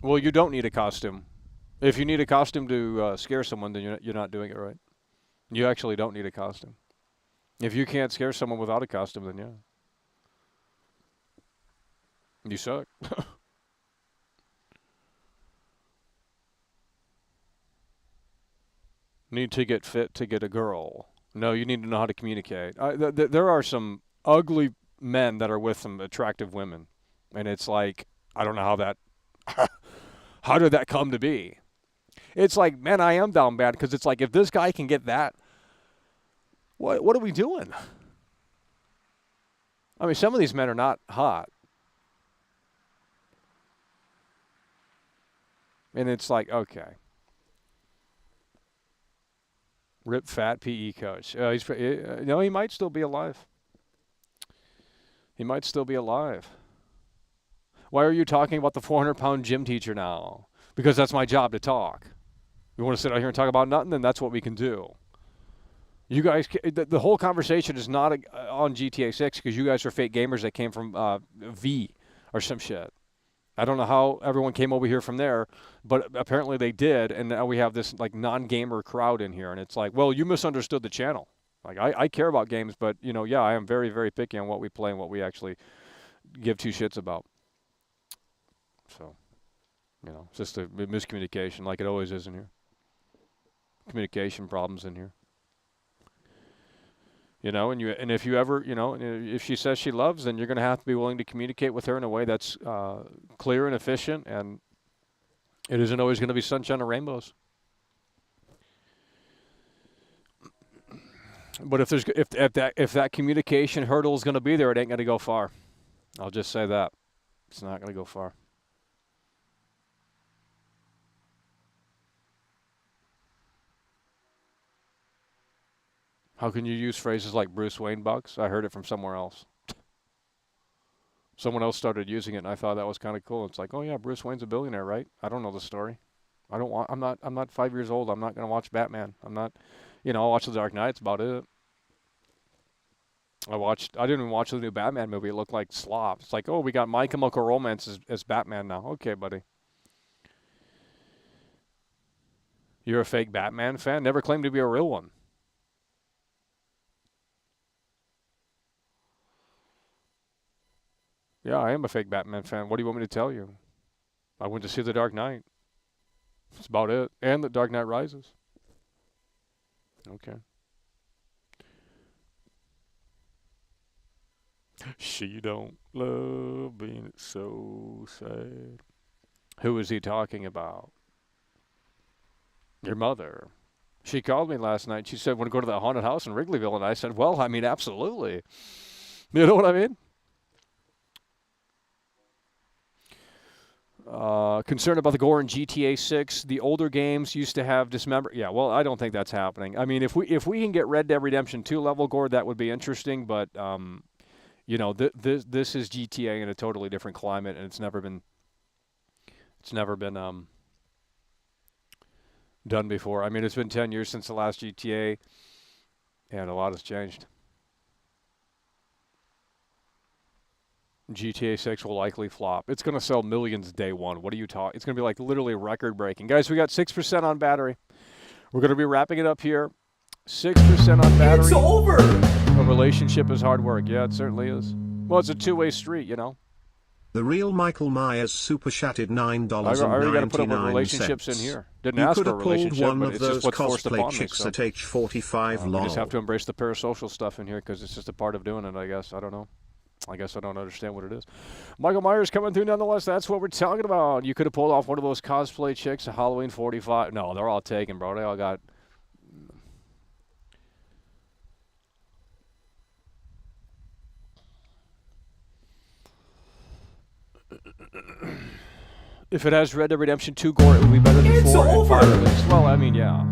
Well, you don't need a costume. If you need a costume to scare someone, then you're not doing it right. You actually don't need a costume. If you can't scare someone without a costume, then yeah. You suck. Need to get fit to get a girl. No, you need to know how to communicate. There are some ugly men that are with some attractive women. And it's like, I don't know how that, how did that come to be? It's like, man, I am down bad because it's like, if this guy can get that, what are we doing? I mean, some of these men are not hot. And it's like, okay. Rip fat PE coach. He might still be alive. He might still be alive. Why are you talking about the 400-pound gym teacher now? Because that's my job to talk. You want to sit out here and talk about nothing? Then that's what we can do. You guys, the whole conversation is not on GTA 6 because you guys are fake gamers that came from V or some shit. I don't know how everyone came over here from there, but apparently they did, and now we have this like non-gamer crowd in here, and it's like, well, you misunderstood the channel. Like I care about games, but yeah, I am very, very picky on what we play and what we actually give two shits about. So, it's just a miscommunication, like it always is in here. Communication problems in here. And if you ever, if she says she loves, then you're going to have to be willing to communicate with her in a way that's clear and efficient, and it isn't always going to be sunshine and rainbows. But if that communication hurdle is going to be there, it ain't going to go far. I'll just say that. It's not going to go far. How can you use phrases like Bruce Wayne bucks? I heard it from somewhere else. Someone else started using it, and I thought that was kind of cool. It's like, oh yeah, Bruce Wayne's a billionaire, right? I don't know the story. I'm not 5 years old. I'm not going to watch Batman. I'm not, I'll watch The Dark Knight. It's about it. I didn't even watch the new Batman movie. It looked like slop. It's like, oh, we got My Chemical Romance as Batman now. Okay, buddy. You're a fake Batman fan? Never claimed to be a real one. Yeah, I am a fake Batman fan. What do you want me to tell you? I went to see The Dark Knight. That's about it. And The Dark Knight Rises. Okay. She don't love being so sad. Who is he talking about? Your mother. She called me last night. She said, want to go to the haunted house in Wrigleyville? And I said, well, I mean, absolutely. You know what I mean? Concerned about the gore in GTA 6. The older games used to have dismember. Yeah, well, I don't think that's happening. I mean, if we can get Red Dead Redemption 2 level gore, that would be interesting. But this is GTA in a totally different climate, and it's never been done before. I mean, it's been 10 years since the last GTA, and a lot has changed. GTA 6 will likely flop. It's going to sell millions day one. What are you talking? It's going to be like literally record-breaking. Guys, we got 6% on battery. We're going to be wrapping it up here. 6% on battery.
It's over!
A relationship is hard work. Yeah, it certainly is. Well, it's a two-way street,
The real Michael Myers super chatted $9.99.
I already got to put up with relationships in here. Didn't
You
ask
could
for a
have pulled
relationship,
one
but
of
it's just
those
what's forced
cosplay
upon me.
chicks
So.
at age 45
We just have to
lol.
embrace the parasocial stuff in here because it's just a part of doing it, I guess. I don't know. I guess I don't understand what it is. Michael Myers coming through nonetheless. That's what we're talking about. You could have pulled off one of those cosplay chicks at Halloween 45. No, they're all taken, bro. They all got... If it has Red Dead Redemption 2 gore, it would be better than
It's
4 and 5
over.
at least. Well, I mean, yeah.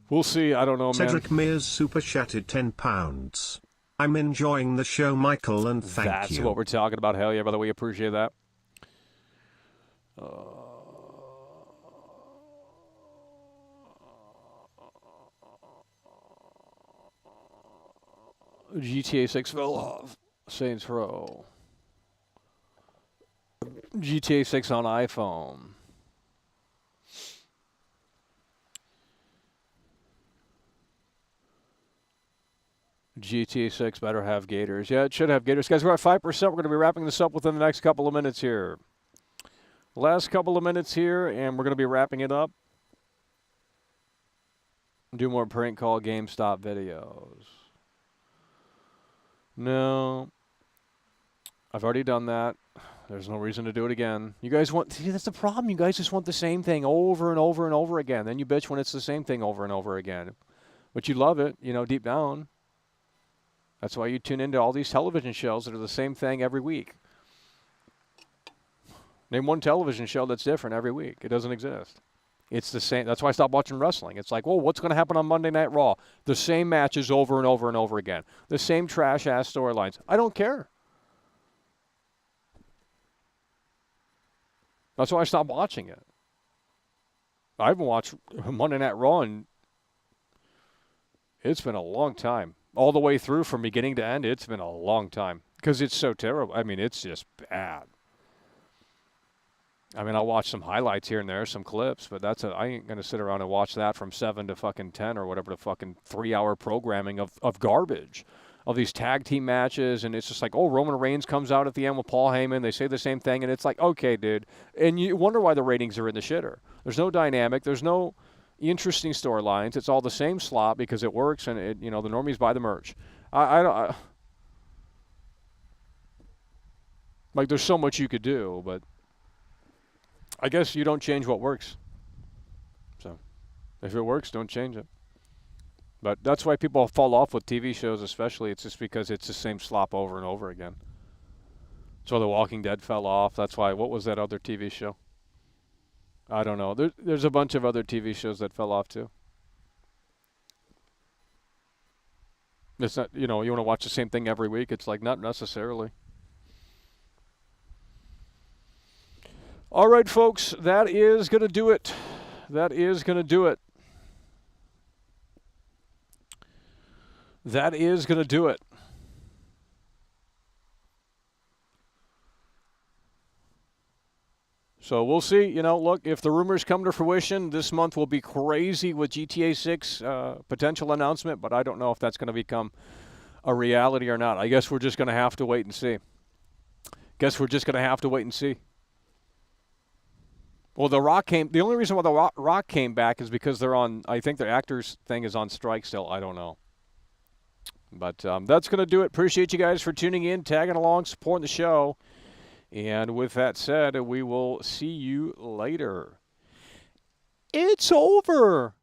We'll see. I don't know, man.
Cedric Mears super chatted £10. I'm enjoying the show, Michael, and thank
That's
you.
what we're talking about. Hell yeah, by the way, appreciate that. GTA 6 fell off. Saints Row. GTA 6 on iPhone. GTA 6 better have gators. Yeah, it should have gators. Guys, we're at 5%. We're going to be wrapping this up within the next couple of minutes here. Last couple of minutes here, and we're going to be wrapping it up. Do more prank call GameStop videos. No. I've already done that. There's no reason to do it again. You guys want... See, that's the problem. You guys just want the same thing over and over and over again. Then you bitch when it's the same thing over and over again. But you love it, you know, deep down. That's why you tune into all these television shows that are the same thing every week. Name one television show that's different every week. It doesn't exist. It's the same. That's why I stopped watching wrestling. It's like, well, what's going to happen on Monday Night Raw? The same matches over and over and over again. The same trash-ass storylines. I don't care. That's why I stopped watching it. I haven't watched Monday Night Raw in... It's been a long time. All the way through from beginning to end, it's been a long time. Because it's so terrible. I mean, it's just bad. I mean, I'll watch some highlights here and there, some clips, but I ain't going to sit around and watch that from 7 to fucking 10 or whatever the fucking 3-hour programming of garbage. Of these tag team matches, and it's just like, oh, Roman Reigns comes out at the end with Paul Heyman. They say the same thing, and it's like, okay, dude. And you wonder why the ratings are in the shitter. There's no dynamic. There's no interesting storylines. It's all the same slop because it works, and it, you know, the normies buy the merch. Like, there's so much you could do, but I guess you don't change what works. So, if it works, don't change it. But that's why people fall off with TV shows, especially. It's just because it's the same slop over and over again. So The Walking Dead fell off. That's why. What was that other TV show? I don't know. There's a bunch of other TV shows that fell off too. It's not, you know, you want to watch the same thing every week. It's like, not necessarily. All right, folks, that is going to do it. That is going to do it. That is going to do it. So we'll see. You know, look, if the rumors come to fruition, this month will be crazy with GTA 6 potential announcement, but I don't know if that's going to become a reality or not. I guess we're just going to have to wait and see. Well, the only reason why the Rock came back is because they're on, I think their actors thing is on strike still. I don't know. But that's going to do it. Appreciate you guys for tuning in, tagging along, supporting the show. And with that said, we will see you later. It's over.